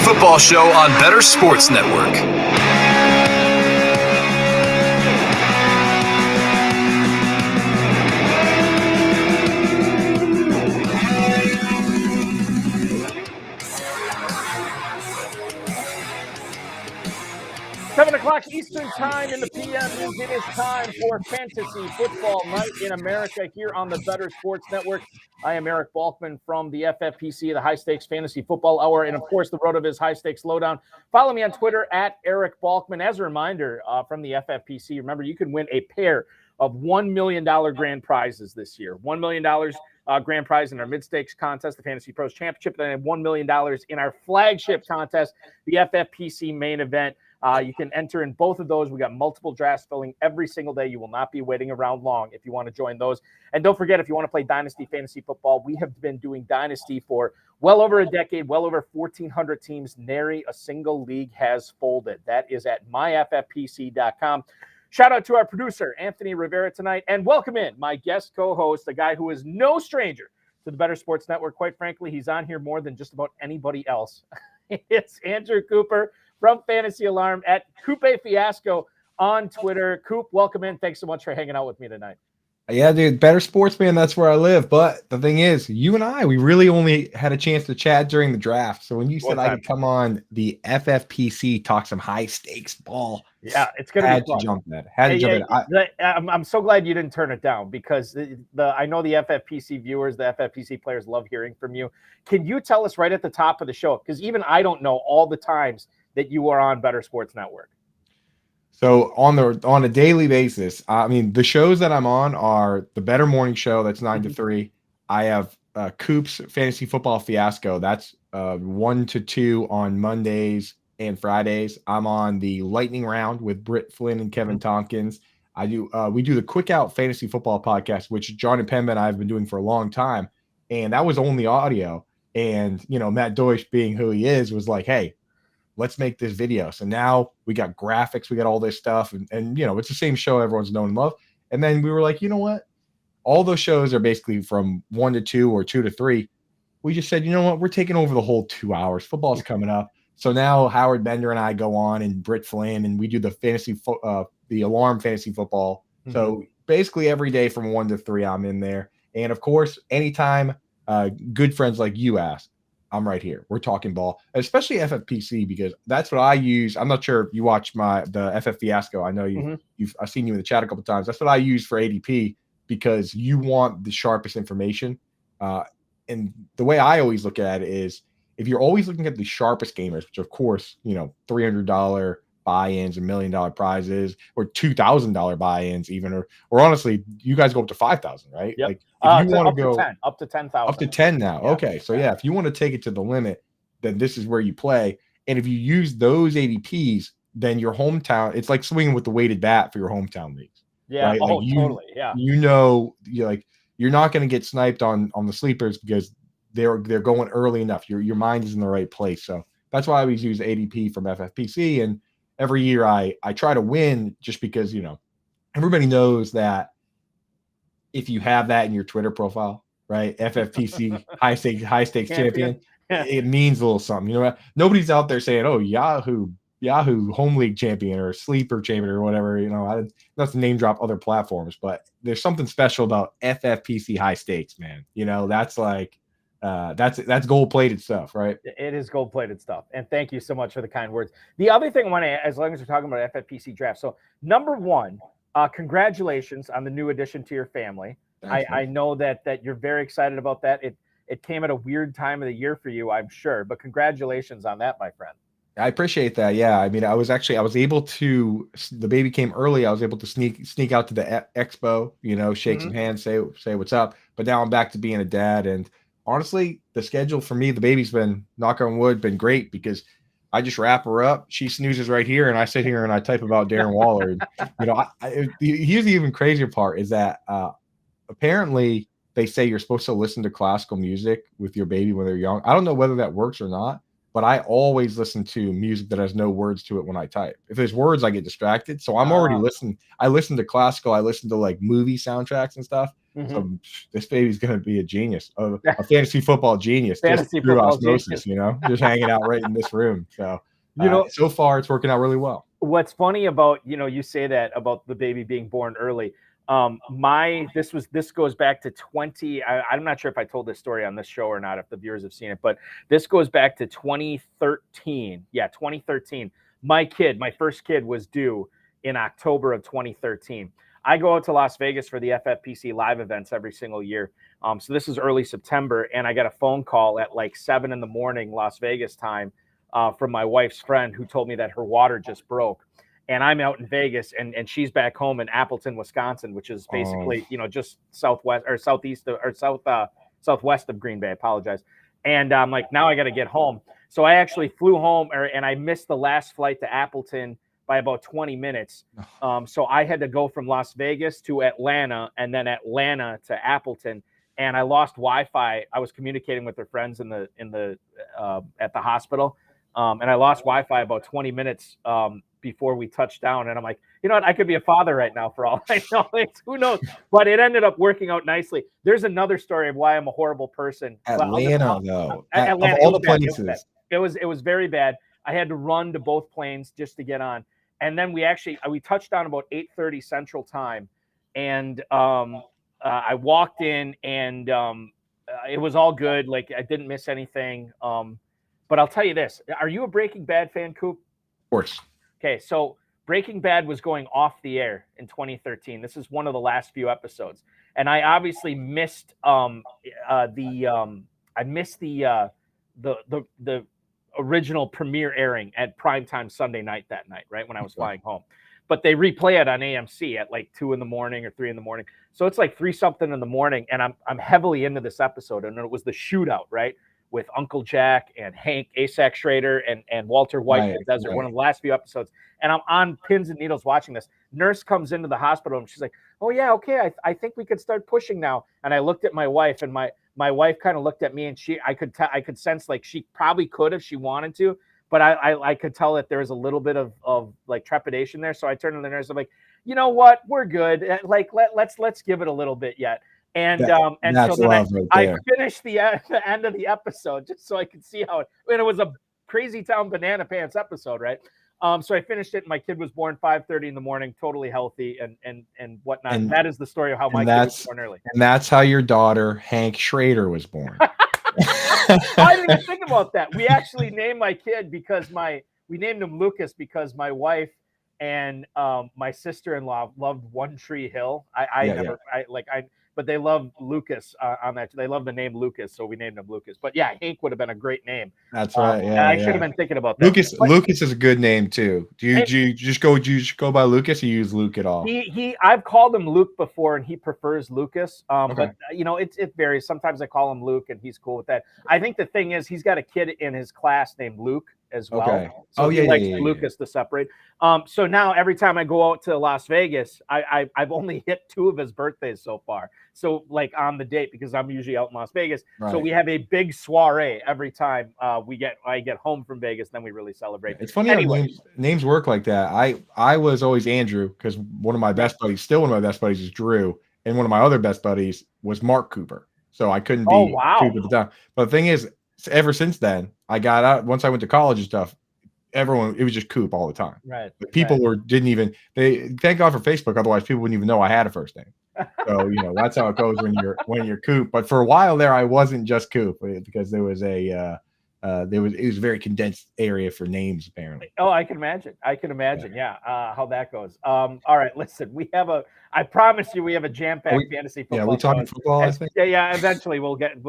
football show on Bettor Sports Network. 7 o'clock Eastern Time in the PM means it is time for Fantasy Football Night in America here on the Bettor Sports Network. I am Eric Balkman from the FFPC, the High Stakes Fantasy Football Hour, and of course, the RotoViz High Stakes Lowdown. Follow me on Twitter at Eric Balkman. As a reminder from the FFPC, remember you can win a pair of $1 million grand prizes this year. $1 million grand prize in our mid-stakes contest, the Fantasy Pros Championship, and then $1 million in our flagship contest, the FFPC main event. You can enter in both of those. We got multiple drafts filling every single day. You will not be waiting around long if you want to join those. And don't forget, if you want to play Dynasty Fantasy Football, we have been doing Dynasty for well over a decade, well over 1,400 teams. Nary a single league has folded. That is at myffpc.com. Shout out to our producer, Anthony Rivera, tonight. And welcome in my guest co-host, a guy who is no stranger to the Bettor Sports Network. Quite frankly, he's on here more than just about anybody else. It's Andrew Cooper from Fantasy Alarm at Coupe Fiasco on Twitter. Coop, welcome in. Thanks so much for hanging out with me tonight. Yeah, dude, Bettor Sports, man, that's where I live. But the thing is, you and I, we really only had a chance to chat during the draft. So when you said I could come on the FFPC, talk some high stakes ball, yeah, it's going to be fun. Had to jump in. I'm so glad you didn't turn it down because I know the FFPC viewers, the FFPC players love hearing from you. Can you tell us right at the top of the show? Because even I don't know all the times that you are on Bettor Sports Network. So on a daily basis, I mean, the shows that I'm on are the Bettor Morning Show, that's 9 to 3. I have Coop's Fantasy Football Fiasco, that's 1 to 2 on Mondays and Fridays. I'm on the Lightning Round with Britt Flynn and Kevin Tompkins. We do the Quick Out Fantasy Football Podcast, which John and Penman and I have been doing for a long time, and that was only audio. And Matt Deutsch, being who he is, was like, hey, let's make this video. So now we got graphics, we got all this stuff, and it's the same show everyone's known and love. And then we were like, you know what? All those shows are basically from 1 to 2 or 2 to 3. We just said, you know what? We're taking over the whole 2 hours. Football's coming up. So now Howard Bender and I go on, and Britt Flynn, and we do the Alarm Fantasy Football. Mm-hmm. So basically every day from 1 to 3, I'm in there. And of course, anytime good friends like you ask, I'm right here. We're talking ball, especially FFPC, because that's what I use. I'm not sure if you watch the FF Fiasco. I know I've seen you in the chat a couple of times. That's what I use for ADP, because you want the sharpest information. And the way I always look at it is, if you're always looking at the sharpest gamers, which of course, $300 buy-ins, $1 million prizes, or $2,000 buy-ins, even, or honestly, you guys go up to 5,000, right? Yep. Like if you want to go up to 10,000, up to 10 now. Yeah. Okay, so yeah, if you want to take it to the limit, then this is where you play. And if you use those ADPs, then your hometown, it's like swinging with the weighted bat for your hometown leagues. Yeah, right? totally. Yeah, you're not going to get sniped on the sleepers because they're going early enough. Your mind is in the right place. So that's why I always use ADP from FFPC. And every year I try to win, just because, everybody knows that if you have that in your Twitter profile, right? FFPC high stakes champion, it means a little something. Nobody's out there saying, oh, Yahoo home league champion or sleeper champion or whatever. Not to name drop other platforms, but there's something special about FFPC high stakes, man. That's like, that's gold-plated stuff, right? It is gold-plated stuff. And thank you so much for the kind words. The other thing I want to add, as long as we're talking about FFPC draft, so number one, congratulations on the new addition to your family. I know that you're very excited about that. It came at a weird time of the year for you, I'm sure, but congratulations on that, my friend. I appreciate that. Yeah. I mean, I was able to, the baby came early. I was able to sneak out to the expo, shake some hands, say what's up. But now I'm back to being a dad. And honestly, the schedule for me, the baby's been, knock on wood, been great, because I just wrap her up. She snoozes right here, and I sit here and I type about Darren Waller. And, here's the even crazier part is that apparently they say you're supposed to listen to classical music with your baby when they're young. I don't know whether that works or not, but I always listen to music that has no words to it when I type. If there's words, I get distracted. So I'm already listening. I listen to classical. I listen to like movie soundtracks and stuff. So this baby's going to be a genius, a fantasy football genius, Fantasy just through football osmosis, genius. just hanging out right in this room. So, You so far it's working out really well. What's funny about, you say that about the baby being born early. This goes back to I'm not sure if I told this story on this show or not, if the viewers have seen it, but this goes back to 2013. Yeah, 2013. My first kid was due in October of 2013. I go out to Las Vegas for the FFPC live events every single year. So this is early September, and I got a phone call at like 7 a.m. Las Vegas time from my wife's friend who told me that her water just broke. And I'm out in Vegas, and she's back home in Appleton, Wisconsin, which is basically, just southwest or southeast or southwest of Green Bay. I apologize. And I'm like, now I got to get home. So I actually flew home, and I missed the last flight to Appleton by about 20 minutes. So I had to go from Las Vegas to Atlanta, and then Atlanta to Appleton. And I lost Wi-Fi. I was communicating with her friends at the hospital, and I lost Wi-Fi about 20 minutes before we touched down. And I'm like, you know what? I could be a father right now for all I know. Who knows? But it ended up working out nicely. There's another story of why I'm a horrible person. Atlanta, though. Atlanta, of all the places. It was very bad. I had to run to both planes just to get on. And then we touched down about 8:30 Central Time. And I walked in, and it was all good. Like, I didn't miss anything. But I'll tell you this. Are you a Breaking Bad fan, Coop? Of course. Okay, so Breaking Bad was going off the air in 2013. This is one of the last few episodes, and I obviously missed the original premiere airing at primetime Sunday night that night, right when I was flying home. But they replay it on AMC at like 2 a.m. or 3 a.m. So it's like 3-something in the morning, and I'm heavily into this episode, and it was the shootout, right? With Uncle Jack and Hank, Asac Schrader, and Walter White in the desert, one of the last few episodes. And I'm on pins and needles watching this. Nurse comes into the hospital, and she's like, oh, yeah, okay, I think we could start pushing now. And I looked at my wife, and my wife kind of looked at me, and I could sense like she probably could if she wanted to, but I could tell that there was a little bit of like trepidation there. So I turned to the nurse. I'm like, you know what? We're good. Like, let's give it a little bit yet. And so then I finished the end of the episode just so I could see how it was a crazy town banana pants episode, right? So I finished it, and my kid was born 5:30 in the morning, totally healthy and whatnot. And that is the story of how my kid was born early. And that's how your daughter, Hank Schrader, was born. I didn't even think about that. We actually named my kid we named him Lucas because my wife and my sister-in-law loved One Tree Hill. But they love Lucas on that. They love the name Lucas, so we named him Lucas. But yeah, Hank would have been a great name. That's right. Yeah, I should have been thinking about that. Lucas is a good name too. Do you just go by Lucas, or you use Luke at all? I've called him Luke before, and he prefers Lucas. But it varies. Sometimes I call him Luke, and he's cool with that. I think the thing is, he's got a kid in his class named Luke as well. Okay. So he likes Lucas to separate. So now every time I go out to Las Vegas, I've only hit 2 of his birthdays so far. So like on the date, because I'm usually out in Las Vegas. Right. So we have a big soiree every time I get home from Vegas, then we really celebrate. It's funny how names work like that. I was always Andrew because one of my best buddies is Drew, and one of my other best buddies was Mark Cooper. So I couldn't be Cooper at the time. But the thing is, ever since then, I got out. Once I went to college and stuff, it was just Coop all the time. Right. But people didn't even. Thank God for Facebook. Otherwise, people wouldn't even know I had a first name. So that's how it goes when you're Coop. But for a while there, I wasn't just Coop because there was it was a very condensed area for names apparently. Oh, I can imagine. Yeah. How that goes. All right, listen, I promise you we have a jam-packed fantasy football. Yeah, we talking football, I think. Yeah, eventually we'll get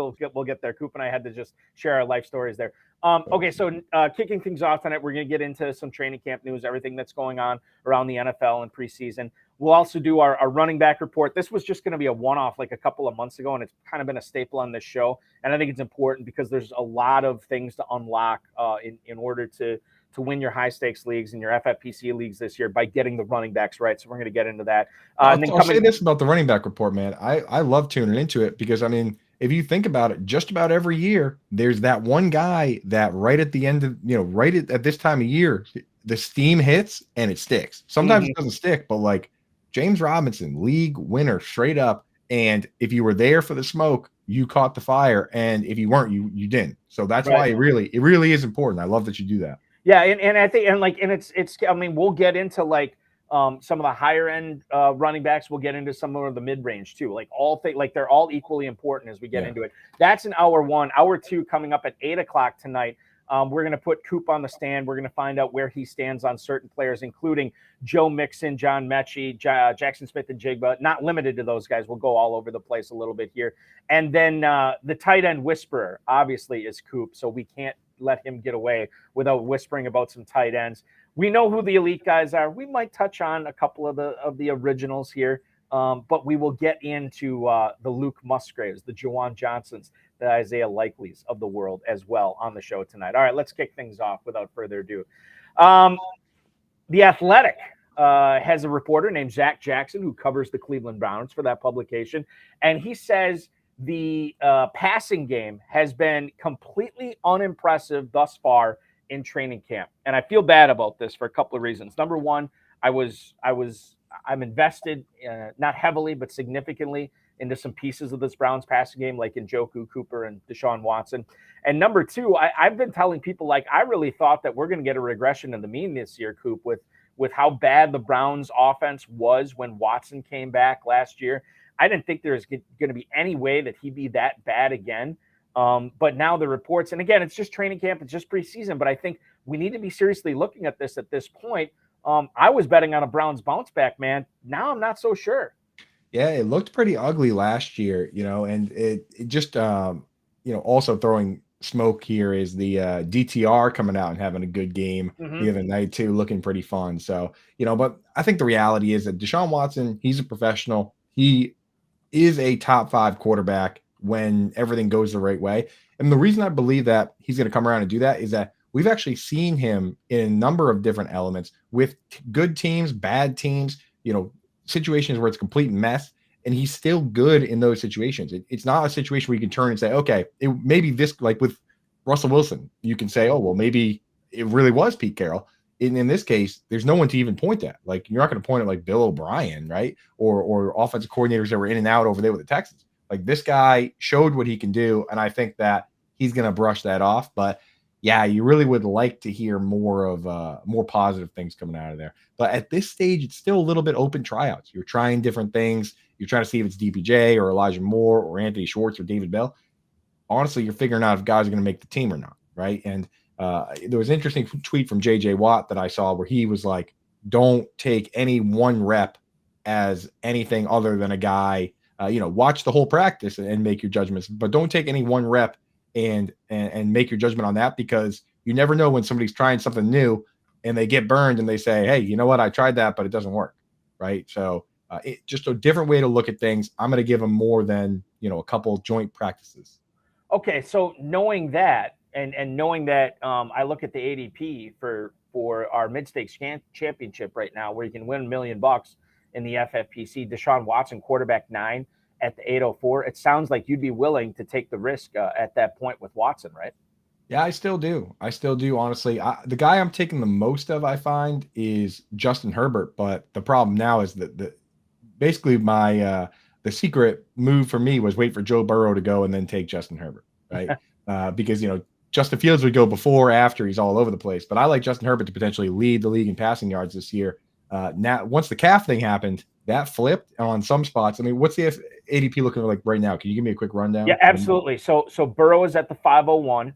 there. Coop and I had to just share our life stories there. Okay, so kicking things off tonight, we're going to get into some training camp news, everything that's going on around the NFL and preseason. We'll also do our running back report. This was just going to be a one-off like a couple of months ago, and it's kind of been a staple on this show. And I think it's important because there's a lot of things to unlock in order to win your high-stakes leagues and your FFPC leagues this year by getting the running backs right. So we're going to get into that. I'll say this about the running back report, man. I love tuning into it because, I mean, if you think about it, just about every year, there's that one guy that right at the end of, right at this time of year, the steam hits and it sticks. Sometimes it doesn't stick, but like James Robinson, league winner, straight up. And if you were there for the smoke, you caught the fire. And if you weren't, you didn't. So that's why it really is important. I love that you do that. Yeah, and I think it's I mean, we'll get into some of the higher end running backs. We'll get into some of the mid range too. They're all equally important as we get into it. That's in hour one. Hour two coming up at 8 o'clock tonight. We're going to put Coop on the stand. We're going to find out where he stands on certain players, including Joe Mixon, John Mechie, Jackson Smith-Njigba. Not limited to those guys. We'll go all over the place a little bit here. And then the tight end whisperer, obviously, is Coop. So we can't let him get away without whispering about some tight ends. We know who the elite guys are. We might touch on a couple of the originals here, but we will get into the Luke Musgraves, the Juwan Johnsons, the Isaiah Likeleys of the world as well on the show tonight. All right, let's kick things off without further ado. The Athletic has a reporter named Zach Jackson who covers the Cleveland Browns for that publication, and he says the passing game has been completely unimpressive thus far in training camp. And I feel bad about this for a couple of reasons. Number one, I'm invested, not heavily, but significantly into some pieces of this Browns passing game, like Njoku, Cooper, and Deshaun Watson. And number two, I've been telling people, I really thought that we're going to get a regression in the mean this year, Coop, with how bad the Browns offense was when Watson came back last year. I didn't think there was going to be any way that he'd be that bad again. But now the reports, and again, it's just training camp, it's just preseason, but I think we need to be seriously looking at this at this point. I was betting on a Browns bounce back, man. Now I'm not so sure. Yeah, it looked pretty ugly last year, and it just, also throwing smoke here is the DTR coming out and having a good game the other night too, looking pretty fun. So, but I think the reality is that Deshaun Watson, he's a professional. He is a top 5 quarterback when everything goes the right way. And the reason I believe that he's going to come around and do that is that we've actually seen him in a number of different elements with good teams, bad teams, situations where it's a complete mess, and he's still good in those situations. It's not a situation where you can turn and say, okay, maybe this, like with Russell Wilson, you can say, oh, well, maybe it really was Pete Carroll. In this case, there's no one to even point at. Like, you're not going to point at like Bill O'Brien, right? Or offensive coordinators that were in and out over there with the Texans. Like, this guy showed what he can do, and I think that he's going to brush that off. But yeah, you really would like to hear more positive things coming out of there. But at this stage, it's still a little bit open tryouts. You're trying different things. You're trying to see if it's DPJ or Elijah Moore or Anthony Schwartz or David Bell. Honestly, you're figuring out if guys are going to make the team or not, right? And there was an interesting tweet from J.J. Watt that I saw where he was like, don't take any one rep as anything other than a guy, watch the whole practice and make your judgments, but don't take any one rep and make your judgment on that, because you never know when somebody's trying something new and they get burned and they say, hey, you know what? I tried that, but it doesn't work. Right. So just a different way to look at things. I'm going to give them more than, a couple joint practices. Okay. So knowing that, and knowing that I look at the ADP for our mid-stakes championship right now, where you can win $1 million in the FFPC, Deshaun Watson, quarterback 9 at the 804. It sounds like you'd be willing to take the risk at that point with Watson, right? Yeah, I still do. Honestly. The guy I'm taking the most of, I find, is Justin Herbert. But the problem now is that basically my the secret move for me was wait for Joe Burrow to go and then take Justin Herbert, right? Because Justin Fields would go before or after. He's all over the place. But I like Justin Herbert to potentially lead the league in passing yards this year. Now, once the calf thing happened, that flipped on some spots. I mean, what's the ADP looking like right now? Can you give me a quick rundown? Yeah, absolutely. So Burrow is at the 501.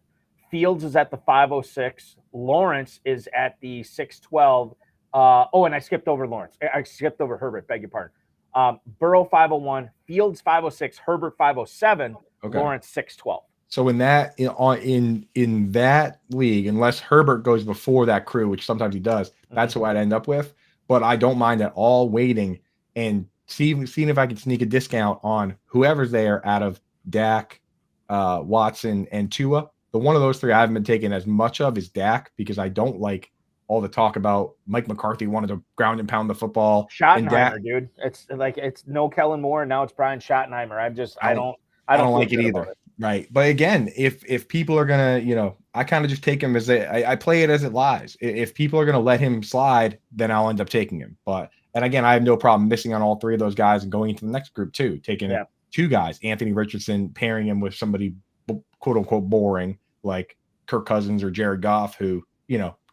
Fields is at the 506. Lawrence is at the 612. And I skipped over Lawrence. I skipped over Herbert. Beg your pardon. Burrow 501. Fields 506. Herbert 507. Okay. Lawrence 612. So in that in that league, unless Herbert goes before that crew, which sometimes he does, that's who I'd end up with. But I don't mind at all waiting and seeing if I can sneak a discount on whoever's there out of Dak, Watson, and Tua. The one of those three I haven't been taking as much of is Dak, because I don't like all the talk about Mike McCarthy wanted to ground and pound the football. Schottenheimer, dude. It's like it's no Kellen Moore, and now it's Brian Schottenheimer. I don't like it either. Right. But again, if people are going to, I kind of just take him as I play it as it lies. If people are going to let him slide, then I'll end up taking him. But And again, I have no problem missing on all three of those guys and going into the next group too, taking two guys, Anthony Richardson, pairing him with somebody quote unquote boring like Kirk Cousins or Jared Goff, who,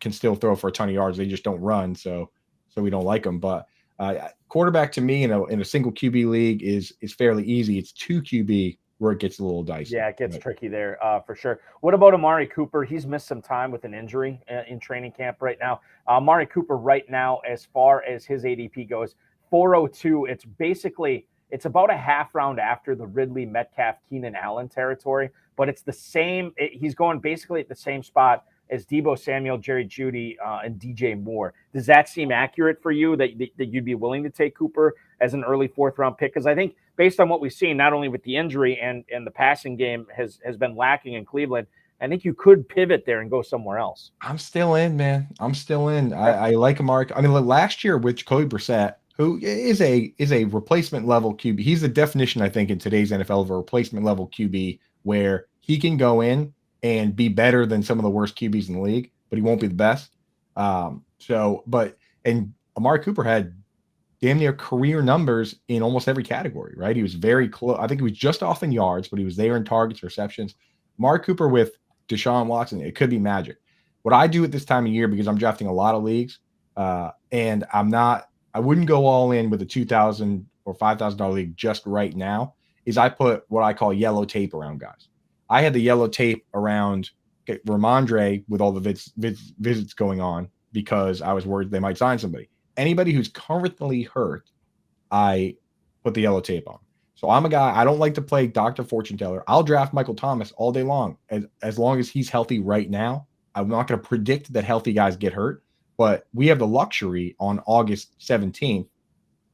can still throw for a ton of yards. They just don't run. So we don't like them. But quarterback to me in a single QB league is fairly easy. It's 2 QB where it gets a little dicey. Yeah, it gets tricky there for sure. What about Amari Cooper? He's missed some time with an injury in training camp right now. Amari Cooper right now, as far as his ADP goes, 402. It's about a half round after the Ridley, Metcalf, Keenan Allen territory, but it's the same. He's going basically at the same spot as Deebo Samuel, Jerry Jeudy, and DJ Moore. Does that seem accurate for you that you'd be willing to take Cooper as an early 4th round pick? Because I think based on what we've seen, not only with the injury and the passing game has been lacking in Cleveland, I think you could pivot there and go somewhere else. I'm still in, man. I'm still in. I like Amari. I mean, last year with Jacoby Brissett, who is a replacement level QB. He's the definition, I think, in today's NFL of a replacement level QB, where he can go in and be better than some of the worst QBs in the league, but he won't be the best. And Amari Cooper had damn near career numbers in almost every category, right? He was very close. I think he was just off in yards, but he was there in targets, receptions. Amari Cooper with Deshaun Watson, it could be magic. What I do at this time of year, because I'm drafting a lot of leagues, and I wouldn't go all in with a $2,000 or $5,000 league just right now, is I put what I call yellow tape around guys. I had the yellow tape around Ramondre with all the visits going on because I was worried they might sign somebody. Anybody who's currently hurt, I put the yellow tape on. So I'm a guy, I don't like to play Dr. Fortune Teller. I'll draft Michael Thomas all day long, as long as he's healthy right now. I'm not going to predict that healthy guys get hurt, but we have the luxury on August 17th,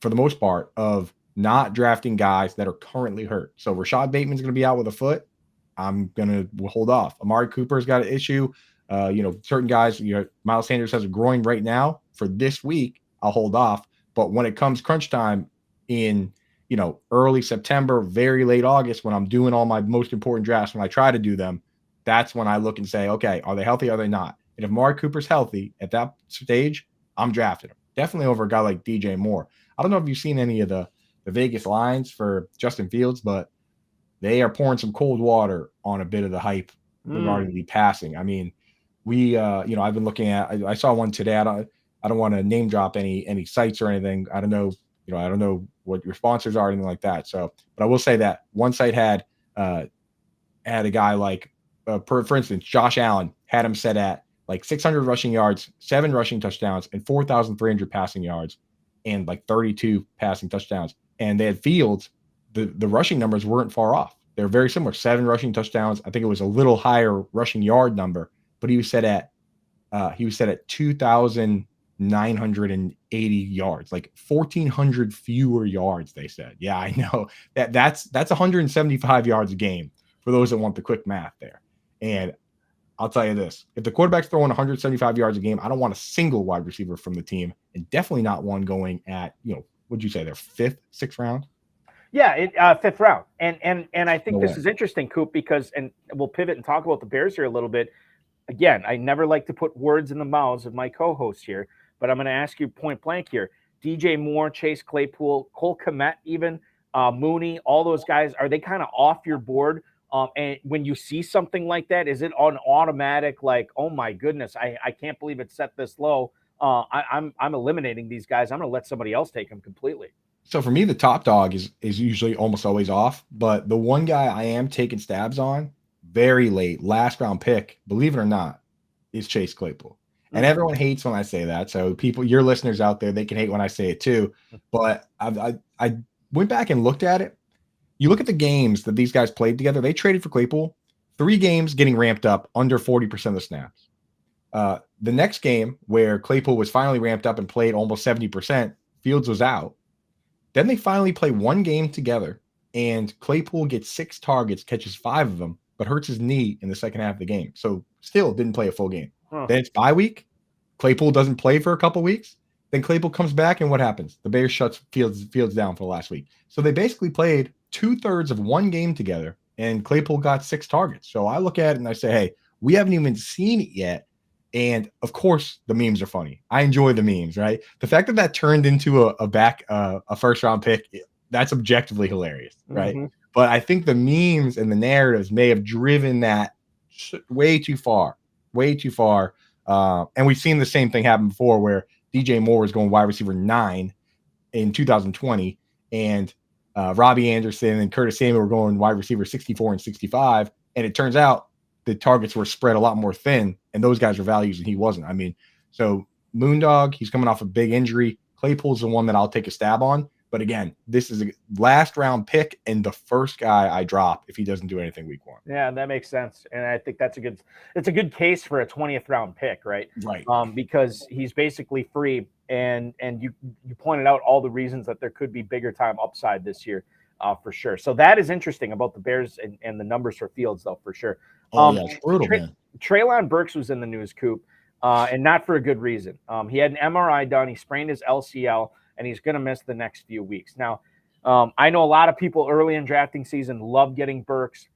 for the most part, of not drafting guys that are currently hurt. So Rashad Bateman's going to be out with a foot. I'm going to hold off. Amari Cooper's got an issue. Certain guys, Miles Sanders has a groin right now. For this week, I'll hold off. But when it comes crunch time in, early September, very late August, when I'm doing all my most important drafts, when I try to do them, that's when I look and say, okay, are they healthy? Are they not? And if Amari Cooper's healthy at that stage, I'm drafting him. Definitely over a guy like DJ Moore. I don't know if you've seen any of the Vegas lines for Justin Fields, but they are pouring some cold water on a bit of the hype regarding the passing. I mean, I've been looking at. I saw one today. I don't want to name drop any sites or anything. I don't know. I don't know what your sponsors are or anything like that. So, but I will say that one site had a guy like, for instance, Josh Allen had him set at like 600 rushing yards, 7 rushing touchdowns, and 4,300 passing yards, and like 32 passing touchdowns. And they had Fields. The rushing numbers weren't far off. They're very similar. 7 rushing touchdowns. I think it was a little higher rushing yard number, but he was set at 2,980 yards, like 1,400 fewer yards. They said, yeah, I know that's 175 yards a game for those that want the quick math there. And I'll tell you this: if the quarterback's throwing 175 yards a game, I don't want a single wide receiver from the team, and definitely not one going at what'd you say, their 5th, 6th round. Yeah, 5th round. And I think this is interesting, Coop, because, and we'll pivot and talk about the Bears here a little bit. Again, I never like to put words in the mouths of my co-hosts here, but I'm going to ask you point blank here. DJ Moore, Chase Claypool, Cole Kmet, even Mooney, all those guys, are they kind of off your board? And when you see something like that, is it on automatic, like, oh my goodness, I can't believe it's set this low. I'm eliminating these guys. I'm going to let somebody else take them completely. So for me, the top dog is usually almost always off, but the one guy I am taking stabs on very late, last round pick, believe it or not, is Chase Claypool. And everyone hates when I say that. So people, your listeners out there, they can hate when I say it too. But I went back and looked at it. You look at the games that these guys played together. They traded for Claypool, 3 games getting ramped up under 40% of the snaps. The next game where Claypool was finally ramped up and played almost 70%, Fields was out. Then they finally play 1 game together, and Claypool gets 6 targets, catches 5 of them, but hurts his knee in the second half of the game. So still didn't play a full game. Then it's bye week. Claypool doesn't play for a couple weeks. Then Claypool comes back, and what happens? The Bears shuts Fields down for the last week. So they basically played 2/3 of 1 game together, and Claypool got 6 targets. So I look at it and I say, hey, we haven't even seen it yet. And of course, the memes are funny. I enjoy the memes, right? The fact that that turned into a first round pick, that's objectively hilarious, right? Mm-hmm. But I think the memes and the narratives may have driven that way too far, way too far. And we've seen the same thing happen before, where DJ Moore was going wide receiver 9 in 2020, and Robbie Anderson and Curtis Samuel were going wide receiver 64 and 65, and it turns out the targets were spread a lot more thin, and those guys were values and he wasn't. I mean, so Moondog, he's coming off a big injury. Claypool's the one that I'll take a stab on. But again, this is a last round pick and the first guy I drop if he doesn't do anything week 1. Yeah, that makes sense. And I think it's a good case for a 20th round pick, right? Right. Because he's basically free, and you pointed out all the reasons that there could be bigger time upside this year, for sure. So that is interesting about the Bears and the numbers for Fields, though, for sure. It's brutal, man. Treylon Burks was in the news, Coop, and not for a good reason. He had an MRI done. He sprained his LCL, and he's going to miss the next few weeks. Now, I know a lot of people early in drafting season love getting Burks.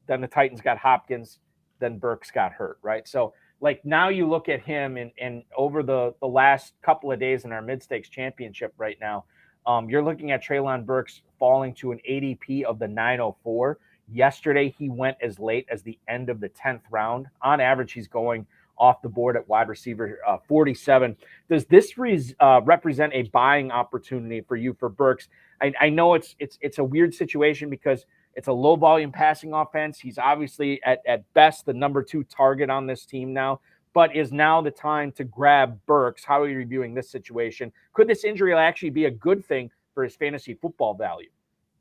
Then the Titans got Hopkins. Then Burks got hurt, right? So, like, now you look at him, and over the last couple of days in our mid-stakes championship right now, you're looking at Treylon Burks falling to an ADP of the 904. Yesterday, he went as late as the end of the 10th round. On average, he's going off the board at wide receiver 47. Does this represent a buying opportunity for you for Burks? I know it's a weird situation because it's a low volume passing offense. He's obviously at best the number 2 target on this team now, but is now the time to grab Burks? How are you reviewing this situation? Could this injury actually be a good thing for his fantasy football value?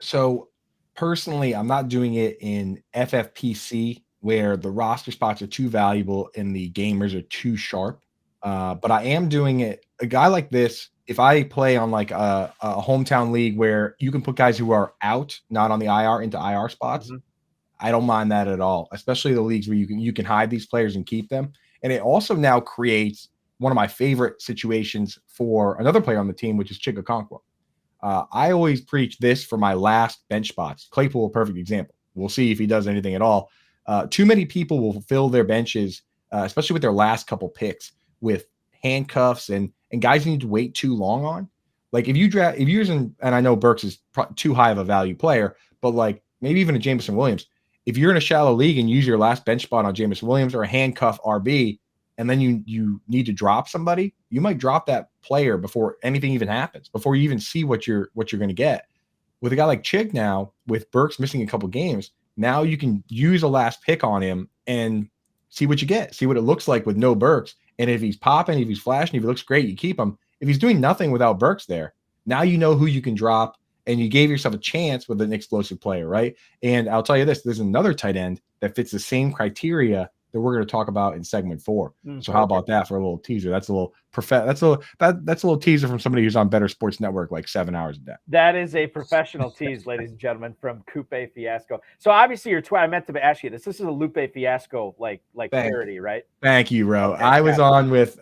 So personally, I'm not doing it in FFPC where the roster spots are too valuable and the gamers are too sharp. But I am doing it. A guy like this, if I play on like a hometown league where you can put guys who are out, not on the IR, into IR spots, I don't mind that at all, especially the leagues where you can hide these players and keep them. And it also now creates one of my favorite situations for another player on the team, which is Chigakonkwo. I always preach this for my last bench spots. Claypool, a perfect example. We'll see if he does anything at all. Too many people will fill their benches, especially with their last couple picks, with handcuffs and guys you need to wait too long on. Like if you're using, and I know Burks is too high of a value player, but like maybe even a Jameson Williams, if you're in a shallow league and use your last bench spot on Jameson Williams or a handcuff RB, and then you need to drop somebody, you might drop that player before anything even happens, before you even see what you're going to get. With a guy like Chig now, with Burks missing a couple games, now you can use a last pick on him and see what you get, see what it looks like with no Burks. And if he's popping, if he's flashing, if he looks great, you keep him. If he's doing nothing without Burks there, now you know who you can drop, and you gave yourself a chance with an explosive player, right? And I'll tell you this, there's another tight end that fits the same criteria that we're going to talk about in segment 4. So how about that for a little teaser? That's a little teaser from somebody who's on Bettor Sports Network like 7 hours a day. That is a professional tease, ladies and gentlemen, from Coupe Fiasco. So obviously I meant to ask you this. This is a Lupe Fiasco like parody, right? Thank you, bro. Okay, I was on with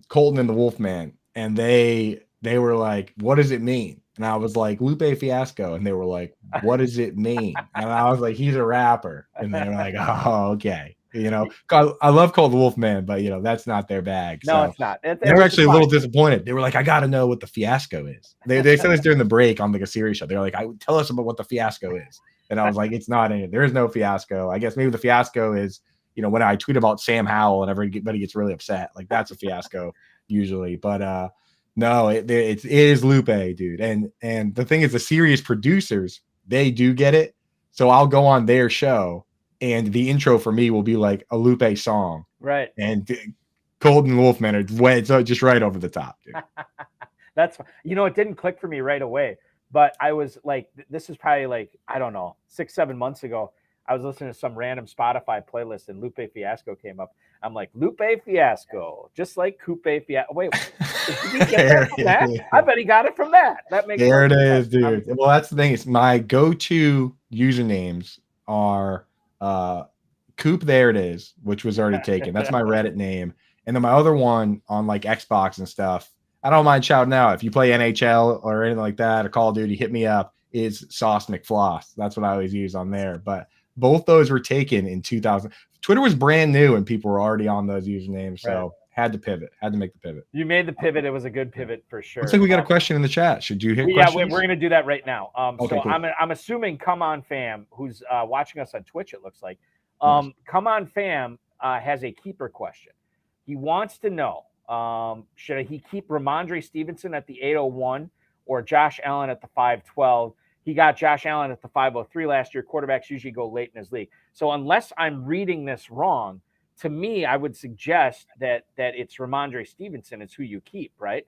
Colton and the Wolfman, and they were like, "What does it mean?" And I was like, "Lupe Fiasco," and they were like, "What does it mean?" And I was like, "He's a rapper," and they were like, "Oh, okay." You know, I love Colt the Wolfman, but that's not their bag. No, so it's not. They were actually a little disappointed. They were like, "I got to know what the fiasco is." They said this during the break on like a series show. They were like, "Tell us about what the fiasco is." And I was like, "It's not in it. There is no fiasco. I guess maybe the fiasco is, when I tweet about Sam Howell and everybody gets really upset. Like that's a fiasco usually." But no, it is Lupe, dude. And the thing is, the serious producers, they do get it. So I'll go on their show, and the intro for me will be like a Lupe song. Right. And Golden Wolfman are just right over the top, dude. That's, it didn't click for me right away, but I was like, this is probably like, I don't know, 6-7 months ago. I was listening to some random Spotify playlist and Lupe Fiasco came up. I'm like, Lupe Fiasco, just like Coupe Fiasco. Wait, did he get that from that? I bet he got it from that. That makes there it sense. is, dude. Well, that's the thing. It's my go-to usernames are Coop There It Is, which was already taken. That's my Reddit name. And then my other one on like Xbox and stuff, I don't mind shouting out. If you play NHL or anything like that, or Call of Duty, hit me up, is Sauce McFloss. That's what I always use on there. But both those were taken in 2000. Twitter was brand new and people were already on those usernames. So had to pivot, had to make the pivot. You made the pivot. It was a good pivot for sure. Looks like we got a question in the chat. Should you hit questions? questions? We're going to do that right now. Okay, so cool. I'm assuming Come On Fam, who's watching us on Twitch, it looks like. Come On Fam has a keeper question. He wants to know, should he keep Ramondre Stevenson at the 801 or Josh Allen at the 512? He got Josh Allen at the 503 last year. Quarterbacks usually go late in his league. So unless I'm reading this wrong, to me, I would suggest that it's Ramondre Stevenson is who you keep, right?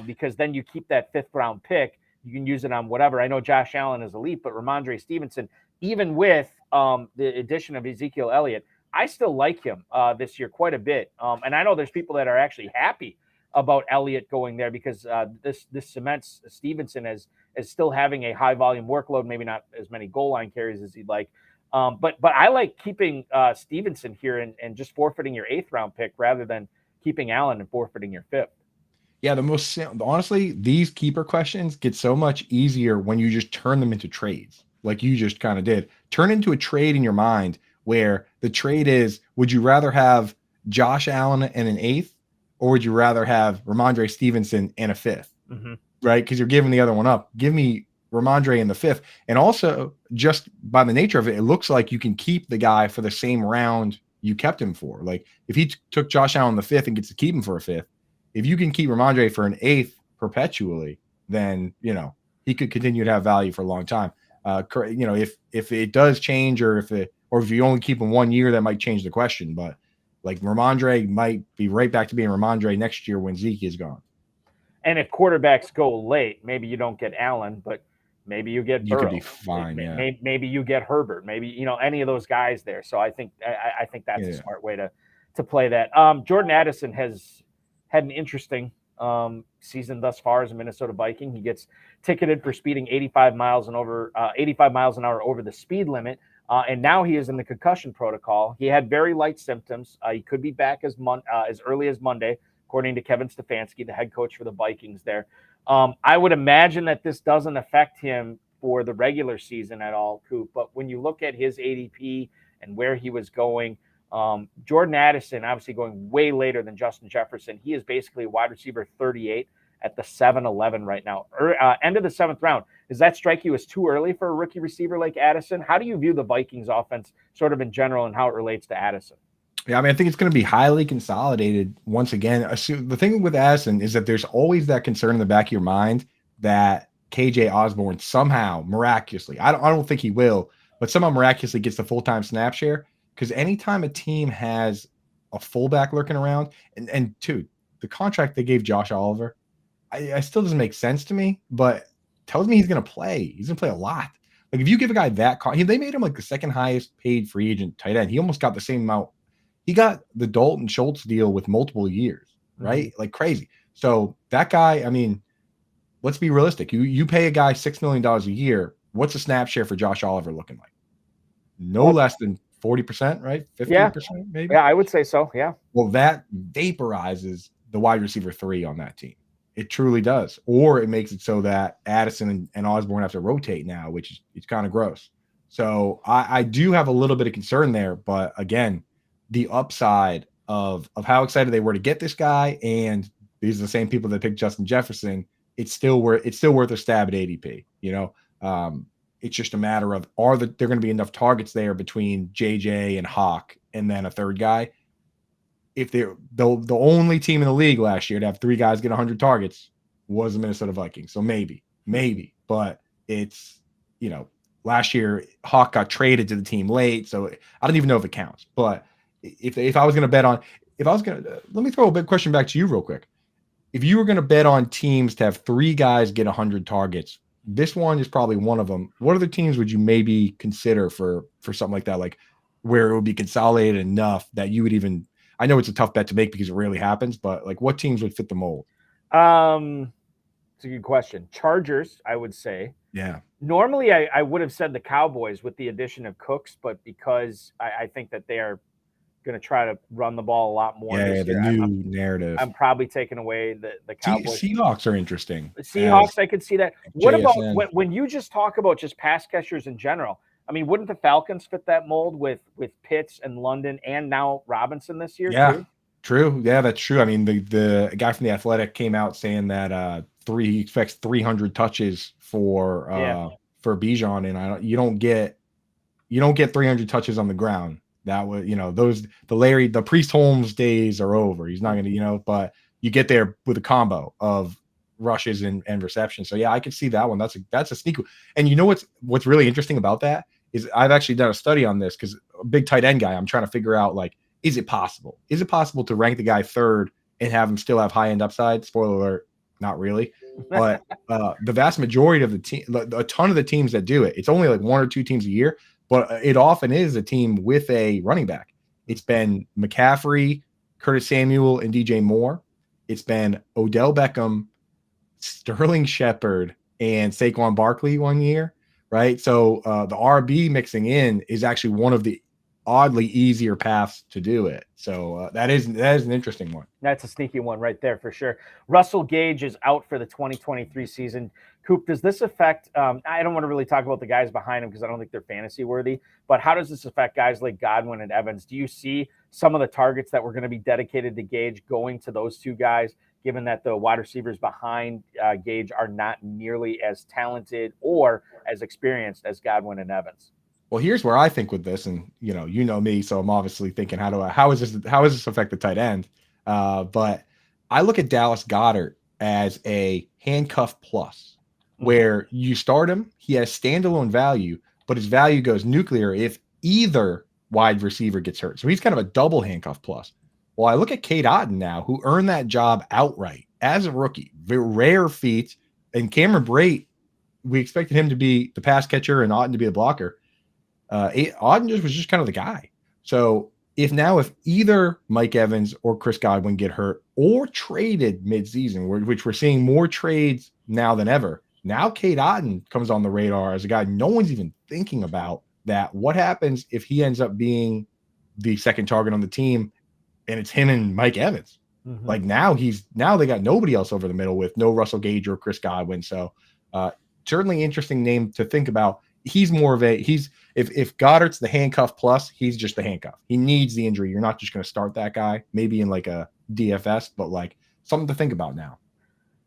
Because then you keep that 5th round pick. You can use it on whatever. I know Josh Allen is elite, but Ramondre Stevenson, even with the addition of Ezekiel Elliott, I still like him this year quite a bit. And I know there's people that are actually happy about Elliott going there because this cements Stevenson as still having a high volume workload, maybe not as many goal line carries as he'd like. But I like keeping Stevenson here and just forfeiting your 8th round pick rather than keeping Allen and forfeiting your 5th. Yeah, honestly, these keeper questions get so much easier when you just turn them into trades, like you just kind of did. Turn into a trade in your mind where the trade is: would you rather have Josh Allen and an 8th, or would you rather have Ramondre Stevenson and a 5th? Mm-hmm. Right? Because you're giving the other one up. Give me Ramondre in the 5th. And also, just by the nature of it, it looks like you can keep the guy for the same round you kept him for. Like if he took Josh Allen in the 5th and gets to keep him for a 5th, if you can keep Ramondre for an 8th perpetually, then he could continue to have value for a long time. If it does change, or if you only keep him 1 year, that might change the question. But like Ramondre might be right back to being Ramondre next year when Zeke is gone. And if quarterbacks go late, maybe you don't get Allen, but maybe you get Burrow. You could be fine. Maybe you get Herbert. Maybe any of those guys there. So I think that's a smart way to play that. Jordan Addison has had an interesting season thus far as a Minnesota Viking. He gets ticketed for speeding 85 miles an hour over the speed limit. And now he is in the concussion protocol. He had very light symptoms. He could be back as early as Monday, according to Kevin Stefanski, the head coach for the Vikings there. I would imagine that this doesn't affect him for the regular season at all, Coop. But when you look at his ADP and where he was going, Jordan Addison, obviously going way later than Justin Jefferson. He is basically a wide receiver 38 at the 7-11 right now. End of the 7th round. Does that strike you as too early for a rookie receiver like Addison? How do you view the Vikings offense sort of in general and how it relates to Addison? Yeah, I mean, I think it's going to be highly consolidated once again. The thing with Addison is that there's always that concern in the back of your mind that KJ Osborne somehow miraculously, I don't think he will, but somehow miraculously gets the full-time snap share. Because anytime a team has a fullback lurking around, and two, the contract they gave Josh Oliver, I still doesn't make sense to me, but tells me he's going to play. He's going to play a lot. Like if you give a guy that, they made him like the 2nd highest paid free agent tight end. He almost got the same amount. He got the Dalton Schultz deal with multiple years, right? Like crazy. So that guy, I mean, let's be realistic. You pay a guy $6 million a year. What's a snap share for Josh Oliver looking like? No less than 40%, right? 50%, maybe? Yeah, I would say so, yeah. Well, that vaporizes the wide receiver 3 on that team. It truly does. Or it makes it so that Addison and Osborne have to rotate now, which is kind of gross. So I do have a little bit of concern there. But again, the upside of how excited they were to get this guy, and these are the same people that picked Justin Jefferson, it's still worth a stab at ADP. It's just a matter of there going to be enough targets there between JJ and Hawk and then a third guy. If they're the only team in the league last year to have 3 guys get 100 targets was the Minnesota Vikings. So maybe, but it's, last year Hawk got traded to the team late. So I don't even know if it counts, but if I was going to let me throw a big question back to you real quick. If you were going to bet on teams to have 3 guys get 100 targets, this one is probably one of them. What other teams would you maybe consider for something like that? Like where it would be consolidated enough that you would even, I know it's a tough bet to make because it rarely happens, but like what teams would fit the mold? It's a good question. Chargers, I would say. Yeah. Normally I would have said the Cowboys with the addition of Cooks, but because I think that they are going to try to run the ball a lot more. Yeah, the new narrative. I'm probably taking away the Cowboys. Seahawks are interesting. The Seahawks, I could see that. What about when you just talk about just pass catchers in general? I mean, wouldn't the Falcons fit that mold with Pitts and London and now Robinson this year too? True. Yeah, that's true. I mean, the guy from The Athletic came out saying that he expects 300 touches for Bijan, and you don't get 300 touches on the ground. That was, the Priest Holmes days are over. He's not going to, but you get there with a combo of rushes and receptions. So yeah, I could see that one. That's a sneak. And you know what's really interesting about that is I've actually done a study on this because a big tight end guy, I'm trying to figure out, like, is it possible? Is it possible to rank the guy third and have him still have high end upside? Spoiler alert, not really. But the vast majority of the team, a ton of the teams that do it, it's only like 1 or 2 teams a year, but it often is a team with a running back. It's been McCaffrey, Curtis Samuel, and DJ Moore. It's been Odell Beckham, Sterling Shepard, and Saquon Barkley one year, right? So the RB mixing in is actually one of the oddly easier paths to do it. So that is an interesting one. That's a sneaky one right there for sure. Russell Gage is out for the 2023 season. Coop, does this affect I don't want to really talk about the guys behind him because I don't think they're fantasy worthy, but how does this affect guys like Godwin and Evans? Do you see some of the targets that were going to be dedicated to Gage going to those two guys, given that the wide receivers behind Gage are not nearly as talented or as experienced as Godwin and Evans? Well, here's where I think with this, and you know me, so I'm obviously thinking, how is this affect the tight end? But I look at Dallas Goedert as a handcuff plus, where you start him, he has standalone value, but his value goes nuclear if either wide receiver gets hurt. So he's kind of a double handcuff plus. Well, I look at Cade Otton now, who earned that job outright as a rookie, very rare feat, and Cameron Brate, we expected him to be the pass catcher and Otton to be the blocker. Otton was just kind of the guy. So if either Mike Evans or Chris Godwin get hurt or traded midseason, which we're seeing more trades now than ever, now Cade Otton comes on the radar as a guy no one's even thinking about. That what happens if he ends up being the second target on the team and it's him and Mike Evans? Mm-hmm. Like now they got nobody else over the middle with no Russell Gage or Chris Godwin. So certainly interesting name to think about. He's more of if Goddard's the handcuff plus, he's just the handcuff. He needs the injury. You're not just going to start that guy, maybe in like a DFS, but like something to think about now.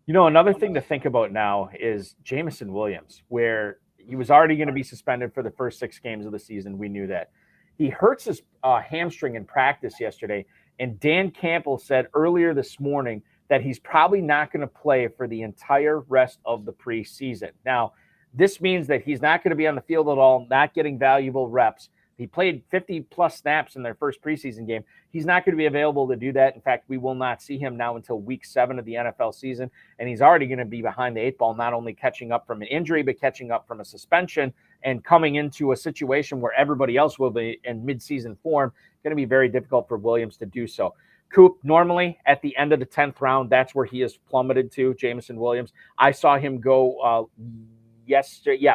Another thing to think about now is Jameson Williams, where he was already going to be suspended for the first 6 games of the season. We knew that. He hurts his hamstring in practice yesterday, and Dan Campbell said earlier this morning that he's probably not going to play for the entire rest of the preseason. Now, this means that he's not going to be on the field at all, not getting valuable reps. He played 50-plus snaps in their first preseason game. He's not going to be available to do that. In fact, we will not see him now until week 7 of the NFL season, and he's already going to be behind the 8 ball, not only catching up from an injury, but catching up from a suspension and coming into a situation where everybody else will be in midseason form. Going to be very difficult for Williams to do so. Coop, normally at the end of the 10th round, that's where he is plummeted to, Jameson Williams. I saw him go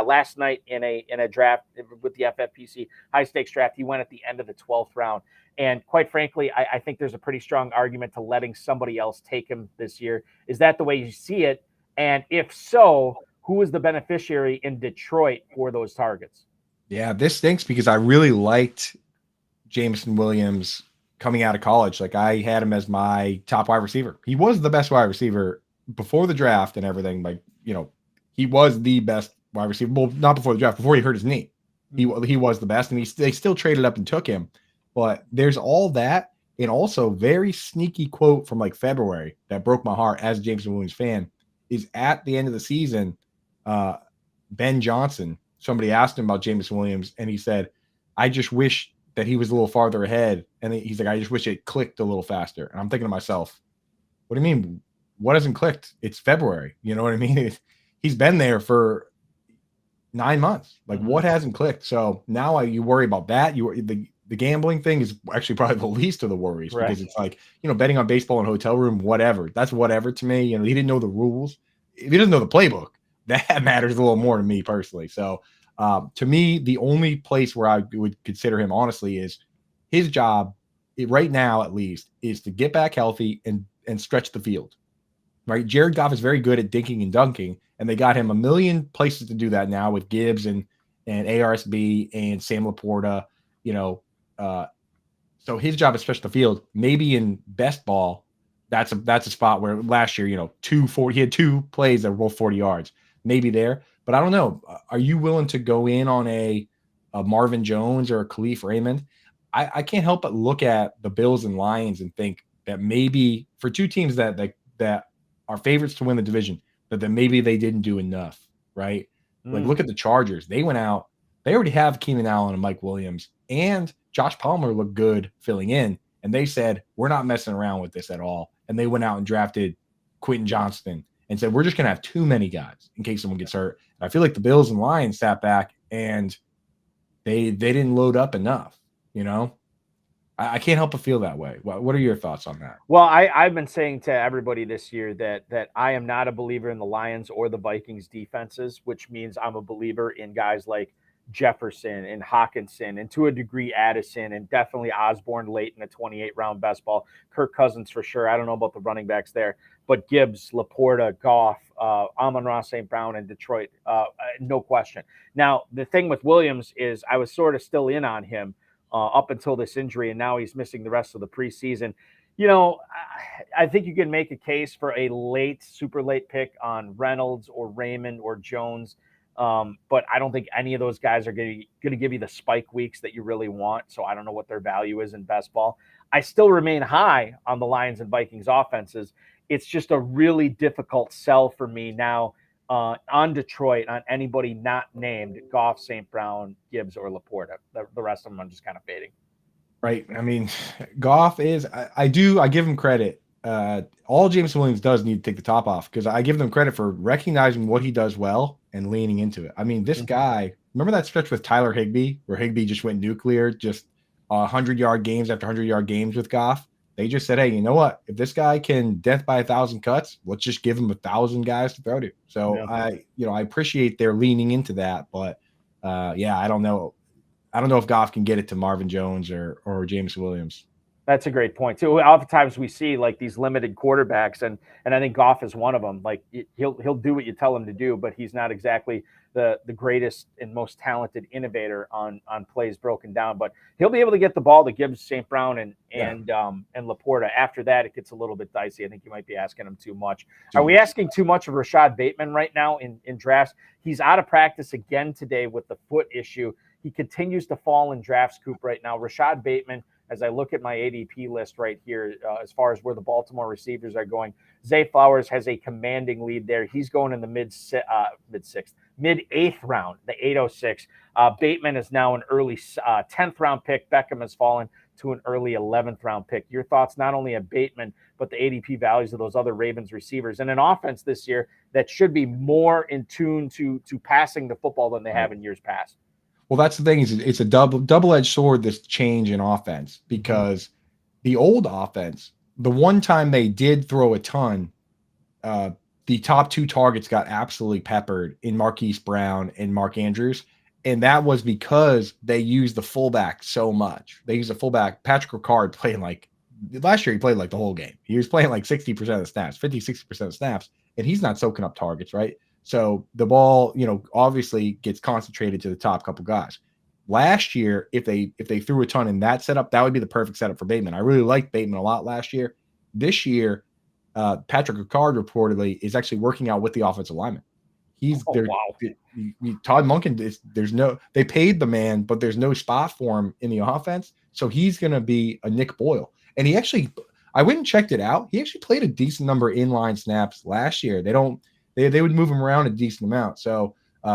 last night in a draft with the FFPC high stakes draft. He went at the end of the 12th round. And quite frankly, I think there's a pretty strong argument to letting somebody else take him this year. Is that the way you see it? And if so, who is the beneficiary in Detroit for those targets? Yeah, this stinks because I really liked Jameson Williams coming out of college. Like I had him as my top wide receiver. He was the best wide receiver before the draft and everything. Like, he was the best wide receiver. Well, not before the draft, before he hurt his knee. He was the best, and they still traded up and took him. But there's all that, and also very sneaky quote from like February that broke my heart as a Jameson Williams fan is at the end of the season, Ben Johnson, somebody asked him about Jameson Williams, and he said, I just wish that he was a little farther ahead. And he's like, I just wish it clicked a little faster. And I'm thinking to myself, what do you mean? What hasn't clicked? It's February. You know what I mean? He's been there for 9 months. Like what hasn't clicked? So now you worry about that. The gambling thing is actually probably the least of the worries, right? Because it's like, betting on baseball in a hotel room, whatever. That's whatever to me. He didn't know the rules. If he doesn't know the playbook, that matters a little more to me personally. So to me, the only place where I would consider him honestly is his job right now, at least, is to get back healthy and stretch the field. Right? Jared Goff is very good at dinking and dunking, and they got him a million places to do that now with Gibbs and and ARSB and Sam Laporta, so his job is to stretch the field. Maybe in best ball, that's a spot where last year, he had 2 plays that were both 40 yards, maybe there. But I don't know. Are you willing to go in on a Marvin Jones or a Khalif Raymond? I can't help but look at the Bills and Lions and think that maybe for 2 teams that are favorites to win the division, that maybe they didn't do enough, right? Like, look at the Chargers. They went out. They already have Keenan Allen and Mike Williams, and Josh Palmer looked good filling in. And they said, we're not messing around with this at all. And they went out and drafted Quentin Johnston and said, we're just going to have too many guys in case someone gets hurt. And I feel like the Bills and Lions sat back and they didn't load up enough, I can't help but feel that way. What are your thoughts on that? Well, I've been saying to everybody this year that I am not a believer in the Lions or the Vikings defenses, which means I'm a believer in guys like Jefferson and Hawkinson and to a degree Addison and definitely Osborne late in the 28-round best ball. Kirk Cousins for sure. I don't know about the running backs there, but Gibbs, Laporta, Goff, Amon-Ra St. Brown in Detroit, no question. Now, the thing with Williams is I was sort of still in on him up until this injury, and now he's missing the rest of the preseason. I think you can make a case for a super late pick on Reynolds or Raymond or Jones. But I don't think any of those guys are going to give you the spike weeks that you really want. So I don't know what their value is in best ball. I still remain high on the Lions and Vikings offenses. It's just a really difficult sell for me now on Detroit, on anybody not named Goff, St. Brown, Gibbs, or Laporta. The rest of them I'm just kind of fading. Right. I mean, Goff is, I give him credit. All James Williams does need to take the top off because I give them credit for recognizing what he does well and leaning into it. I mean, this guy, remember that stretch with Tyler Higbee where Higbee just went nuclear, just 100-yard games after 100-yard games with Goff? They just said, hey, you know what? If this guy can death by 1,000 cuts, let's just give him 1,000 guys to throw to. So I appreciate their leaning into that, but I don't know. I don't know if Goff can get it to Marvin Jones or James Williams. That's a great point too. Oftentimes we see like these limited quarterbacks, and I think Goff is one of them. Like he'll do what you tell him to do, but he's not exactly the greatest and most talented innovator on plays broken down. But he'll be able to get the ball to Gibbs, St. Brown, and Laporta. After that, it gets a little bit dicey. I think you might be asking him too much. Are we asking too much of Rashad Bateman right now in drafts? He's out of practice again today with the foot issue. He continues to fall in draft scoop right now. Rashad Bateman, as I look at my ADP list right here, as far as where the Baltimore receivers are going, Zay Flowers has a commanding lead there. He's going in the mid-8th round, the 806. Bateman is now an early 10th round pick. Beckham has fallen to an early 11th round pick. Your thoughts not only at Bateman, but the ADP values of those other Ravens receivers and an offense this year that should be more in tune to passing the football than they have in years past. Well, that's the thing is it's a double-edged sword, this change in offense, because the old offense, the one time they did throw a ton, the top 2 targets got absolutely peppered in Marquise Brown and Mark Andrews. And that was because they used the fullback so much. They used the fullback. Patrick Ricard playing last year, he played like the whole game. He was playing like 60% of the snaps, 50-60% of the snaps, and he's not soaking up targets, right? So the ball, obviously gets concentrated to the top couple guys. Last year, if they threw a ton in that setup, that would be the perfect setup for Bateman. I really liked Bateman a lot last year. This year, Patrick Ricard reportedly is actually working out with the offensive lineman. He's there. Wow. Todd Monken, they paid the man, but there's no spot for him in the offense. So he's going to be a Nick Boyle. And I went and checked it out. He actually played a decent number of inline snaps last year. They would move him around a decent amount. So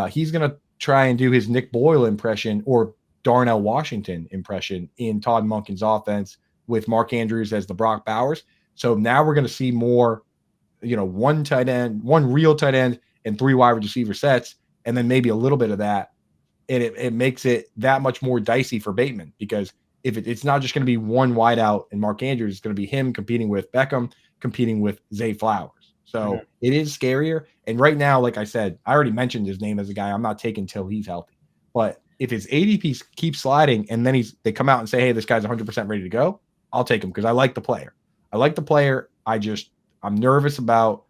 he's going to try and do his Nick Boyle impression or Darnell Washington impression in Todd Monken's offense with Mark Andrews as the Brock Bowers. So now we're going to see more, one tight end, one real tight end and 3 wide receiver sets, and then maybe a little bit of that. And it makes it that much more dicey for Bateman because if it's not just going to be one wide out and Mark Andrews, it's going to be him competing with Beckham, competing with Zay Flowers. So it is scarier. And right now, like I said, I already mentioned his name as a guy I'm not taking until he's healthy. But if his ADP keeps sliding and then they come out and say, hey, this guy's 100% ready to go, I'll take him because I like the player. I'm nervous about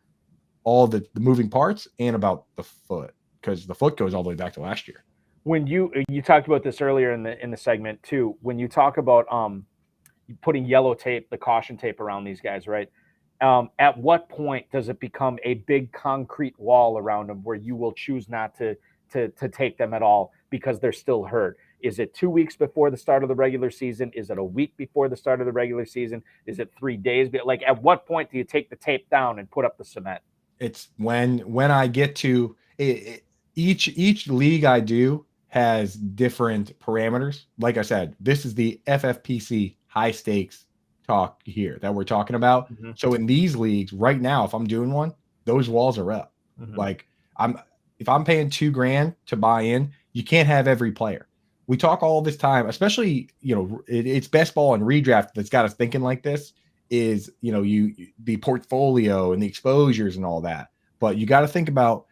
all the moving parts and about the foot because the foot goes all the way back to last year. When you talked about this earlier in the segment too, when you talk about putting yellow tape, the caution tape around these guys, right? At what point does it become a big concrete wall around them where you will choose not to take them at all because they're still hurt? Is it 2 weeks before the start of the regular season? Is it a week before the start of the regular season? Is it 3 days? Like, at what point do you take the tape down and put up the cement? It's when I get to each league I do has different parameters. Like I said, this is the FFPC high stakes talk here that we're talking about. Mm-hmm. So in these leagues right now, if I'm doing one, those walls are up. Mm-hmm. Like if I'm paying $2,000 to buy in, you can't have every player. We talk all this time, especially, it's best ball and redraft that's got us thinking like this is, the portfolio and the exposures and all that. But you got to think about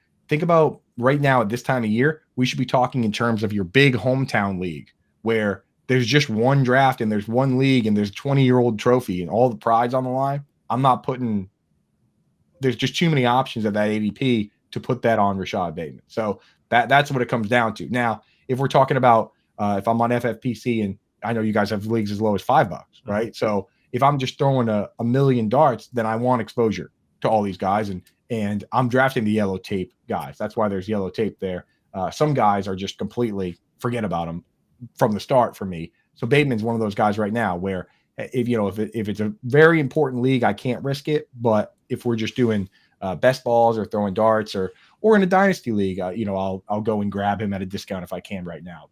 right now at this time of year, we should be talking in terms of your big hometown league where there's just one draft and there's one league and there's 20-year-old trophy and all the pride's on the line. There's just too many options at that ADP to put that on Rashad Bateman. So that's what it comes down to. Now, if we're talking about if I'm on FFPC, and I know you guys have leagues as low as $5, right? So if I'm just throwing a million darts, then I want exposure to all these guys, and I'm drafting the yellow tape guys. That's why there's yellow tape there. Some guys are just completely forget about them from the start for me. So Bateman's one of those guys right now where if it's a very important league, I can't risk it. But if we're just doing best balls or throwing darts or in a dynasty league, I'll go and grab him at a discount if I can right now.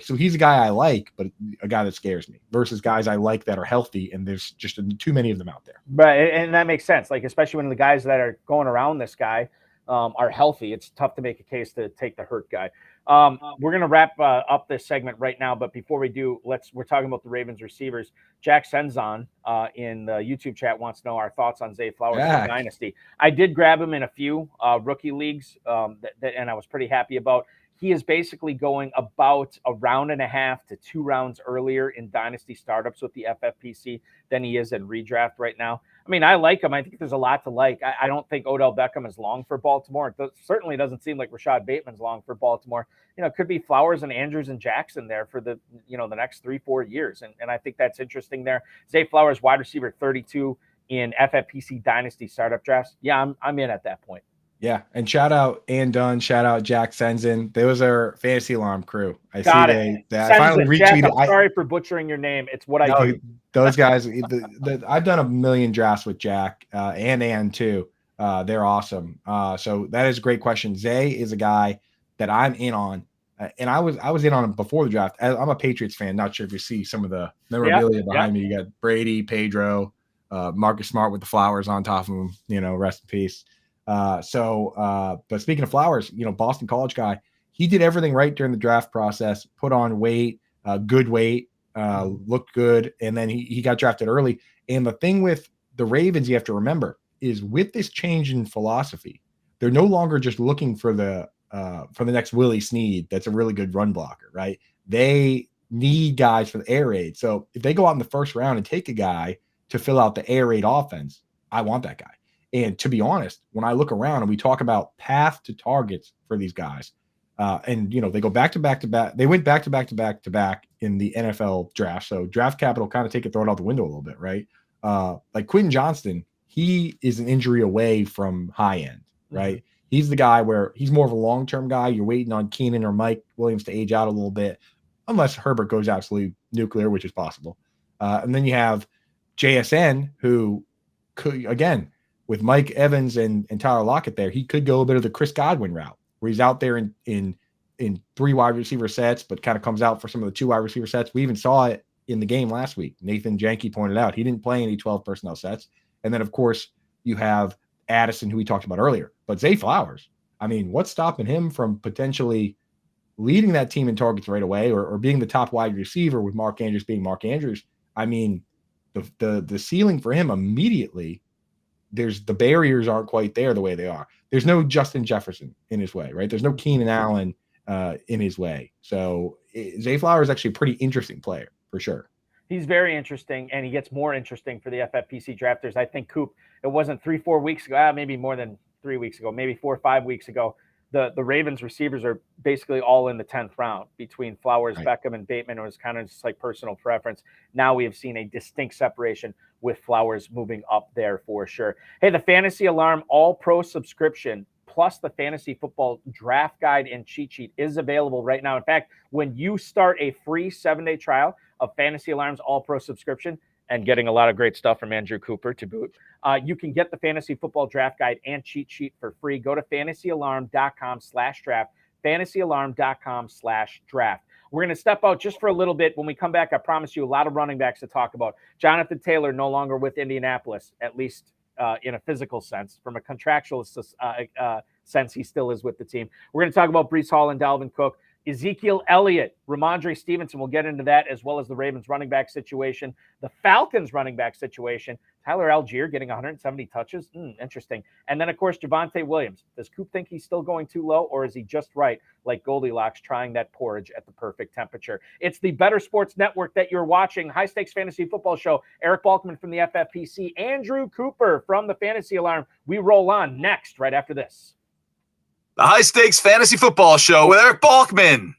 So he's a guy I like, but a guy that scares me versus guys I like that are healthy, and there's just too many of them out there. Right, and that makes sense. Like, especially when the guys that are going around this guy are healthy, it's tough to make a case to take the hurt guy. We're going to wrap up this segment right now, but before we do, we're talking about the Ravens receivers. Jack Senzon in the YouTube chat wants to know our thoughts on Zay Flowers in Dynasty. I did grab him in a few rookie leagues, and I was pretty happy about. He is basically going about a round and a half to 2 rounds earlier in Dynasty startups with the FFPC than he is in redraft right now. I mean, I like him. I think there's a lot to like. I don't think Odell Beckham is long for Baltimore. It certainly doesn't seem like Rashad Bateman's long for Baltimore. It could be Flowers and Andrews and Jackson there for the next 3-4 years. And I think that's interesting there. Zay Flowers, wide receiver 32 in FFPC Dynasty startup drafts. Yeah, I'm in at that point. Yeah, and shout out Ann Dunn, shout out Jack Senzon. They was our fantasy alarm crew. I finally retweeted. Jack, I'm sorry for butchering your name. It's what I do. Those guys, I've done a million drafts with Jack and Ann too. They're awesome. So that is a great question. Zay is a guy that I'm in on, and I was in on him before the draft. I'm a Patriots fan. Not sure if you see some of the memorabilia behind me. You got Brady, Pedro, Marcus Smart with the flowers on top of him. Rest in peace. But speaking of Flowers, Boston College guy, he did everything right during the draft process, put on weight, good weight, looked good. And then he got drafted early. And the thing with the Ravens, you have to remember is with this change in philosophy, they're no longer just looking for the next Willie Snead. That's a really good run blocker, right? They need guys for the air raid. So if they go out in the first round and take a guy to fill out the air raid offense, I want that guy. And to be honest, when I look around and we talk about path to targets for these guys, and they go back to back to back, they went back to back to back to back in the NFL draft. So draft capital kind of throw it out the window a little bit, right? Like Quentin Johnston, he is an injury away from high end, right? Mm-hmm. He's the guy where he's more of a long-term guy. You're waiting on Keenan or Mike Williams to age out a little bit, unless Herbert goes absolutely nuclear, which is possible. And then you have JSN, who could, again, with Mike Evans and Tyler Lockett there, he could go a bit of the Chris Godwin route, where he's out there in 3 wide receiver sets, but kind of comes out for some of the 2 wide receiver sets. We even saw it in the game last week. Nathan Janke pointed out he didn't play any 12 personnel sets. And then, of course, you have Addison, who we talked about earlier. But Zay Flowers, I mean, what's stopping him from potentially leading that team in targets right away or being the top wide receiver with Mark Andrews being Mark Andrews? I mean, the ceiling for him immediately, the barriers aren't quite there the way they are. There's no Justin Jefferson in his way, right? There's no Keenan Allen in his way. So Zay Flowers is actually a pretty interesting player for sure. He's very interesting, and he gets more interesting for the FFPC drafters. I think, Coop, it wasn't 3-4 weeks ago, maybe more than 3 weeks ago, maybe 4 or 5 weeks ago, the Ravens receivers are basically all in the 10th round between Flowers, Right. Beckham, and Bateman. It was kind of just like personal preference. Now we have seen a distinct separation with Flowers moving up there for sure. Hey, the Fantasy Alarm All-Pro subscription plus the Fantasy Football Draft Guide and Cheat Sheet is available right now. In fact, when you start a free 7-day trial of Fantasy Alarm's All-Pro subscription, and getting a lot of great stuff from Andrew Cooper to boot, you can get the Fantasy Football Draft Guide and Cheat Sheet for free. Go to fantasyalarm.com/draft, fantasyalarm.com/draft. We're going to step out just for a little bit. When we come back, I promise you a lot of running backs to talk about. Jonathan Taylor no longer with Indianapolis, at least in a physical sense. From a contractual sense, he still is with the team. We're going to talk about Breece Hall and Dalvin Cook. Ezekiel Elliott, Ramondre Stevenson, we'll get into that, as well as the Ravens running back situation, the Falcons running back situation, Tyler Algier getting 170 touches. Interesting. And then, of course, Javonte Williams. Does Coop think he's still going too low, or is he just right, like Goldilocks, trying that porridge at the perfect temperature? It's the Bettor Sports Network that you're watching. High Stakes Fantasy Football Show. Eric Balkman from the FFPC. Andrew Cooper from the Fantasy Alarm. We roll on next, right after this. The High Stakes Fantasy Football Show with Eric Balkman.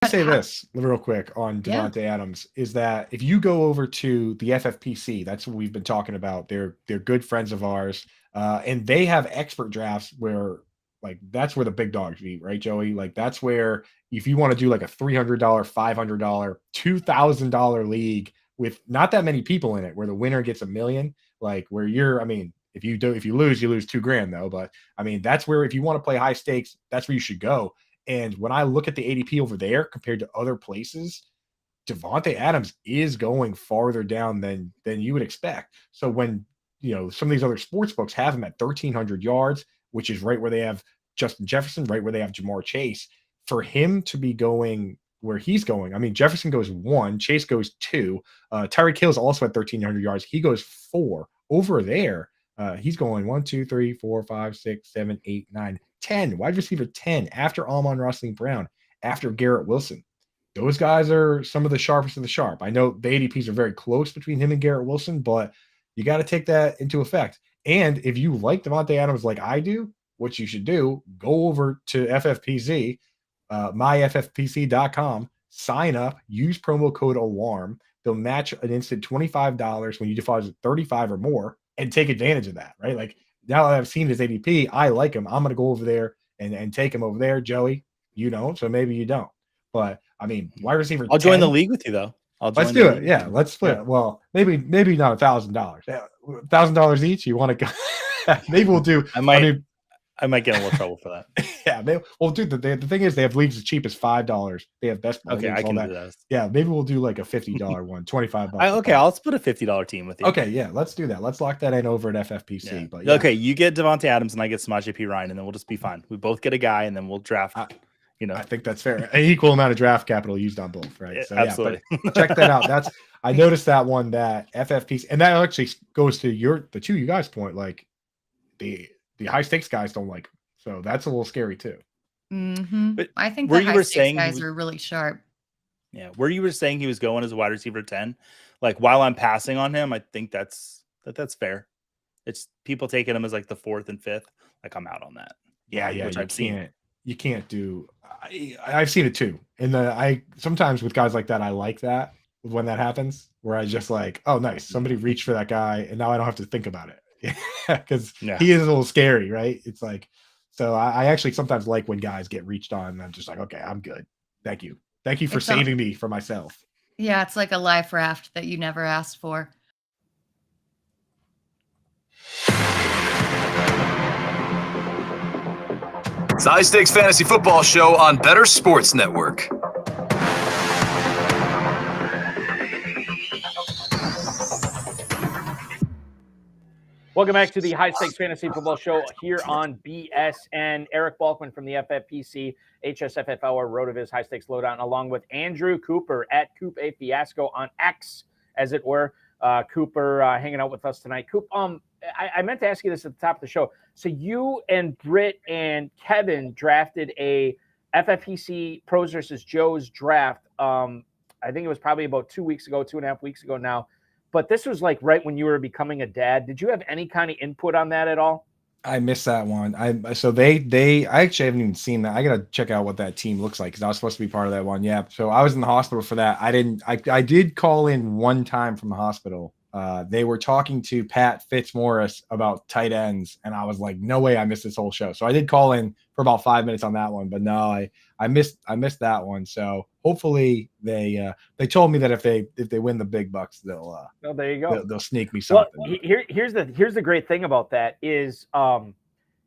I say this real quick on Davante Adams is that if you go over to the FFPC, that's what we've been talking about. They're good friends of ours, and they have expert drafts where like that's where the big dogs be, right, Joey? Like that's where if you want to do like a $300, $500, $2,000 league with not that many people in it, where the winner gets $1 million, like where you're, I mean. If you lose, you lose $2,000 though. But I mean, that's where if you want to play high stakes, that's where you should go. And when I look at the ADP over there compared to other places, Davante Adams is going farther down than you would expect. So when some of these other sports books have him at 1,300 yards, which is right where they have Justin Jefferson, right where they have Jamar Chase, for him to be going where he's going, I mean, Jefferson goes 1, Chase goes 2, Tyreek Hill's also at 1,300 yards. He goes 4 over there. He's going 1, 2, 3, 4, 5, 6, 7, 8, 9, 10. Wide receiver 10 after Amon-Ra St. Brown, after Garrett Wilson. Those guys are some of the sharpest of the sharp. I know the ADPs are very close between him and Garrett Wilson, but you got to take that into effect. And if you like Davante Adams like I do, what you should do, go over to FFPC, myffpc.com, sign up, use promo code ALARM. They'll match an instant $25 when you deposit $35 or more. And take advantage of that, right? Like now that I've seen his ADP, I like him. I'm going to go over there and take him over there. Joey, you don't, so maybe you don't. But I mean, wide receiver. I'll join the league with you though. Let's do it. Yeah, let's split. Yeah. Well, maybe not $1,000. $1,000 each. You want to go? Maybe we'll do. I might get in a little trouble for that. Yeah, well, dude, the thing is, they have leagues as cheap as $5. They have best. Okay, I can do that. Yeah, maybe we'll do like a $50 one, $25. Okay, I'll split a $50 team with you. Okay, yeah, let's do that. Let's lock that in over at FFPC. Yeah. But yeah. Okay, you get Davante Adams and I get Samaje P. Ryan, and then we'll just be fine. We both get a guy, and then we'll draft. I think that's fair. An equal amount of draft capital used on both, right? So absolutely. Yeah, check that out. I noticed that one, that FFPC, and that actually goes to the two you guys' point. Like the high stakes guys don't like. So that's a little scary too. Mm-hmm. But I think the high stakes guys are really sharp. Yeah, where you were saying he was going as a wide receiver 10, like while I'm passing on him, I think that's fair. It's people taking him as like the 4th and 5th. Like I'm out on that. Yeah, which I've seen. You can't do. I've seen it too, and I sometimes with guys like that, I like that when that happens, where I just like, oh, nice, somebody reached for that guy, and now I don't have to think about it because he is a little scary, right? It's like. So I actually sometimes like when guys get reached on, and I'm just like, okay, I'm good. Thank you for saving me from myself. Yeah, it's like a life raft that you never asked for. It's the High Stakes Fantasy Football Show on Bettor Sports Network. Welcome back to the High Stakes Fantasy Football Show here on BSN. Eric Balkman from the FFPC, HSFF Hour, RotoViz High Stakes Lowdown, along with Andrew Cooper at Coop A Fiasco on X, as it were. Cooper hanging out with us tonight. Coop, I meant to ask you this at the top of the show. So you and Britt and Kevin drafted a FFPC Pros versus Joe's draft. I think it was probably about 2.5 weeks ago now. But this was like right when you were becoming a dad. Did you have any kind of input on that at all? I missed that one. I actually haven't even seen that. I gotta check out what that team looks like because I was supposed to be part of that one. Yeah. So I was in the hospital for that. I did call in one time from the hospital. They were talking to Pat Fitzmaurice about tight ends, and I was like, no way I missed this whole show. So I did call in for about 5 minutes on that one, but no, I missed that one. So hopefully they told me that if they win the big bucks, they'll there you go. They'll sneak me something. Well, here's the great thing about that is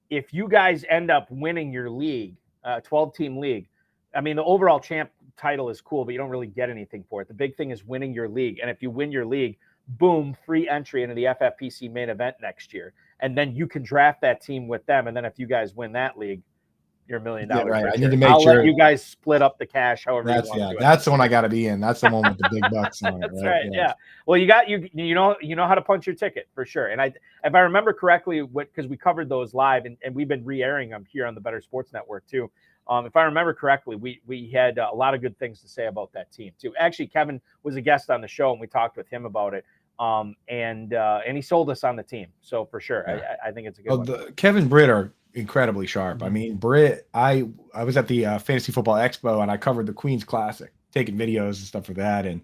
if you guys end up winning your league, 12-team league, I mean the overall champ title is cool, but you don't really get anything for it. The big thing is winning your league, and if you win your league, boom, free entry into the FFPC main event next year, and then you can draft that team with them, and then if you guys win that league, you're $1 million. Yeah, right. I need to make I'll sure let you guys split up the cash however you want to. That's the one I got to be in. That's the one with the big bucks on it. That's right. Yeah. Well, you know how to punch your ticket for sure. And if I remember correctly, because we covered those live and we've been re-airing them here on the Bettor Sports Network too. If I remember correctly, we had a lot of good things to say about that team too. Actually, Kevin was a guest on the show and we talked with him about it. And he sold us on the team. So for sure, yeah. I think it's a good one. Kevin Britt are incredibly sharp. I mean, Britt, I was at the Fantasy Football Expo and I covered the Queen's Classic, taking videos and stuff for that. And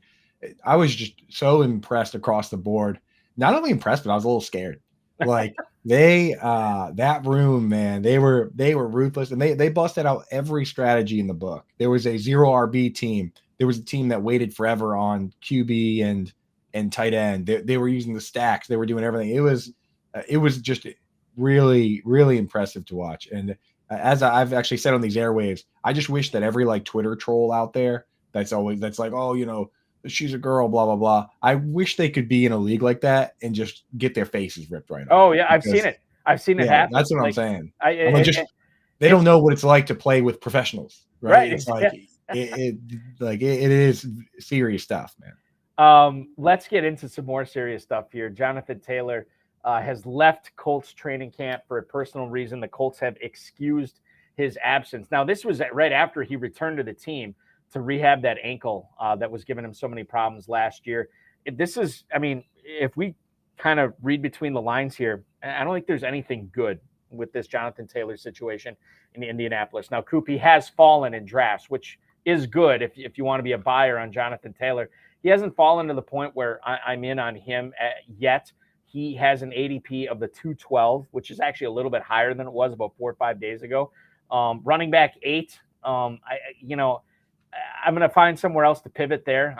I was just so impressed across the board. Not only impressed, but I was a little scared. Like that room, man, they were ruthless and they busted out every strategy in the book. There was a 0 RB team. There was a team that waited forever on QB and tight end. They were using the stacks. They were doing everything. It was just really, really impressive to watch. And as I've actually said on these airwaves, I just wish that every like Twitter troll out there that's like, oh, you know, she's a girl, blah, blah, blah. I wish they could be in a league like that and just get their faces ripped right off. Oh yeah. I've seen it. happen. That's what I'm saying. They don't know what it's like to play with professionals, right? It's like, it is serious stuff, man. Let's get into some more serious stuff here. Jonathan Taylor has left Colts training camp for a personal reason. The Colts have excused his absence. Now, this was right after he returned to the team to rehab that ankle that was giving him so many problems last year. If we kind of read between the lines here, I don't think there's anything good with this Jonathan Taylor situation in Indianapolis. Now, Coop, he has fallen in drafts, which is good if you want to be a buyer on Jonathan Taylor. He hasn't fallen to the point where I'm in on him yet. He has an ADP of the 212, which is actually a little bit higher than it was about 4 or 5 days ago. Running back 8. I'm going to find somewhere else to pivot there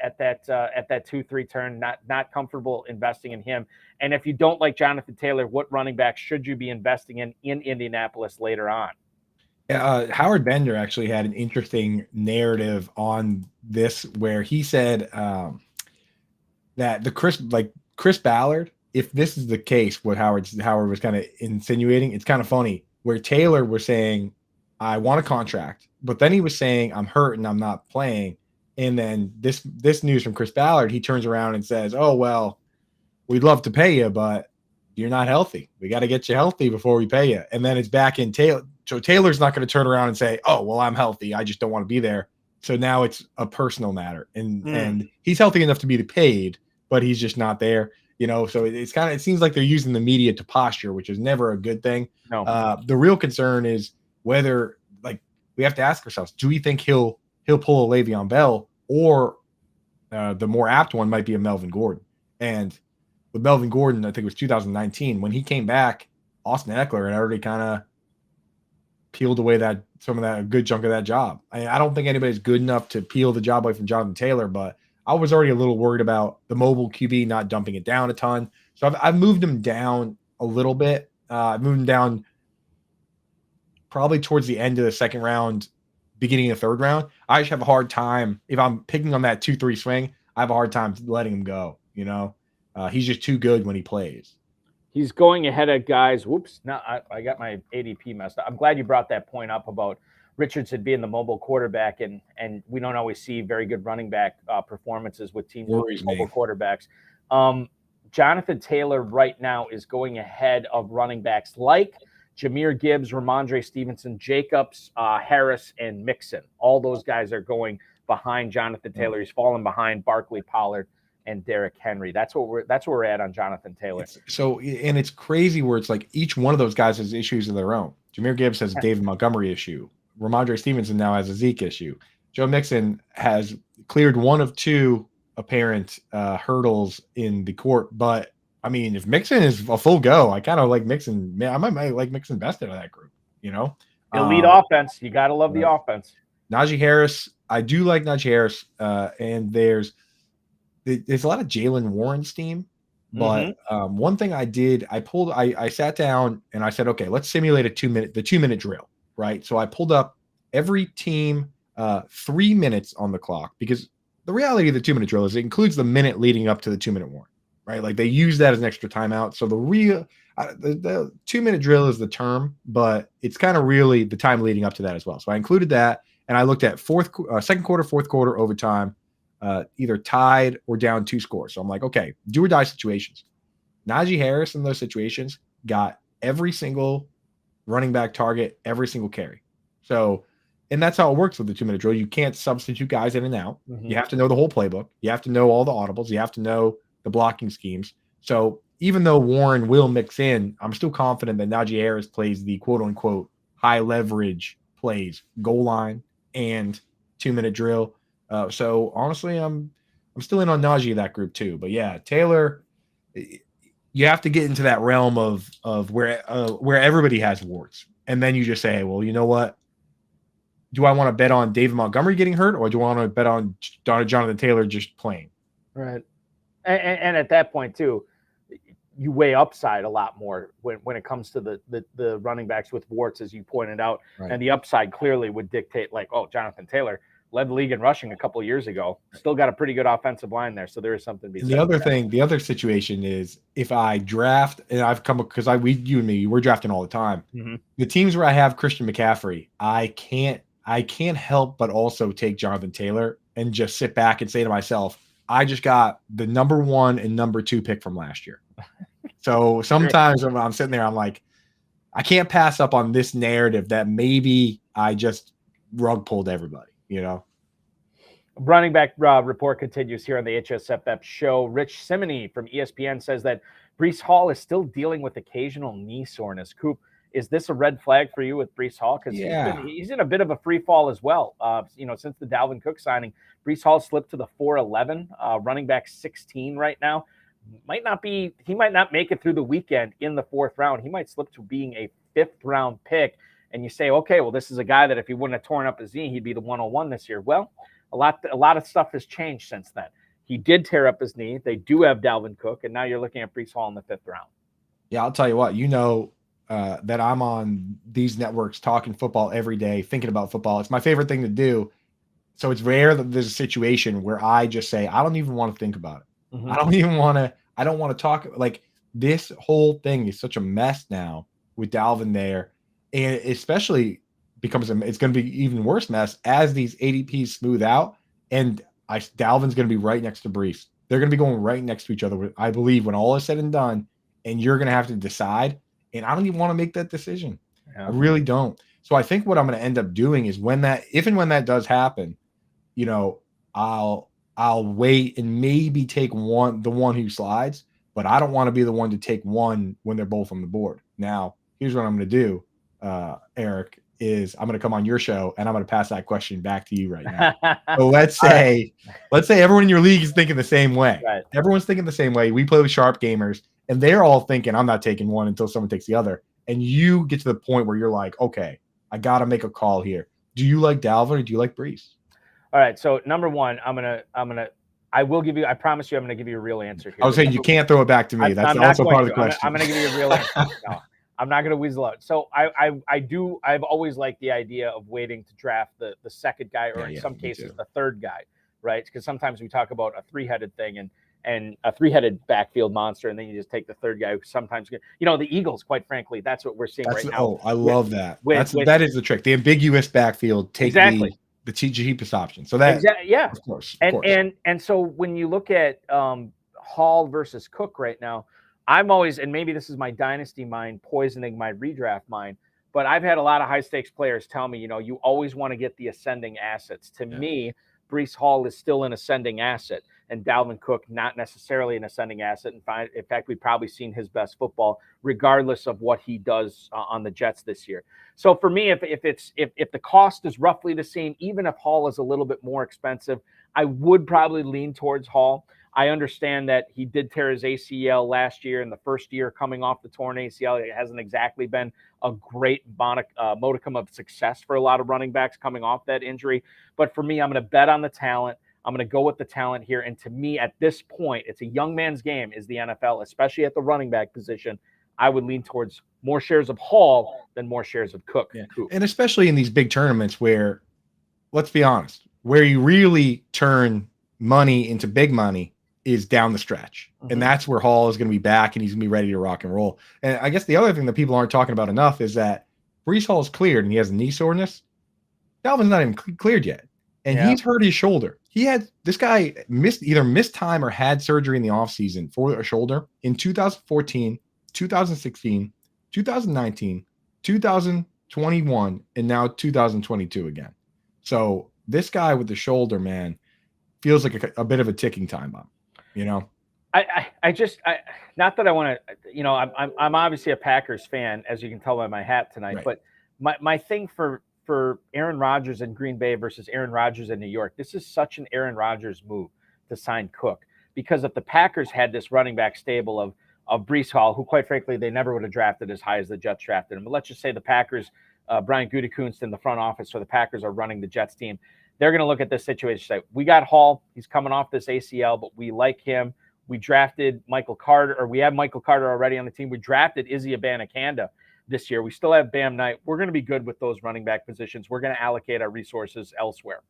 at that 2-3 turn. Not comfortable investing in him. And if you don't like Jonathan Taylor, what running back should you be investing in Indianapolis later on? Howard Bender actually had an interesting narrative on this where he said that Chris Ballard, if this is the case, what Howard was kind of insinuating, it's kind of funny where Taylor was saying, I want a contract, but then he was saying, I'm hurt and I'm not playing. And then this news from Chris Ballard, he turns around and says, oh, well, we'd love to pay you, but you're not healthy. We got to get you healthy before we pay you. And then it's back in Taylor. So Taylor's not going to turn around and say, oh, well, I'm healthy. I just don't want to be there. So now it's a personal matter. And he's healthy enough to be paid, but he's just not there. You know, so it seems like they're using the media to posture, which is never a good thing. No. The real concern is whether, like, we have to ask ourselves, do we think he'll pull a Le'Veon Bell, or the more apt one might be a Melvin Gordon? And with Melvin Gordon, I think it was 2019 when he came back, Austin Eckler had already kind of peeled away some of that good chunk of that job. I don't think anybody's good enough to peel the job away from Jonathan Taylor, but I was already a little worried about the mobile QB not dumping it down a ton. So I've moved him down a little bit. I've moved him down probably towards the end of the second round, beginning of the third round. I just have a hard time. If I'm picking on that 2-3 swing, I have a hard time letting him go. You know, he's just too good when he plays. He's going ahead of guys. Whoops. No, I got my ADP messed up. I'm glad you brought that point up about Richardson being the mobile quarterback, and we don't always see very good running back performances with teams with mobile quarterbacks. Jonathan Taylor right now is going ahead of running backs like Jahmyr Gibbs, Ramondre Stevenson, Jacobs, Harris, and Mixon. All those guys are going behind Jonathan Taylor. He's fallen behind Barkley, Pollard, and Derrick Henry. That's where we're at on Jonathan Taylor. And it's crazy where it's like each one of those guys has issues of their own. Jahmyr Gibbs has a David Montgomery issue. Ramondre Stevenson now has a Zeke issue. Joe Mixon has cleared one of two apparent hurdles in the court. But I mean, if Mixon is a full go, I kind of like Mixon. Man, I might like Mixon best out of that group. Elite offense. You got to love the offense. Najee Harris. I do like Najee Harris. And there's a lot of Jaylen Warren's team. But one thing I sat down and I said, okay, let's simulate the 2-minute drill, right? So I pulled up every team 3 minutes on the clock, because the reality of the 2-minute drill is it includes the minute leading up to the 2-minute warning, right? Like they use that as an extra timeout. So the 2-minute drill is the term, but it's kind of really the time leading up to that as well. So I included that, and I looked at second quarter, fourth quarter, overtime, either tied or down 2 scores. So I'm like, okay, do or die situations. Najee Harris in those situations got every single running back target, every single carry. So, and that's how it works with the 2-minute drill. You can't substitute guys in and out. You have to know the whole playbook. You have to know all the audibles. You have to know the blocking schemes. So even though Warren will mix in, I'm still confident that Najee Harris plays the quote unquote high leverage plays, goal line and 2-minute drill. So honestly, I'm still in on Najee that group too. But yeah, Taylor, you have to get into that realm of where everybody has warts, and then you just say, well, you know what? Do I want to bet on David Montgomery getting hurt, or do I want to bet on Jonathan Taylor just playing? Right. And at that point too, you weigh upside a lot more when it comes to the running backs with warts, as you pointed out. Right. And the upside clearly would dictate, like, oh, Jonathan Taylor led the league in rushing a couple of years ago. Still got a pretty good offensive line there, so there is something to be said. The other situation is if I draft, and I've come because you and me, we're drafting all the time. The teams where I have Christian McCaffrey, I can't help but also take Jonathan Taylor and just sit back and say to myself, I just got the number 1 and number 2 pick from last year. So sometimes when I'm sitting there, I'm like, I can't pass up on this narrative that maybe I just rug pulled everybody, Running back report continues here on the HSFF show. Rich Simony from ESPN says that Breece Hall is still dealing with occasional knee soreness. Coop, is this a red flag for you with Breece Hall? Because he's in a bit of a free fall as well. Since the Dalvin Cook signing, Breece Hall slipped to the 4.11, running back 16 right now. He might not make it through the weekend in the 4th round. He might slip to being a 5th round pick. And you say, okay, well, this is a guy that if he wouldn't have torn up his knee, he'd be the 101 this year. Well, a lot of stuff has changed since then. He did tear up his knee. They do have Dalvin Cook, and now you're looking at Breece Hall in the 5th round. Yeah, I'll tell you what, that I'm on these networks talking football every day, thinking about football. It's my favorite thing to do. So it's rare that there's a situation where I just say, I don't even want to think about it. I don't want to talk. Like, this whole thing is such a mess now with Dalvin there. And especially it's going to be even worse mess as these ADPs smooth out. And Dalvin's going to be right next to Breece. They're going to be going right next to each other, I believe, when all is said and done. And you're going to have to decide. And I don't even want to make that decision. Yeah. I really don't. So I think what I'm going to end up doing is if and when that does happen, I'll wait and maybe take the one who slides, but I don't want to be the one to take one when they're both on the board. Now, here's what I'm going to do, Eric, is I'm going to come on your show and I'm going to pass that question back to you right now. So let's say everyone in your league is thinking the same way. Right. Everyone's thinking the same way. We play with sharp gamers, and they're all thinking, I'm not taking one until someone takes the other. And you get to the point where you're like, okay, I got to make a call here. Do you like Dalvin or do you like Breece? All right. So number one, I will give you, I promise you, I'm going to give you a real answer here. I was saying you can't throw it back to me. That's also part of the question. I'm going to give you a real answer. No, I'm not going to weasel out. So I've always liked the idea of waiting to draft the second guy, or in some cases the third guy, right? Because sometimes we talk about a 3-headed thing and a 3-headed backfield monster, and then you just take the third guy who sometimes the Eagles, quite frankly, that's what we're seeing right now. Oh, I love that. That is the trick. The ambiguous backfield, take the cheapest option. So that of course. And so when you look at Hall versus Cook right now, I'm always, and maybe this is my dynasty mind poisoning my redraft mind, but I've had a lot of high stakes players tell me, you always want to get the ascending assets. To me, Breece Hall is still an ascending asset, and Dalvin Cook not necessarily an ascending asset. In fact, we've probably seen his best football, regardless of what he does on the Jets this year. So for me, if the cost is roughly the same, even if Hall is a little bit more expensive, I would probably lean towards Hall. I understand that he did tear his ACL last year in the first year coming off the torn ACL. It hasn't exactly been a great modicum of success for a lot of running backs coming off that injury. But for me, I'm going to bet on the talent. I'm going to go with the talent here. And to me, at this point, it's a young man's game is the NFL, especially at the running back position. I would lean towards more shares of Hall than more shares of Cook. Yeah. And especially in these big tournaments where, let's be honest, where you really turn money into big money is down the stretch. Mm-hmm. And that's where Hall is going to be back and he's going to be ready to rock and roll. And I guess the other thing that people aren't talking about enough is that Breece Hall is cleared and he has a knee soreness. Dalvin's not even cleared yet. And he's hurt his shoulder. This guy either missed time or had surgery in the offseason for a shoulder in 2014, 2016, 2019, 2021, and now 2022 again. So this guy with the shoulder, man, feels like a bit of a ticking time bomb. You know, I just not that I want to, I'm obviously a Packers fan, as you can tell by my hat tonight, right. But my thing for Aaron Rodgers in Green Bay versus Aaron Rodgers in New York, this is such an Aaron Rodgers move to sign Cook, because if the Packers had this running back stable of Breece Hall, who quite frankly, they never would have drafted as high as the Jets drafted him. But let's just say the Packers, Brian Gutekunst in the front office for the Packers are running the Jets team. They're going to look at this situation and say, we got Hall. He's coming off this ACL, but we like him. We drafted Michael Carter, or we have Michael Carter already on the team. We drafted Izzy Abanikanda this year. We still have Bam Knight. We're going to be good with those running back positions. We're going to allocate our resources elsewhere.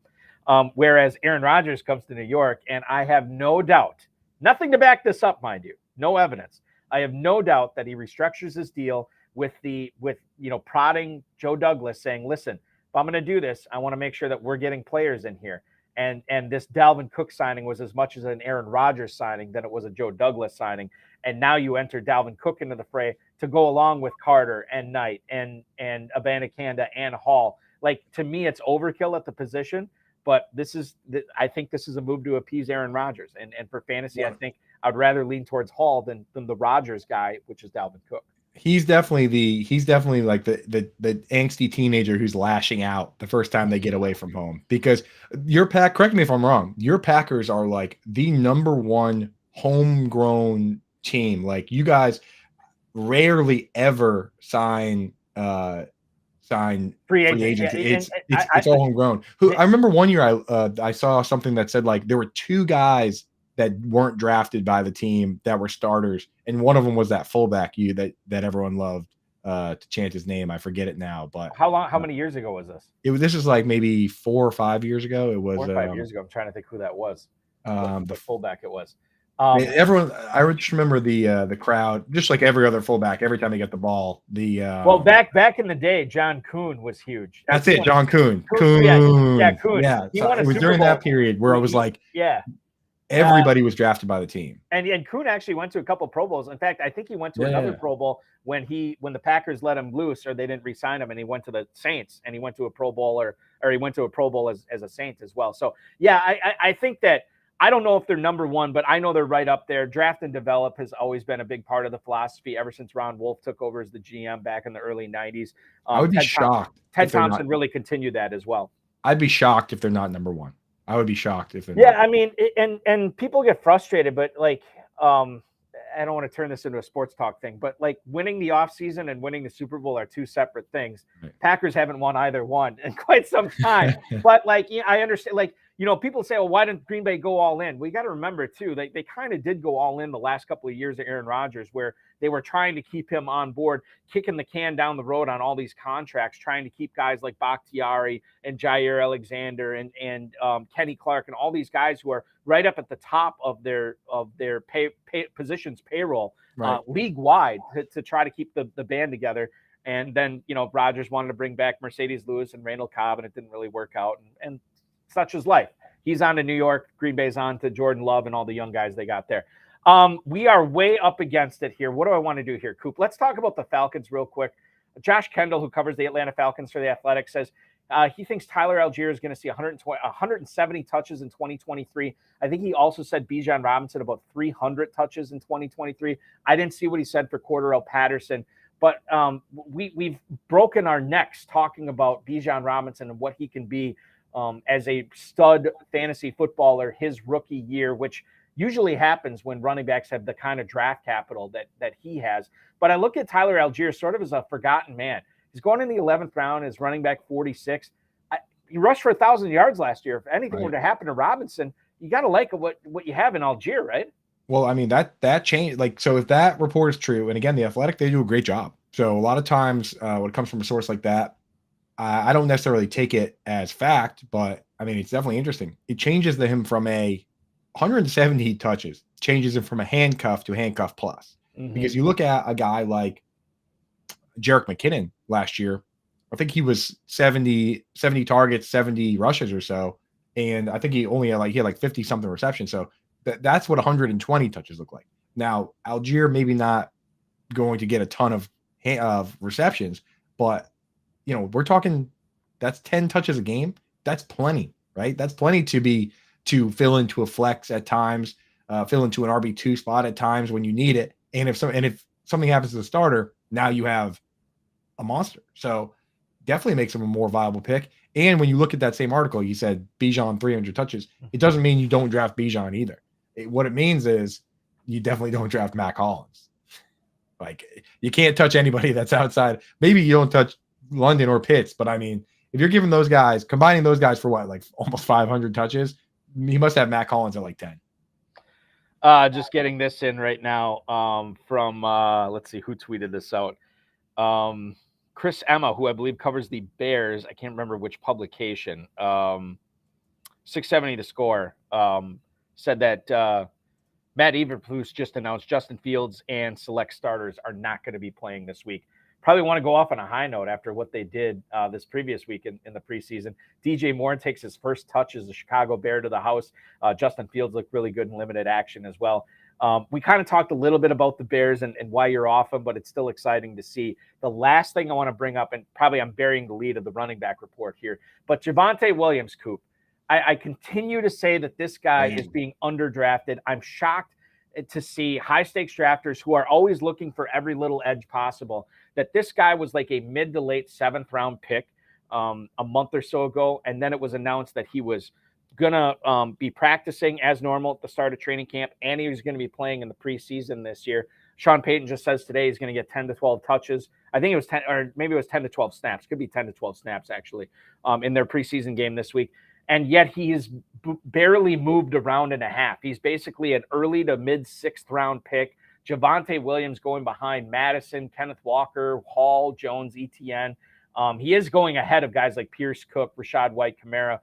Whereas Aaron Rodgers comes to New York, and I have no doubt, nothing to back this up, mind you, no evidence. I have no doubt that he restructures his deal with prodding Joe Douglas, saying, listen, if I'm going to do this, I want to make sure that we're getting players in here. And this Dalvin Cook signing was as much as an Aaron Rodgers signing than it was a Joe Douglas signing. And now you enter Dalvin Cook into the fray to go along with Carter and Knight and Abanikanda and Hall. Like, to me, it's overkill at the position, but I think this is a move to appease Aaron Rodgers. And for fantasy, I think I'd rather lean towards Hall than the Rodgers guy, which is Dalvin Cook. He's definitely like the angsty teenager who's lashing out the first time they get away from home, because correct me if I'm wrong, your Packers are like the number one homegrown team. Like, you guys rarely ever sign free agents. It's all homegrown. I remember one year I saw something that said like there were two guys that weren't drafted by the team that were starters, and one of them was that fullback that everyone loved to chant his name. I forget it now, but how many years ago was this? This was like maybe 4 or 5 years ago. It was 4 or 5 years ago. I'm trying to think who that was. The fullback it was. Everyone, I just remember the crowd, just like every other fullback, every time they get the ball. Back in the day, John Kuhn was huge. That's it, John Kuhn. Kuhn. Yeah, so it was during that period where I was like, everybody was drafted by the team. And Kuhn actually went to a couple Pro Bowls. In fact, I think he went to another Pro Bowl when the Packers let him loose, or they didn't re-sign him, and he went to the Saints, and he went to a Pro Bowl or he went to a Pro Bowl as a Saint as well. So I think that, I don't know if they're number one, but I know they're right up there. Draft and develop has always been a big part of the philosophy ever since Ron Wolf took over as the GM back in the early 90s. I would be shocked. Ted Thompson really continued that as well. I'd be shocked if they're not number one. I would be shocked if they're not. I mean, and people get frustrated, but like, I don't want to turn this into a sports talk thing, but like, winning the offseason and winning the Super Bowl are two separate things. Right. Packers haven't won either one in quite some time. But like, I understand, like, people say, well, why didn't Green Bay go all in? We got to remember too, they kind of did go all in the last couple of years of Aaron Rodgers, where they were trying to keep him on board, kicking the can down the road on all these contracts, trying to keep guys like Bakhtiari and Jair Alexander and Kenny Clark and all these guys who are right up at the top of their positions payroll, league wide, to try to keep the band together. And then, Rodgers wanted to bring back Mercedes Lewis and Randall Cobb, and it didn't really work out. And such is life. He's on to New York. Green Bay's on to Jordan Love and all the young guys they got there. We are way up against it here. What do I want to do here, Coop? Let's talk about the Falcons real quick. Josh Kendall, who covers the Atlanta Falcons for The Athletic, says, He thinks Tyler Algier is going to see 170 touches in 2023. I think he also said Bijan Robinson about 300 touches in 2023. I didn't see what he said for Cordarrelle Patterson, but we've broken our necks talking about Bijan Robinson and what he can be as a stud fantasy footballer his rookie year, which usually happens when running backs have the kind of draft capital that he has. But I look at Tyler Algier sort of as a forgotten man. He's going in the 11th round as running back 46. He rushed for 1,000 yards last year. If anything were to happen to Robinson, you got to like what you have in Algier, right? Well, I mean, that changed. Like, so if that report is true, and again, the Athletic, they do a great job. So a lot of times when it comes from a source like that, I don't necessarily take it as fact, but I mean, it's definitely interesting. It changes him from a 170 touches, changes him from a handcuff to a handcuff plus. Mm-hmm. Because you look at a guy like Jerick McKinnon last year, I think he was 70 targets, 70 rushes or so. And I think he only had like 50 something receptions. So that's what 120 touches look like. Now, Algier maybe not going to get a ton of receptions, but you know, we're talking that's 10 touches a game. That's plenty, right? That's plenty to fill into a flex at times, fill into an RB2 spot at times when you need it. And if something happens to the starter, now you have a monster. So definitely makes him a more viable pick. And when you look at that same article, you said Bijan 300 touches. It doesn't mean you don't draft Bijan either. What it means is you definitely don't draft Mac Hollins. Like, you can't touch anybody that's outside. Maybe you don't touch London or Pitts, but I mean, if you're giving those guys, combining those guys for what, like almost 500 touches, he must have Mac Hollins at like 10. Just getting this in right now from let's see who tweeted this out. Chris Emma, who I believe covers the Bears. I can't remember which publication. 670 to score. Said that Matt Eberflus just announced Justin Fields and select starters are not going to be playing this week. Probably want to go off on a high note after what they did this previous week in the preseason. DJ Moore takes his first touch as a Chicago Bear to the house. Justin Fields looked really good in limited action as well. We kind of talked a little bit about the Bears and why you're off them, but it's still exciting to see. The last thing I want to bring up, and probably I'm burying the lead of the running back report here, but Javonte Williams, Coop. I continue to say that this guy is being underdrafted. I'm shocked to see high-stakes drafters who are always looking for every little edge possible, that this guy was like a mid to late 7th-round pick a month or so ago, and then it was announced that he was going to be practicing as normal at the start of training camp, and he was going to be playing in the preseason this year. Sean Payton just says today he's going to get 10 to 12 touches. I think it was 10, or maybe it was 10 to 12 snaps. Could be 10 to 12 snaps, actually, in their preseason game this week. And yet he is barely moved a round and a half. He's basically an early to mid 6th-round pick. Javonte Williams going behind Madison, Kenneth Walker, Hall, Jones, ETN. He is going ahead of guys like Pierce, Cook, Rashad White, Kamara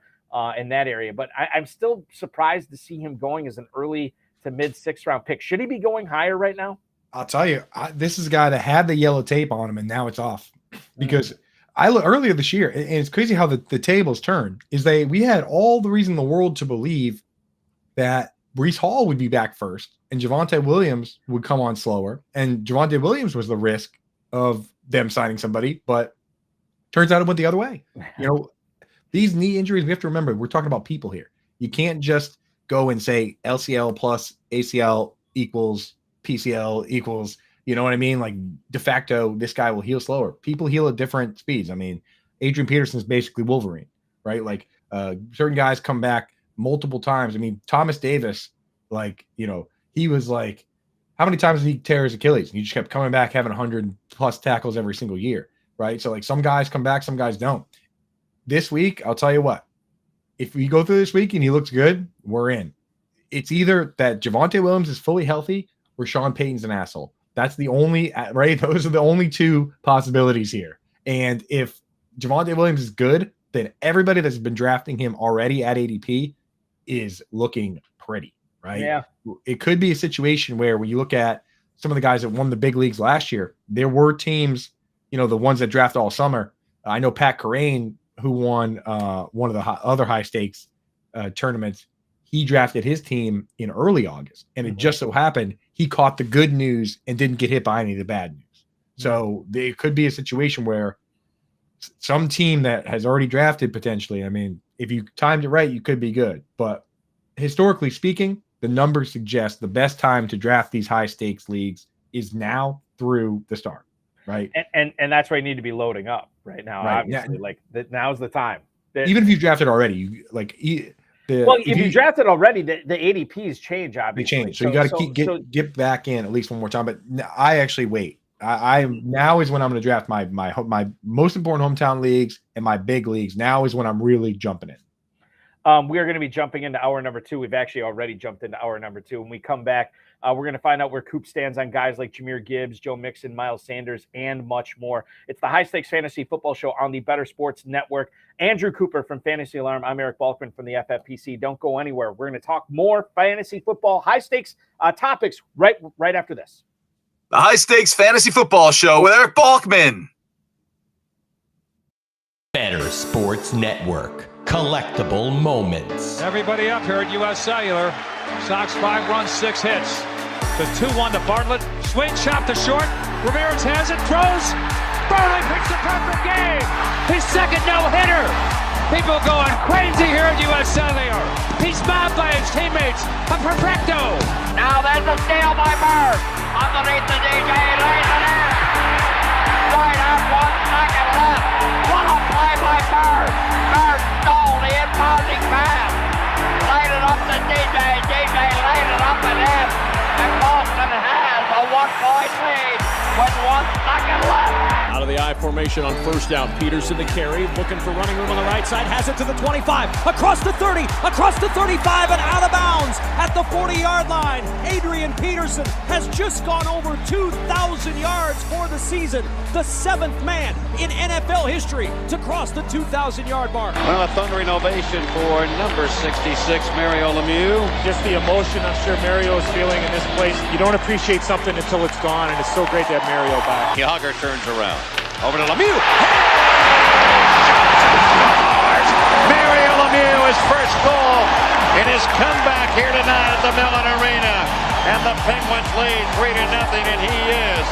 in that area. But I'm still surprised to see him going as an early to mid 6th-round pick. Should he be going higher right now? I'll tell you, this is a guy that had the yellow tape on him, and now it's off. Because earlier this year, and it's crazy how the tables turned, we had all the reason in the world to believe that Breece Hall would be back first and Javonte Williams would come on slower. And Javonte Williams was the risk of them signing somebody, but turns out it went the other way. You know, these knee injuries, we have to remember, we're talking about people here. You can't just go and say LCL plus ACL equals PCL equals, you know what I mean? Like, de facto, this guy will heal slower. People heal at different speeds. I mean, Adrian Peterson's basically Wolverine, right? Like, certain guys come back multiple times. I mean, Thomas Davis, like, you know, he was like, how many times did he tear his Achilles? And he just kept coming back, having 100+ tackles every single year, right? So, like, some guys come back, some guys don't. This week, I'll tell you what, if we go through this week and he looks good, we're in. It's either that Javonte Williams is fully healthy or Sean Payton's an asshole. That's the only, right? Those are the only two possibilities here. And if Javonte Williams is good, then everybody that's been drafting him already at ADP is looking pretty, right? Yeah. It could be a situation where when you look at some of the guys that won the big leagues last year, there were teams, you know, the ones that draft all summer. I know Pat Carrain, who won one of the other high stakes tournaments, he drafted his team in early August, and it just so happened he caught the good news and didn't get hit by any of the bad news. So there could be a situation where some team that has already drafted potentially. I mean, if you timed it right, you could be good. But historically speaking, the numbers suggest the best time to draft these high stakes leagues is now through the start, right? And that's where you need to be loading up right now. Right. Obviously, now's the time. Even if you drafted already, if you drafted already, the ADPs change. Obviously, they change. So you got to get back in at least one more time. But I actually wait. Now is when I'm going to draft my most important hometown leagues and my big leagues. Now is when I'm really jumping in. We are going to be jumping into hour number 2. We've actually already jumped into hour number 2. When we come back, we're going to find out where Coop stands on guys like Jahmyr Gibbs, Joe Mixon, Miles Sanders, and much more. It's the High Stakes Fantasy Football Show on the Bettor Sports Network. Andrew Cooper from Fantasy Alarm. I'm Eric Balkman from the FFPC. Don't go anywhere. We're going to talk more fantasy football, high stakes topics right after this. The High Stakes Fantasy Football Show with Eric Balkman. Bettor Sports Network. Collectible moments. Everybody up here at U.S. Cellular. Sox 5 runs, 6 hits. The 2-1 to Bartlett. Swing chop to short. Ramirez has it, throws. Burley picks the perfect game. His second no-hitter. People going crazy here at U.S. Cellular. He's mobbed by his teammates. A perfecto. Now there's a steal by Bird. Underneath the DJ, lays it in. Right up, 1 second left. What a play by Bird. Bird stole the impounding pass. Laid it up to DJ. DJ laid it up and in. And Boston has a 1-point lead with 1 second left. Out of the I formation on first down. Peterson to carry, looking for running room on the right side, has it to the 25, across the 30, across the 35, and out of bounds at the 40-yard line. Adrian Peterson has just gone over 2,000 yards for the season, the 7th man in NFL history to cross the 2,000-yard mark. Well, a thundering ovation for number 66, Mario Lemieux. Just the emotion I'm sure Mario is feeling in this place. You don't appreciate something until it's gone, and it's so great to have Mario back. Yager turns around. Over to Lemieux. Mario Lemieux, his first goal in his comeback here tonight at the Mellon Arena. And the Penguins lead 3-0, and he is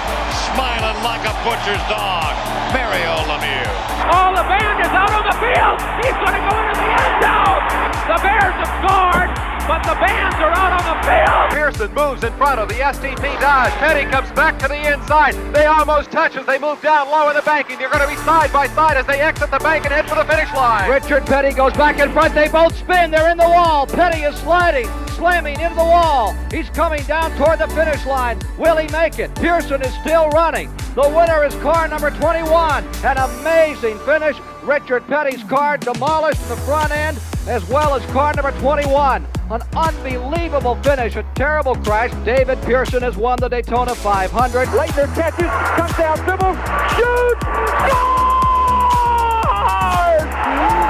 smiling like a butcher's dog. Mario Lemieux. Oh, the band is out on the field. He's going to go into the end zone. The Bears have scored, but the Bands are out on the field. Pearson moves in front of the STP Dodge. Petty comes back to the inside. They almost touch as they move down low in the banking. They're going to be side by side as they exit the bank and head for the finish line. Richard Petty goes back in front. They both spin. They're in the wall. Petty is sliding, slamming into the wall. He's coming down toward the finish line. Will he make it? Pearson is still running. The winner is car number 21. An amazing finish. Richard Petty's car demolished in the front end, as well as car number 21. An unbelievable finish, a terrible crash. David Pearson has won the Daytona 500. Leitner catches, comes down, dribbles, shoots, scores!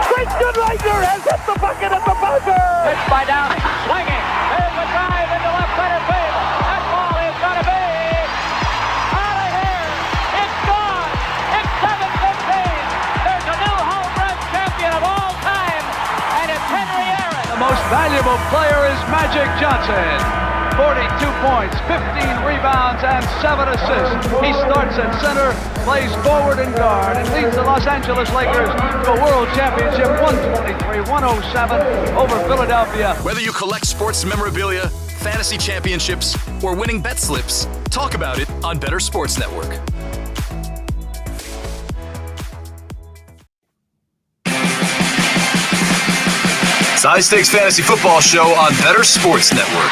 Christian Leitner has hit the bucket at the buzzer! Pitched by Downing, swinging. There's a drive into left center field. That ball is going to be out of here. It's gone. It's 7-15. There's a new home run champion of all time, and it's Henry Aaron. The most valuable player is Magic Johnson. 42 points, 15 rebounds, and 7 assists. He starts at center, plays forward and guard, and leads the Los Angeles Lakers to a world championship 123-107 over Philadelphia. Whether you collect sports memorabilia, fantasy championships, or winning bet slips, talk about it on Bettor Sports Network. It's the High Stakes Fantasy Football Show on Bettor Sports Network.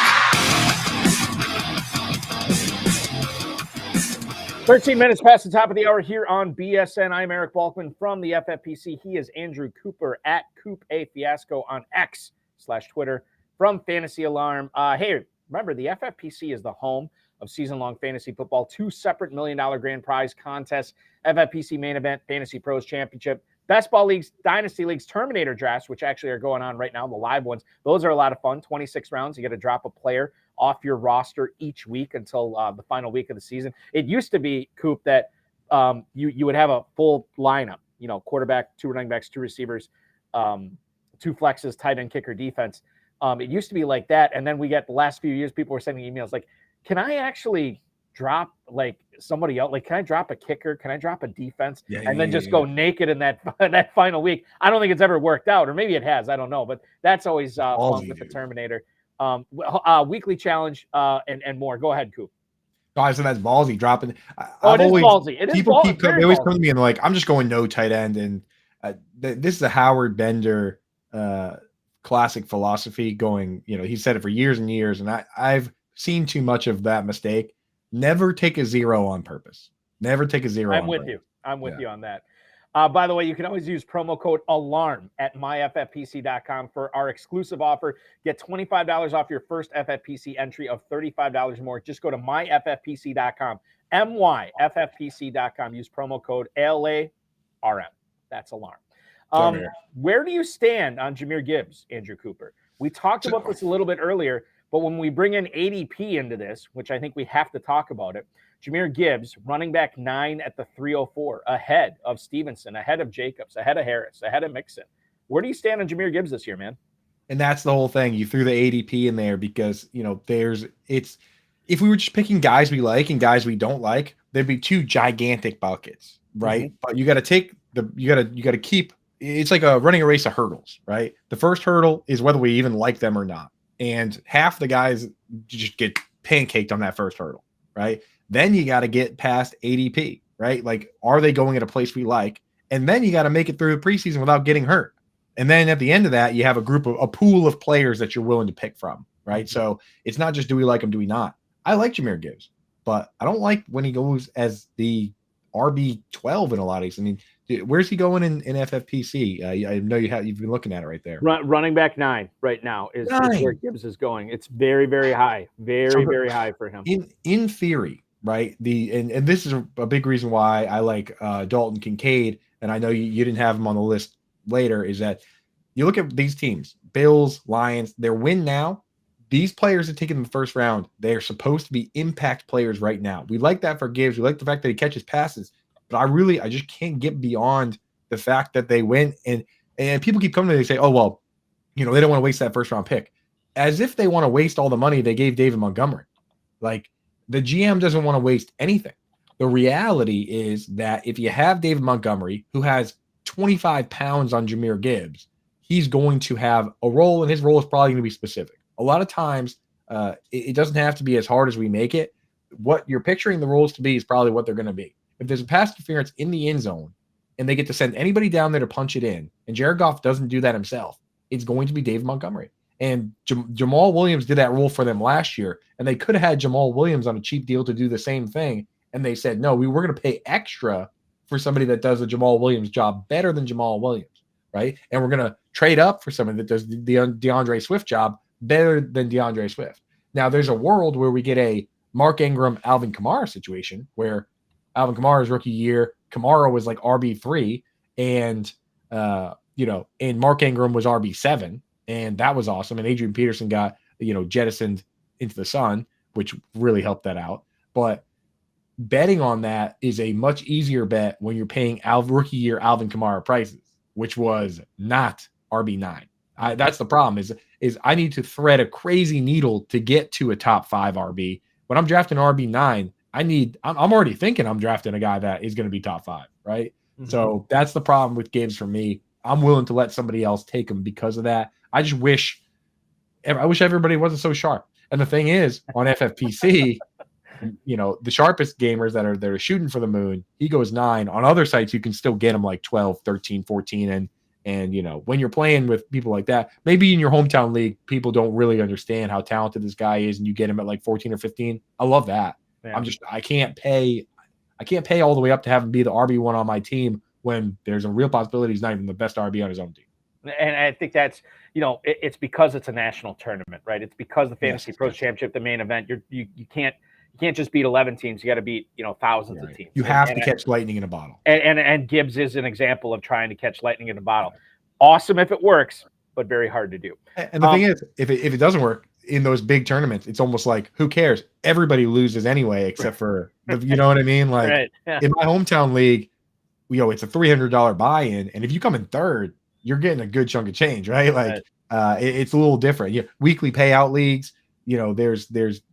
13 minutes past the top of the hour here on BSN. I'm Eric Balkman from the FFPC. He is Andrew Cooper at Coop A Fiasco on X/Twitter from Fantasy Alarm. Hey, remember, the FFPC is the home of season-long fantasy football. 2 separate $1 million grand prize contests, FFPC Main Event, Fantasy Pros Championship, Best Ball Leagues, Dynasty Leagues, Terminator Drafts, which actually are going on right now, the live ones. Those are a lot of fun. 26 rounds. You get to drop a player off your roster each week until the final week of the season. It used to be, Coop, that you would have a full lineup, you know, quarterback, 2 running backs, 2 receivers, 2 flexes, tight end, kicker, defense. It used to be like that. And then we get the last few years, people were sending emails like, can I actually drop like somebody else? Like, can I drop a kicker? Can I drop a defense? And then just go naked in that final week. I don't think it's ever worked out, or maybe it has. I don't know, but that's always fun with the Terminator. Weekly challenge and more. Go ahead, Coop. Guys, and that's ballsy dropping. It is ballsy. It is people ballsy. They always come to me and they're like, I'm just going no tight end. And this is a Howard Bender classic philosophy going, he said it for years and years. And I've seen too much of that mistake. Never take a zero on purpose. Never take a zero. I'm with you. I'm with you on that. By the way, you can always use promo code ALARM at myffpc.com for our exclusive offer. Get $25 off your first FFPC entry of $35 more. Just go to myffpc.com, myffpc.com. Use promo code ALARM. That's ALARM. Where do you stand on Jahmyr Gibbs, Andrew Cooper? We talked about this a little bit earlier, but when we bring in ADP into this, which I think we have to talk about it, Jahmyr Gibbs, running back 9 at the 304, ahead of Stevenson, ahead of Jacobs, ahead of Harris, ahead of Mixon. Where do you stand on Jahmyr Gibbs this year, man? And that's the whole thing. You threw the ADP in there because, if we were just picking guys we like and guys we don't like, there'd be 2 gigantic buckets, right? Mm-hmm. But you got to keep, it's like running a race of hurdles, right? The first hurdle is whether we even like them or not. And half the guys just get pancaked on that first hurdle, right? Then you got to get past ADP, right? Like, are they going at a place we like? And then you got to make it through the preseason without getting hurt. And then at the end of that, you have a pool of players that you're willing to pick from, right? So it's not just do we like him, do we not? I like Jahmyr Gibbs, but I don't like when he goes as the RB12 in a lot of these. I mean, where's he going in FFPC? I know you've been looking at it right there. Running back 9 right now is where Gibbs is going. It's very, very high, very high for him. In theory, right? And this is a big reason why I like Dalton Kincaid, and I know you didn't have him on the list later, is that you look at these teams, Bills, Lions, their win now. These players that take in the first round, they're supposed to be impact players right now. We like that for Gibbs. We like the fact that he catches passes. But I just can't get beyond the fact that they win. And people keep coming to me and say, oh, well, they don't want to waste that first round pick. As if they want to waste all the money they gave David Montgomery. Like, the GM doesn't want to waste anything. The reality is that if you have David Montgomery, who has 25 pounds on Jahmyr Gibbs, he's going to have a role, and his role is probably going to be specific. A lot of times, it doesn't have to be as hard as we make it. What you're picturing the roles to be is probably what they're going to be. If there's a pass interference in the end zone and they get to send anybody down there to punch it in, and Jared Goff doesn't do that himself, it's going to be David Montgomery. And Jamal Williams did that role for them last year, and they could have had Jamal Williams on a cheap deal to do the same thing. And they said, no, we're going to pay extra for somebody that does the Jamal Williams job better than Jamal Williams, right? And we're going to trade up for somebody that does the DeAndre Swift job better than DeAndre Swift. Now, there's a world where we get a Mark Ingram, Alvin Kamara situation where Alvin Kamara's rookie year, Kamara was like RB3, and and Mark Ingram was RB7, and that was awesome. And Adrian Peterson got jettisoned into the sun, which really helped that out. But betting on that is a much easier bet when you're paying rookie year Alvin Kamara prices, which was not RB9. That's the problem. Is I need to thread a crazy needle to get to a top 5 RB. When I'm drafting RB9. I'm already thinking I'm drafting a guy that is going to be top 5, right? Mm-hmm. So that's the problem with Gibbs for me. I'm willing to let somebody else take him because of that. I wish everybody wasn't so sharp. And the thing is, on FFPC, the sharpest gamers that are shooting for the moon, he goes 9. On other sites, you can still get him like 12, 13, 14. And when you're playing with people like that, maybe in your hometown league, people don't really understand how talented this guy is, and you get him at like 14 or 15. I love that. Yeah. I can't pay all the way up to have him be the RB1 on my team when there's a real possibility he's not even the best RB on his own team. And I think that's, it's because it's a national tournament, right? It's because the Fantasy Pros Championship, the main event, you can't just beat 11 teams. You got to beat, thousands of teams. You have to catch lightning in a bottle. And Gibbs is an example of trying to catch lightning in a bottle. Awesome if it works, but very hard to do. And the thing is, if it doesn't work, in those big tournaments, it's almost like, who cares? Everybody loses anyway, except for, you know what I mean? Like, right. Yeah. In my hometown league, it's a $300 buy-in. And if you come in third, you're getting a good chunk of change, right? Like, right. It's a little different. Weekly payout leagues, there's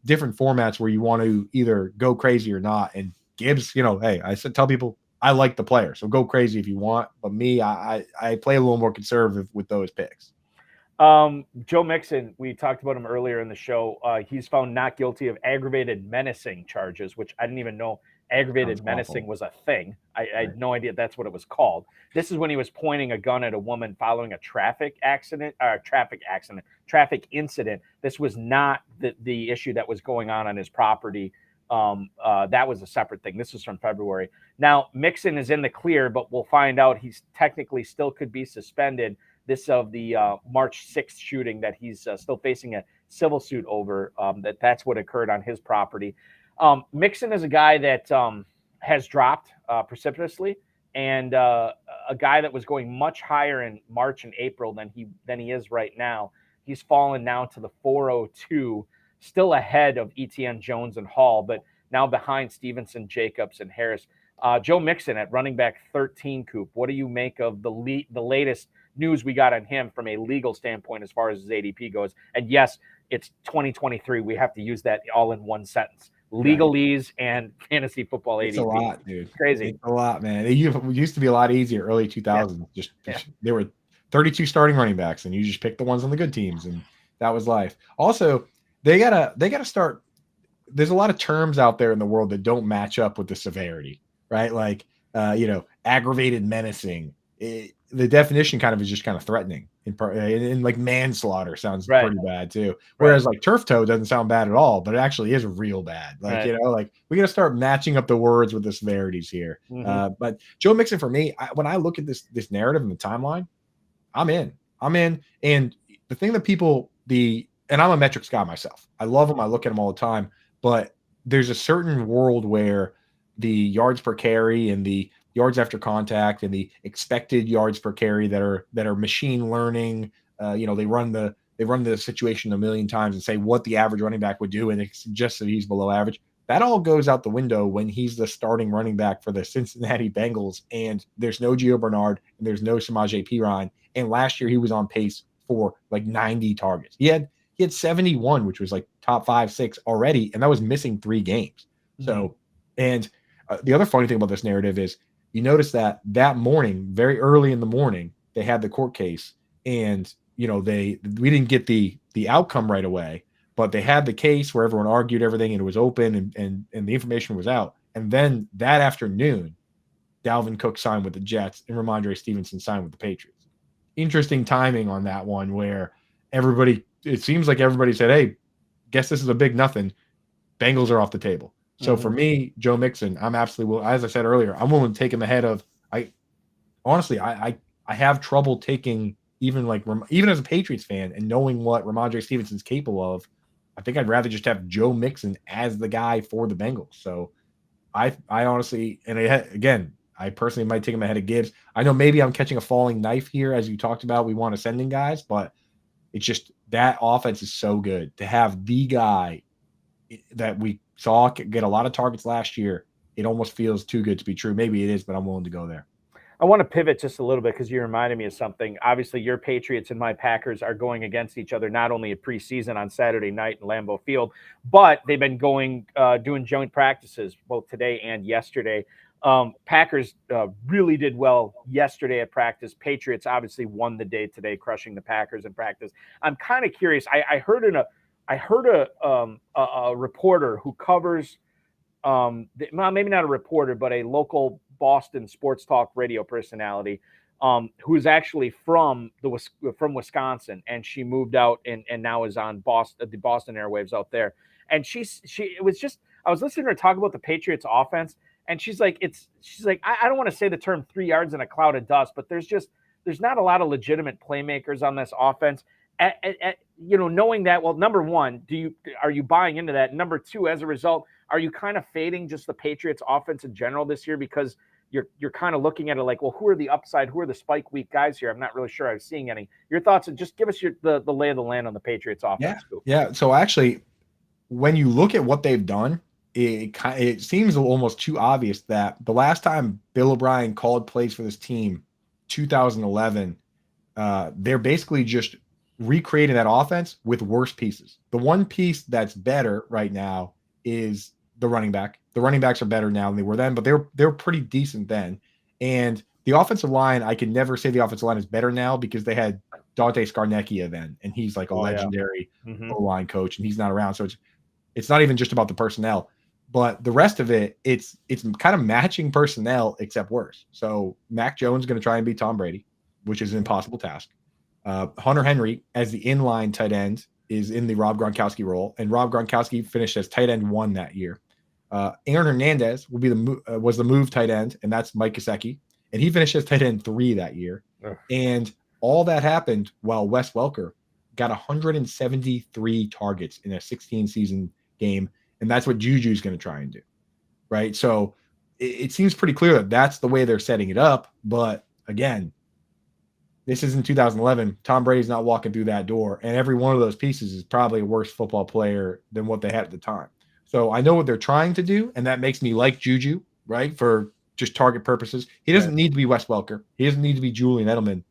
different formats where you want to either go crazy or not. And Gibbs, hey, tell people I like the player, so go crazy if you want. But me, I play a little more conservative with those picks. Joe Mixon, we talked about him earlier in the show. He's found not guilty of aggravated menacing charges, which I didn't even know aggravated menacing was a thing. I had no idea that's what it was called. This is when he was pointing a gun at a woman following a traffic incident. This was not the issue that was going on his property. That was a separate thing. This was from February. Now, Mixon is in the clear, but we'll find out he's technically still could be suspended. This of the March 6th shooting that he's still facing a civil suit over, that's what occurred on his property. Mixon is a guy that has dropped precipitously, and a guy that was going much higher in March and April than he is right now. He's fallen now to the 402, still ahead of Etienne, Jones, and Hall, but now behind Stevenson, Jacobs, and Harris. Joe Mixon at running back 13, Coop. What do you make of the latest news we got on him from a legal standpoint as far as his ADP goes? And yes, it's 2023. We have to use that all in one sentence. Legalese and fantasy football ADP. It's a lot, dude. It's crazy. It's a lot, man. It used to be a lot easier early 2000s. There were 32 starting running backs, and you just picked the ones on the good teams, and that was life. Also, they gotta start. There's a lot of terms out there in the world that don't match up with the severity, right? Like, aggravated menacing. The definition kind of is just kind of threatening, and like manslaughter sounds pretty bad too. Whereas like turf toe doesn't sound bad at all, but it actually is real bad. Like, like we got to start matching up the words with the severities here. Mm-hmm. But Joe Mixon, for me, when I look at this narrative and the timeline, I'm in. And the thing that and I'm a metrics guy myself. I love them. I look at them all the time, but there's a certain world where the yards per carry and the yards after contact and the expected yards per carry that are machine learning. They run the situation a million times and say what the average running back would do, and it suggests that he's below average. That all goes out the window when he's the starting running back for the Cincinnati Bengals, and there's no Gio Bernard and there's no Samaje Perine. And last year he was on pace for like 90 targets. He had 71, which was like top 5-6 already, and that was missing 3 games. Mm-hmm. So, and the other funny thing about this narrative is, you notice that morning, very early in the morning, they had the court case, and we didn't get the outcome right away, but they had the case where everyone argued everything and it was open and the information was out. And then that afternoon, Dalvin Cook signed with the Jets and Ramondre Stevenson signed with the Patriots. Interesting timing on that one, where it seems like everybody said, "Hey, guess this is a big nothing. Bengals are off the table." So for me, Joe Mixon, I'm absolutely willing. As I said earlier, I'm willing to take him ahead of. I have trouble taking even as a Patriots fan and knowing what Ramondre Stevenson's capable of. I think I'd rather just have Joe Mixon as the guy for the Bengals. So I honestly, and I personally might take him ahead of Gibbs. I know maybe I'm catching a falling knife here, as you talked about. We want ascending guys, but it's just that offense is so good to have the guy that we saw get a lot of targets last year. It almost feels too good to be true. Maybe it is, but I'm willing to go there. I want to pivot just a little bit because you reminded me of something. Obviously, your Patriots and my Packers are going against each other, not only at preseason on Saturday night in Lambeau Field, but they've been doing joint practices both today and yesterday. Packers really did well yesterday at practice. Patriots obviously won the day today, crushing the Packers in practice. I'm kind of curious. I heard a reporter who covers, maybe not a reporter, but a local Boston sports talk radio personality, who is actually from Wisconsin, and she moved out and now is on the Boston airwaves out there. And I was listening to her talk about the Patriots offense, and she's like, I don't want to say the term 3 yards in a cloud of dust, but there's not a lot of legitimate playmakers on this offense. Knowing that, well, number one, are you buying into that? Number two, as a result, are you kind of fading just the Patriots offense in general this year because you're kind of looking at it like, well, who are the upside, who are the spike week guys here? I'm not really sure I'm seeing any. Your thoughts, and just give us the lay of the land on the Patriots offense. Yeah. So actually, when you look at what they've done, it seems almost too obvious that the last time Bill O'Brien called plays for this team, 2011, they're basically just recreating that offense with worse pieces. The one piece that's better right now is the running back. The running backs are better now than they were then, but they were pretty decent then. And the offensive line, I can never say the offensive line is better now because they had Dante Scarnecchia then, and he's like a legendary O-line coach, and he's not around. So it's not even just about the personnel, but the rest of it, it's kind of matching personnel except worse. So Mac Jones is going to try and beat Tom Brady, which is an impossible task. Hunter Henry as the inline tight end is in the Rob Gronkowski role, and Rob Gronkowski finished as tight end 1 that year. Aaron Hernandez will be was the move tight end, and that's Mike Gesicki, and he finished as tight end 3 that year. And all that happened while Wes Welker got 173 targets in a 16-season game, and that's what Juju's going to try and do, right? So it seems pretty clear that that's the way they're setting it up. But again, this isn't 2011. Tom Brady's not walking through that door, and every one of those pieces is probably a worse football player than what they had at the time. So I know what they're trying to do, and that makes me like Juju, right, for just target purposes. He doesn't need to be Wes Welker. He doesn't need to be Julian Edelman.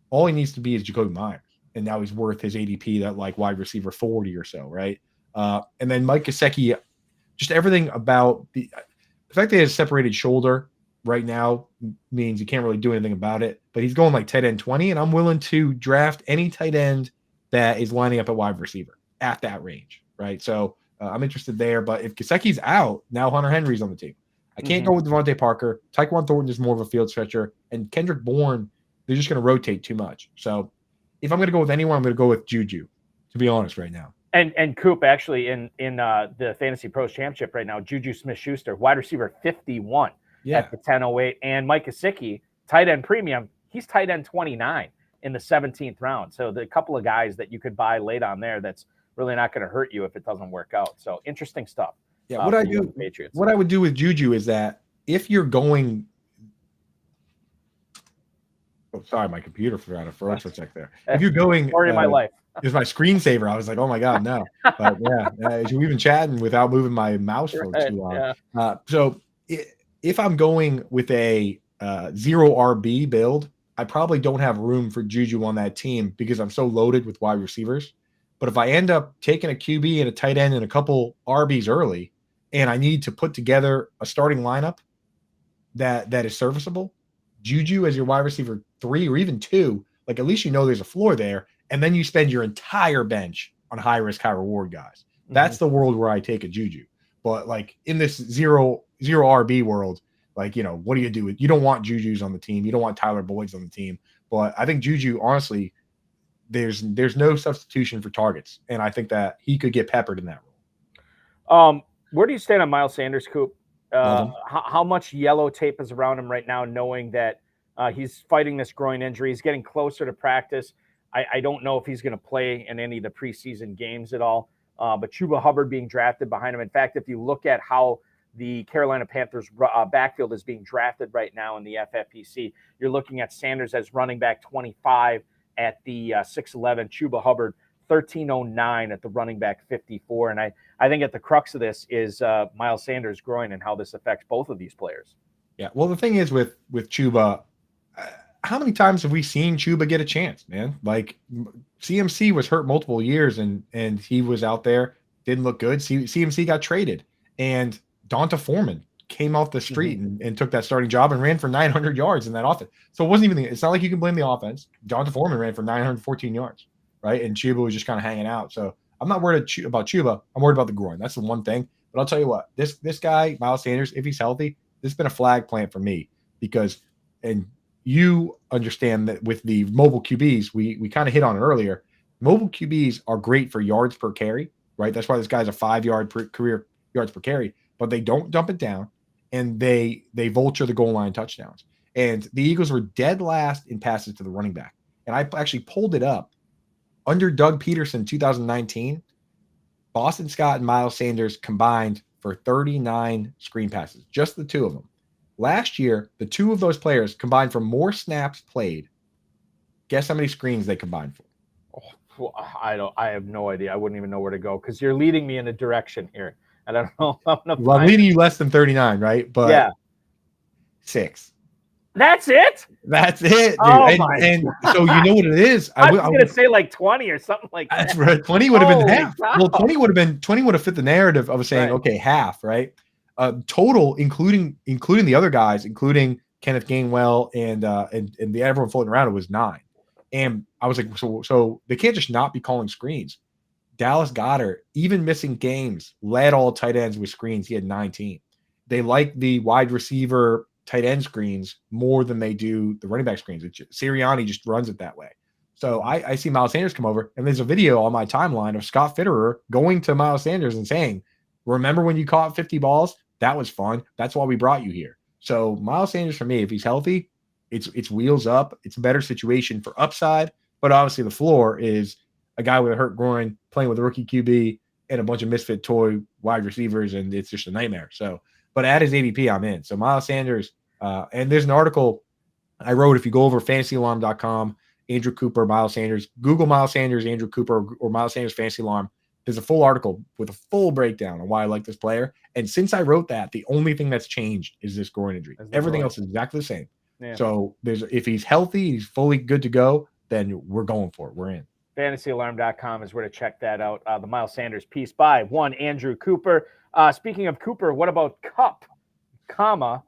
All he needs to be is Jacoby Myers, and now he's worth his ADP, that like wide receiver 40 or so, right? And then Mike Gesicki, just everything about the fact that he has a separated shoulder right now means you can't really do anything about it, but he's going like tight end 20, and I'm willing to draft any tight end that is lining up at wide receiver at that range, right? So I'm interested there, but if Gesicki's out, now Hunter Henry's on the team. I can't go with Devontae Parker. Tyquan Thornton is more of a field stretcher, and Kendrick Bourne, they're just going to rotate too much. So if I'm going to go with anyone, I'm going to go with Juju, to be honest right now. And Coop, actually, in the Fantasy Pros Championship right now, Juju Smith-Schuster, wide receiver 51 at the 10:08, and Mike Gesicki, tight end premium, he's tight end 29 in the 17th round. So the couple of guys that you could buy late on there, that's really not going to hurt you if it doesn't work out. So interesting stuff. Yeah, what I would do with Juju is that if you're going, sorry, my computer forgot to froze for a sec there. If you're going, story of my life. It was my screensaver. I was like, oh my god, no. But yeah, we've been chatting without moving my mouse for too long. Yeah. So if I'm going with a 0 RB build, I probably don't have room for Juju on that team because I'm so loaded with wide receivers. But if I end up taking a QB and a tight end and a couple RBs early, and I need to put together a starting lineup that is serviceable, Juju as your wide receiver 3 or even 2, like at least you know there's a floor there, and then you spend your entire bench on high risk, high reward guys. That's the world where I take a Juju. But like in this zero RB world, like, you know, what do? You don't want Jujus on the team. You don't want Tyler Boyd's on the team. But I think Juju, honestly, there's no substitution for targets, and I think that he could get peppered in that role. Where do you stand on Miles Sanders, Coop? How much yellow tape is around him right now, knowing that he's fighting this groin injury? He's getting closer to practice. I don't know if he's going to play in any of the preseason games at all. But Chuba Hubbard being drafted behind him. In fact, if you look at how the Carolina Panthers backfield is being drafted right now in the FFPC, you're looking at Sanders as running back 25 at the 6'11", Chuba Hubbard 1309 at the running back 54. And I think at the crux of this is Miles Sanders' groin and how this affects both of these players. Yeah, well, the thing is with Chuba, how many times have we seen Chuba get a chance, man? Like CMC was hurt multiple years and he was out there, didn't look good. CMC got traded, and Donta Foreman came off the street and took that starting job and ran for 900 yards in that offense. So it wasn't even, it's not like you can blame the offense. Donta Foreman ran for 914 yards, right? And Chuba was just kind of hanging out. So I'm not worried about Chuba. I'm worried about the groin. That's the one thing. But I'll tell you what, this guy, Miles Sanders, if he's healthy, this has been a flag plant for me because, and you understand that with the mobile QBs, we kind of hit on it earlier. Mobile QBs are great for yards per carry, right? That's why this guy's a 5-yard per career yards per carry, but they don't dump it down and they vulture the goal line touchdowns. And the Eagles were dead last in passes to the running back. And I actually pulled it up. Under Doug Peterson 2019, Boston Scott and Miles Sanders combined for 39 screen passes, just the two of them. Last year, the two of those players combined for more snaps played. Guess how many screens they combined for? Oh, I have no idea. I wouldn't even know where to go because you're leading me in a direction here. I don't know. I'm leading you less than 39, right? But yeah, 6. That's it? That's it, dude. Oh and so you know what it is? I was going to say like 20 or something like that. That's right. 20 would have been half. Cow. Well, 20 would have fit the narrative of saying, Right. okay, half, right? Total, including the other guys, including Kenneth Gainwell and the everyone floating around, it was 9. And I was like, so they can't just not be calling screens. Dallas Goedert, even missing games, led all tight ends with screens. He had 19. They like the wide receiver tight end screens more than they do the running back screens. Sirianni just runs it that way. So I see Miles Sanders come over, and there's a video on my timeline of Scott Fitterer going to Miles Sanders and saying, remember when you caught 50 balls? That was fun. That's why we brought you here. So Miles Sanders, for me, if he's healthy, it's wheels up. It's a better situation for upside. But obviously the floor is a guy with a hurt groin playing with a rookie QB and a bunch of misfit toy wide receivers, and it's just a nightmare. So, but at his ADP, I'm in. So Miles Sanders, and there's an article I wrote. If you go over fantasyalarm.com, Andrew Cooper, Miles Sanders, Google Miles Sanders, Andrew Cooper, or Miles Sanders Fantasy Alarm. There's a full article with a full breakdown on why I like this player. And since I wrote that, the only thing that's changed is this groin injury. Everything else is exactly the same. Yeah. So if he's healthy, he's fully good to go, then we're going for it. We're in. FantasyAlarm.com is where to check that out. The Miles Sanders piece by one Andrew Cooper. Speaking of Cooper, what about Kupp,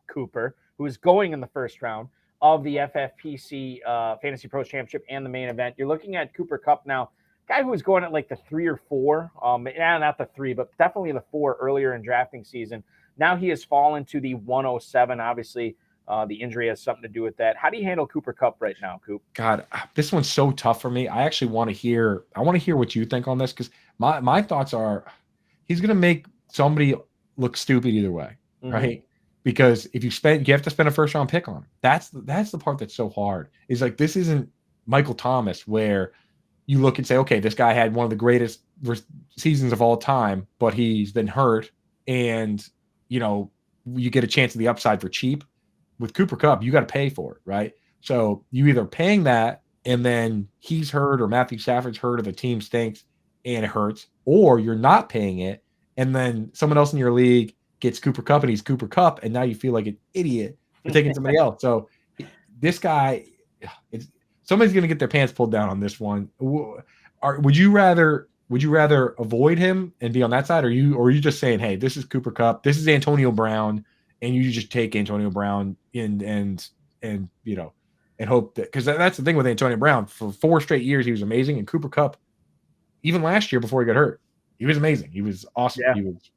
Cooper, who is going in the first round of the FFPC Fantasy Pros Championship and the main event? You're looking at Cooper Kupp now, guy who was going at like the 3 or 4, not the 3, but definitely the 4 earlier in drafting season. Now he has fallen to the 107. Obviously, the injury has something to do with that. How do you handle Cooper Kupp right now, Coop? God, this one's so tough for me. I actually want to hear what you think on this, because my thoughts are he's going to make somebody look stupid either way, right? Because if you have to spend a first round pick on him. That's the part that's so hard. Is like, this isn't Michael Thomas where you look and say, okay, this guy had one of the greatest seasons of all time, but he's been hurt, and you get a chance of the upside for cheap. With Cooper Kupp, you got to pay for it, right? So you either paying that and then he's hurt, or Matthew Stafford's hurt, or the team stinks and it hurts, or you're not paying it and then someone else in your league gets Cooper Kupp and he's Cooper Kupp, and now you feel like an idiot for taking somebody else. So this guy, somebody's going to get their pants pulled down on this one. Would you rather avoid him and be on that side, or are you just saying, hey, this is Cooper Kupp, this is Antonio Brown, and you just take Antonio Brown and hope that, because that's the thing with Antonio Brown, for 4 straight years he was amazing, and Cooper Kupp, even last year before he got hurt, he was amazing. He was awesome. Yeah. He was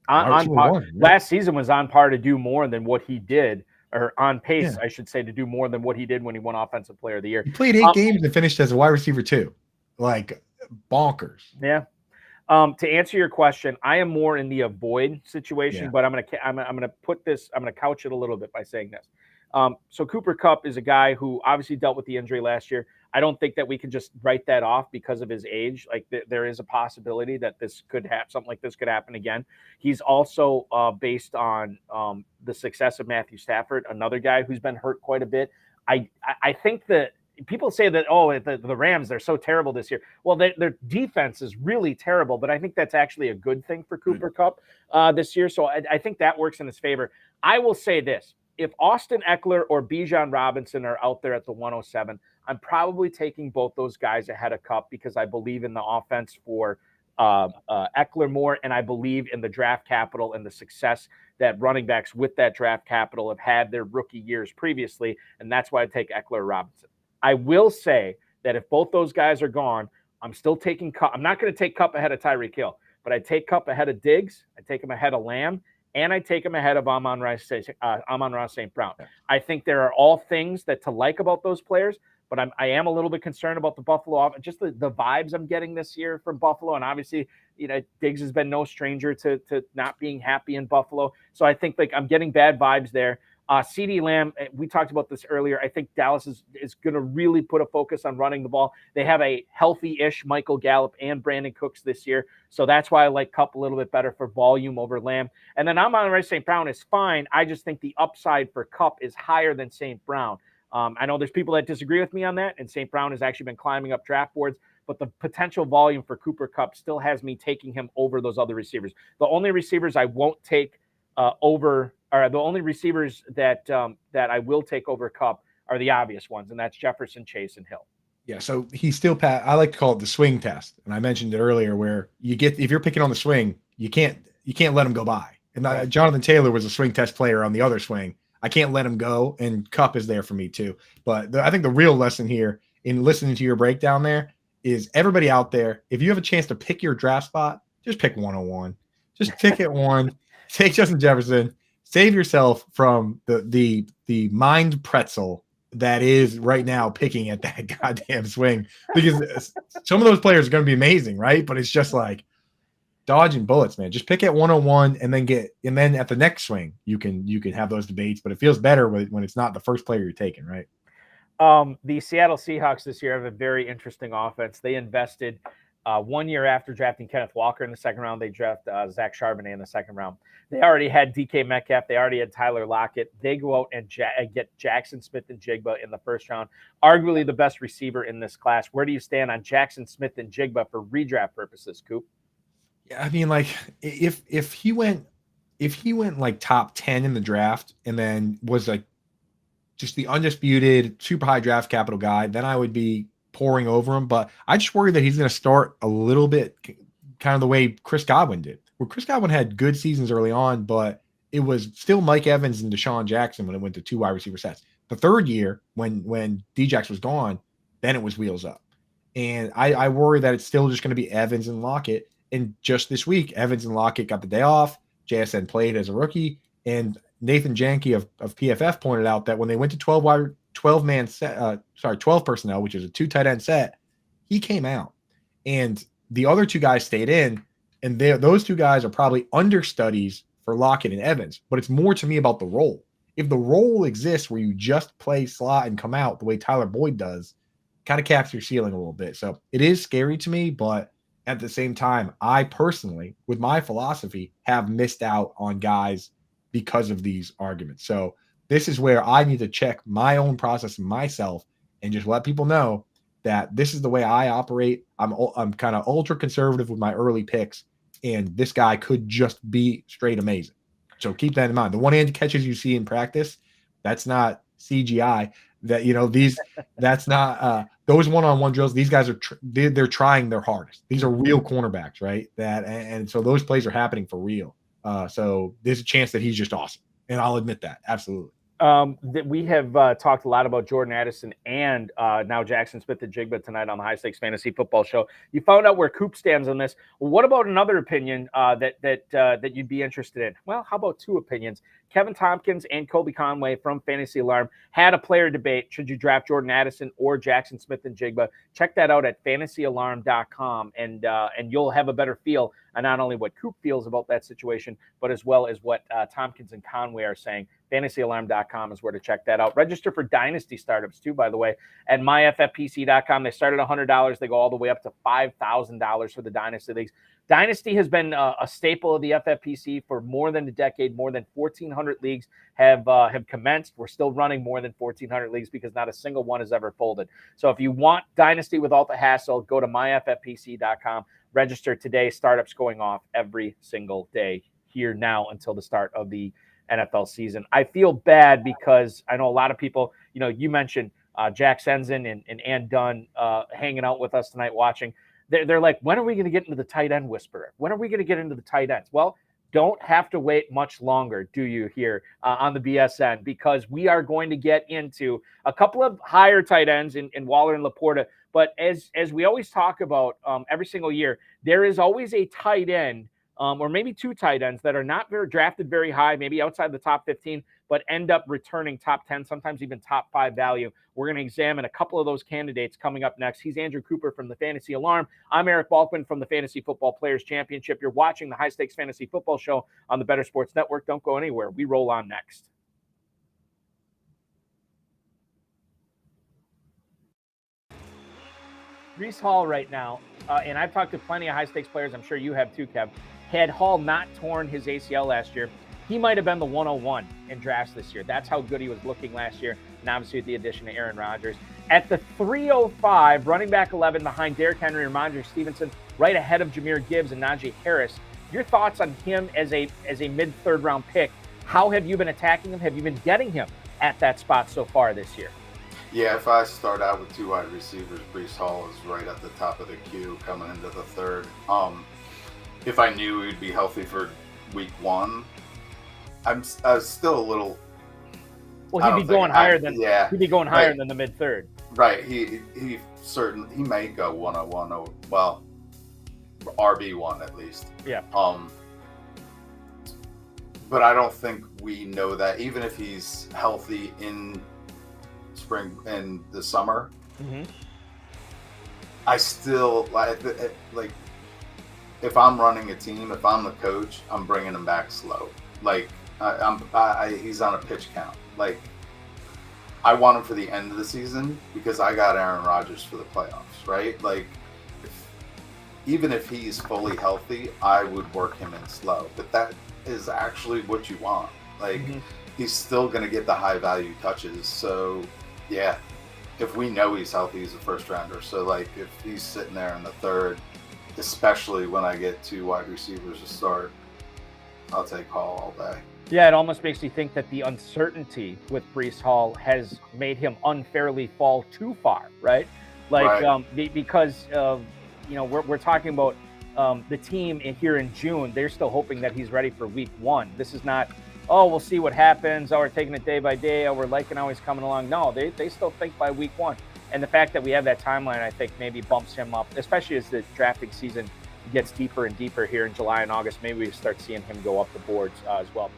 on par. Last season was on par to do more than what he did, or on pace, I should say, to do more than what he did when he won Offensive Player of the Year. He played 8 games and finished as a wide receiver too, like bonkers. Yeah. To answer your question, I am more in the avoid situation, but I'm gonna couch it a little bit by saying this. So Cooper Kupp is a guy who obviously dealt with the injury last year. I don't think that we can just write that off because of his age. Like there is a possibility that something like this could happen again. He's also based on the success of Matthew Stafford, another guy who's been hurt quite a bit. I think that people say that, the Rams, they're so terrible this year. Well, their defense is really terrible, but I think that's actually a good thing for Cooper Kupp this year. So I think that works in his favor. I will say this. If Austin Eckler or Bijan Robinson are out there at the 107, I'm probably taking both those guys ahead of Kupp, because I believe in the offense for Eckler more, and I believe in the draft capital and the success that running backs with that draft capital have had their rookie years previously, and that's why I take Eckler or Robinson. I will say that if both those guys are gone, I'm still taking Kupp. I'm not going to take Kupp ahead of Tyreek Hill, but I take Kupp ahead of Diggs. I take him ahead of Lamb, and I take him ahead of Amon-Ra St. Brown. I think there are all things to like about those players, but I am a little bit concerned about the Buffalo offense, just the vibes I'm getting this year from Buffalo. And obviously, Diggs has been no stranger to not being happy in Buffalo. So I think I'm getting bad vibes there. CeeDee Lamb, we talked about this earlier. I think Dallas is going to really put a focus on running the ball. They have a healthy-ish Michael Gallup and Brandon Cooks this year. So that's why I like Kupp a little bit better for volume over Lamb. And then Amon-Ra St. Brown is fine. I just think the upside for Kupp is higher than St. Brown. I know there's people that disagree with me on that, and St. Brown has actually been climbing up draft boards, but the potential volume for Cooper Kupp still has me taking him over those other receivers. The only receivers I won't take over or the only receivers that I will take over Kupp are the obvious ones, and that's Jefferson, Chase, and Hill. Yeah, so he's still I like to call it the swing test, and I mentioned it earlier, where if you're picking on the swing, you can't let him go by. And Jonathan Taylor was a swing test player on the other swing. I can't let him go, and Kupp is there for me too. But I think the real lesson here in listening to your breakdown there is everybody out there, if you have a chance to pick your draft spot, just pick 101. Just pick it one. Take Justin Jefferson. Save yourself from the mind pretzel that is right now picking at that goddamn swing, because some of those players are going to be amazing, right? But it's just like dodging bullets, man. Just pick at 101 and then at the next swing you can have those debates. But it feels better when it's not the first player you're taking, right? The Seattle Seahawks this year have a very interesting offense. They invested 1 year after drafting Kenneth Walker in the second round. They draft Zach Charbonnet in the second round. They already had DK Metcalf. They already had Tyler Lockett. They go out and get Jackson Smith-Njigba in the first round, arguably the best receiver in this class. Where do you stand on Jackson Smith-Njigba for redraft purposes, Coop? Yeah, I mean, like if he went like top 10 in the draft and then was like just the undisputed super high draft capital guy, then I would be pouring over him. But I just worry that he's going to start a little bit kind of the way Chris Godwin did, where Chris Godwin had good seasons early on, but it was still Mike Evans and Deshaun Jackson when it went to 2 wide receiver sets. The third year, when Djax was gone, then it was wheels up. And I worry that it's still just going to be Evans and Lockett. And just this week, Evans and Lockett got the day off. JSN played as a rookie. And Nathan Janke of PFF pointed out that when they went to 12 personnel, which is a 2 tight end set, he came out. And the other 2 guys stayed in. And those 2 guys are probably understudies for Lockett and Evans. But it's more to me about the role. If the role exists where you just play slot and come out the way Tyler Boyd does, kind of caps your ceiling a little bit. So it is scary to me, but at the same time, I personally, with my philosophy, have missed out on guys because of these arguments. So this is where I need to check my own process myself and just let people know that this is the way I operate. I'm kind of ultra conservative with my early picks, and this guy could just be straight amazing. So keep that in mind. The one-handed catches you see in practice, that's not CGI. That's not those one-on-one drills. These guys they're trying their hardest. These are real cornerbacks, right? And so those plays are happening for real. So there's a chance that he's just awesome, and I'll admit that absolutely. We have talked a lot about Jordan Addison and now Jackson Smith-Njigba tonight on the High Stakes Fantasy Football Show. You found out where Coop stands on this. Well, what about another opinion that you'd be interested in? Well, how about 2 opinions? Kevin Tompkins and Colby Conway from Fantasy Alarm had a player debate. Should you draft Jordan Addison or Jackson Smith-Njigba? Check that out at fantasyalarm.com, and you'll have a better feel on not only what Coop feels about that situation, but as well as what Tompkins and Conway are saying. fantasyalarm.com is where to check that out. Register for Dynasty startups too, by the way, at myffpc.com. They start at $100. They go all the way up to $5,000 for the Dynasty leagues. Dynasty has been a staple of the FFPC for more than a decade. More than 1,400 leagues have commenced. We're still running more than 1,400 leagues because not a single one has ever folded. So if you want Dynasty without the hassle, go to myffpc.com. Register today. Startups going off every single day here now until the start of the NFL season. I feel bad because I know a lot of people, you mentioned Jack Senzen and Ann Dunn hanging out with us tonight watching. They're like, when are we going to get into the tight end whisperer? When are we going to get into the tight ends? Well, don't have to wait much longer, do you, here on the BSN, because we are going to get into a couple of higher tight ends in Waller and Laporta. But as we always talk about every single year, there is always a tight end or maybe 2 tight ends that are not drafted very high, maybe outside the top 15, but end up returning top 10, sometimes even top 5 value. We're going to examine a couple of those candidates coming up next. He's Andrew Cooper from the Fantasy Alarm. I'm Eric Balkman from the Fantasy Football Players Championship. You're watching the High Stakes Fantasy Football Show on the Bettor Sports Network. Don't go anywhere. We roll on next. Breece Hall right now, and I've talked to plenty of high-stakes players. I'm sure you have too, Kev. Had Hall not torn his ACL last year, he might have been the 101 in drafts this year. That's how good he was looking last year, and obviously with the addition of Aaron Rodgers. At the 305, running back 11 behind Derrick Henry and Ramondre Stevenson, right ahead of Jahmyr Gibbs and Najee Harris. Your thoughts on him as a mid-third round pick? How have you been attacking him? Have you been getting him at that spot so far this year? Yeah, if I start out with 2 wide receivers, Breece Hall is right at the top of the queue coming into the third. If I knew he'd be healthy for week 1, I was still a little. Well, he'd be going higher than the mid third. Right. He may go 101 or well, RB1 at least. Yeah. But I don't think we know that even if he's healthy in spring and the summer. Mm-hmm. I still like if I'm running a team, if I'm the coach, I'm bringing him back slow. Like he's on a pitch count. Like I want him for the end of the season because I got Aaron Rodgers for the playoffs, right? Like even if he's fully healthy, I would work him in slow. But that is actually what you want. Like he's still going to get the high value touches. So yeah, if we know he's healthy, he's a first rounder. So like if he's sitting there in the third, especially when I get 2 wide receivers to start, I'll take Hall all day. Yeah, it almost makes me think that the uncertainty with Breece Hall has made him unfairly fall too far, right? Like because we're talking about the team here in June. They're still hoping that he's ready for week 1. This is not, oh, we'll see what happens. Oh, we're taking it day by day. Oh, we're liking how he's coming along. No, they still think by week 1. And the fact that we have that timeline, I think, maybe bumps him up, especially as the drafting season gets deeper and deeper here in July and August. Maybe we start seeing him go up the boards as well.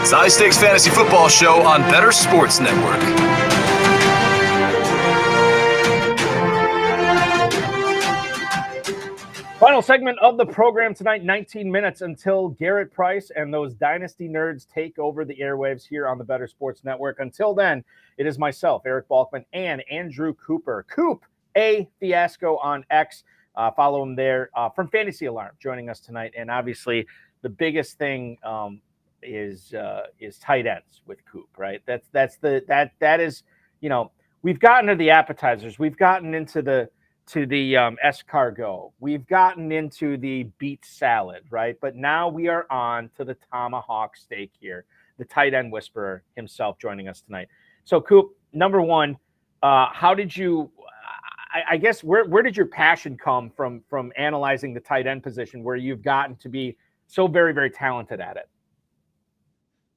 It's High Stakes Fantasy Football Show on Bettor Sports Network. Final segment of the program tonight, 19 minutes until Garrett Price and those Dynasty nerds take over the airwaves here on the Bettor Sports Network. Until then, it is myself, Eric Balkman, and Andrew Cooper. Coop, A Fiasco on X. Follow him there from Fantasy Alarm, joining us tonight. And obviously, the biggest thing is tight ends with Coop, right? That is, we've gotten to the appetizers. We've gotten into the escargot. We've gotten into the beet salad, right? But now we are on to the tomahawk steak here. The tight end whisperer himself joining us tonight. So Coop, number one, how did you, I guess, where did your passion come from analyzing the tight end position where you've gotten to be so very, very talented at it?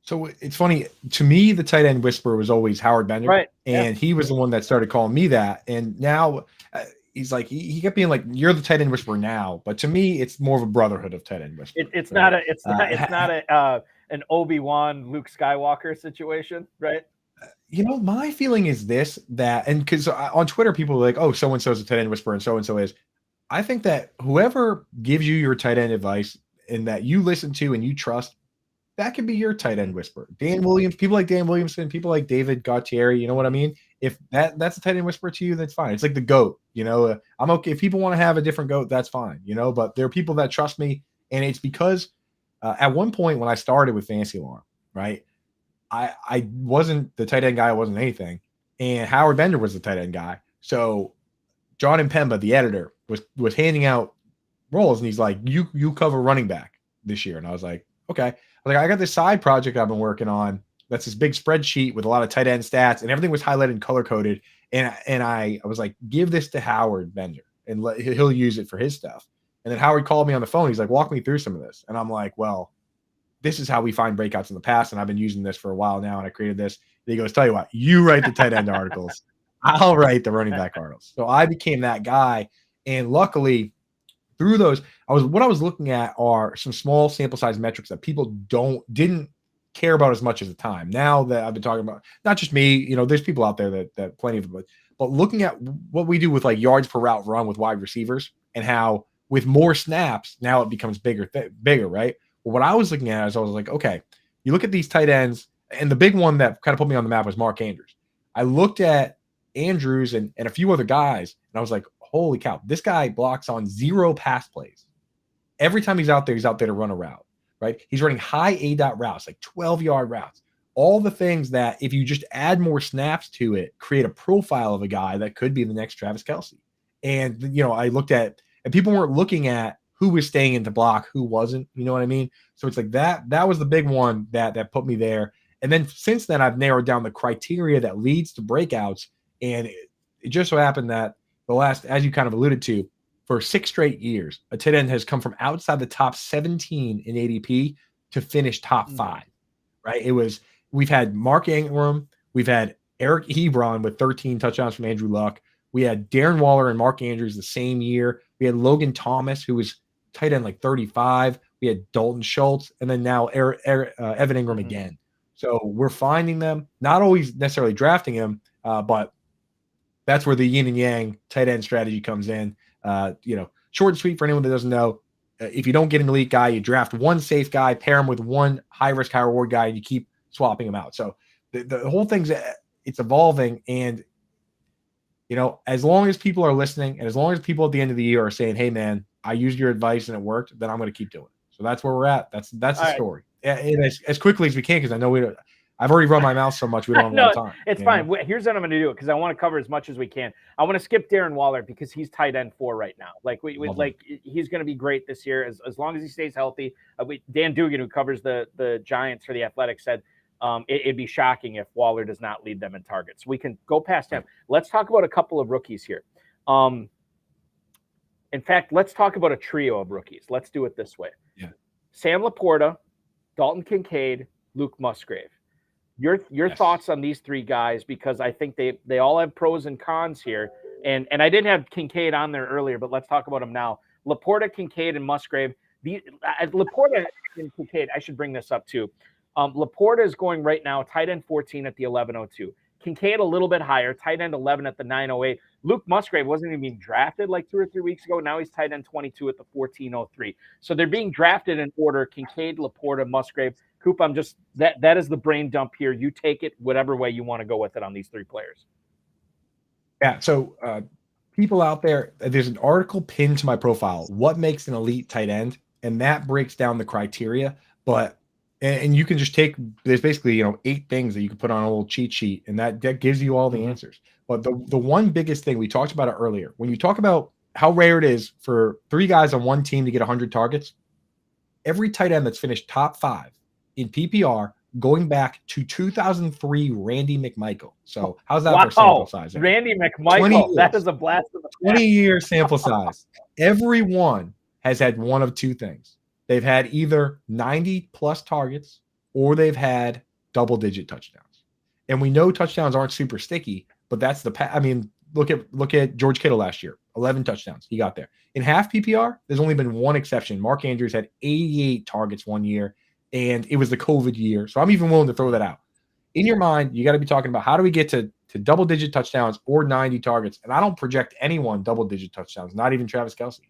So it's funny, to me, the tight end whisperer was always Howard Bender. Right. And he was the one that started calling me that. And now he's like, he kept being like, you're the tight end whisperer now. But to me, it's more of a brotherhood of tight end whisperer. It's not an Obi-Wan, Luke Skywalker situation, right? My feeling is this, and because on Twitter, people are like, oh, so-and-so is a tight end whisperer and so-and-so is. I think that whoever gives you your tight end advice and that you listen to and you trust, that could be your tight end whisperer. Dan Williams, people like Dan Williamson, people like David Gautieri, you know what I mean? If that's a tight end whisperer to you, that's fine. It's like the GOAT, I'm okay. If people want to have a different GOAT, that's fine, but there are people that trust me. And it's because at one point when I started with Fantasy Alarm, right, I wasn't the tight end guy. I wasn't anything. And Howard Bender was the tight end guy. So John Impemba, the editor, was handing out roles. And he's like, you cover running back this year. And I was like, okay. I got this side project I've been working on. That's this big spreadsheet with a lot of tight end stats, and everything was highlighted and color coded. And I was like, give this to Howard Bender, and he'll use it for his stuff. And then Howard called me on the phone. He's like, walk me through some of this. And I'm like, well, this is how we find breakouts in the past, and I've been using this for a while now, and I created this. And he goes, tell you what, you write the tight end articles. I'll write the running back articles. So I became that guy, and luckily, through those, what I was looking at are some small sample size metrics that people didn't care about as much as the time. Now that I've been talking about, not just me, there's people out there that plenty of them, but looking at what we do with like yards per route run with wide receivers and how with more snaps, now it becomes bigger, right? Well, what I was looking at is I was like, okay, you look at these tight ends, and the big one that kind of put me on the map was Mark Andrews. I looked at Andrews and a few other guys, and I was like, holy cow, this guy blocks on 0 pass plays. Every time he's out there to run a route, right? He's running high A-dot routes, like 12-yard routes. all the things that if you just add more snaps to it, create a profile of a guy that could be the next Travis Kelce. And, I looked at, and people weren't looking at who was staying into block, who wasn't, you know what I mean? So it's like that was the big one that put me there. And then since then, I've narrowed down the criteria that leads to breakouts. And it just so happened that the last, as you kind of alluded to, for 6 straight years, a tight end has come from outside the top 17 in ADP to finish top 5, right? We've had Mark Ingram, we've had Eric Ebron with 13 touchdowns from Andrew Luck. We had Darren Waller and Mark Andrews the same year. We had Logan Thomas, who was tight end like 35. We had Dalton Schultz, and then now Evan Ingram again. So we're finding them, not always necessarily drafting him, but that's where the yin and yang tight end strategy comes in. Short and sweet for anyone that doesn't know. If you don't get an elite guy, you draft one safe guy, pair him with one high risk, high reward guy, and you keep swapping them out. So the whole thing's it's evolving, and as long as people are listening, and as long as people at the end of the year are saying, "Hey, man, I used your advice and it worked," then I'm going to keep doing it. So that's where we're at. That's the story. And as quickly as we can, because I know I've already run my mouth so much we don't have a lot of time. It's fine. Here's what I'm going to do, because I want to cover as much as we can. I want to skip Darren Waller because he's tight end 4 right now. He's going to be great this year as long as he stays healthy. Dan Dugan, who covers the Giants for The Athletic, said it'd be shocking if Waller does not lead them in targets. We can go past him. Let's talk about a couple of rookies here. In fact, let's talk about a trio of rookies. Let's do it this way. Yeah. Sam Laporta, Dalton Kincaid, Luke Musgrave. Your thoughts on these 3 guys, because I think they all have pros and cons here. And I didn't have Kincaid on there earlier, but let's talk about him now. Laporta, Kincaid, and Musgrave. Laporta and Kincaid, I should bring this up too. Laporta is going right now, tight end 14 at the 1102. Kincaid a little bit higher, tight end 11 at the 908. Luke Musgrave wasn't even being drafted like 2 or 3 weeks ago. Now he's tight end 22 at the 1403. So they're being drafted in order: Kincaid, Laporta, Musgrave. Coop, I'm just that is the brain dump here. You take it whatever way you want to go with it on these 3 players. Yeah. So people out there, there's an article pinned to my profile, "What makes an elite tight end?" And that breaks down the criteria. And you can just take, there's basically 8 things that you can put on a little cheat sheet, and that gives you all the answers. But the one biggest thing, we talked about it earlier, when you talk about how rare it is for 3 guys on one team to get 100 targets, every tight end that's finished top 5 in PPR going back to 2003 Randy McMichael. So how's that for sample size? Randy McMichael, that is a blast of the past. 20-year sample size. Everyone has had one of 2 things. They've had either 90-plus targets or they've had double-digit touchdowns. And we know touchdowns aren't super sticky, but that's look at George Kittle last year, 11 touchdowns. He got there. In half PPR, there's only been one exception. Mark Andrews had 88 targets one year, and it was the COVID year. So I'm even willing to throw that out. In your mind, you got to be talking about how do we get to double-digit touchdowns or 90 targets. And I don't project anyone double-digit touchdowns, not even Travis Kelce.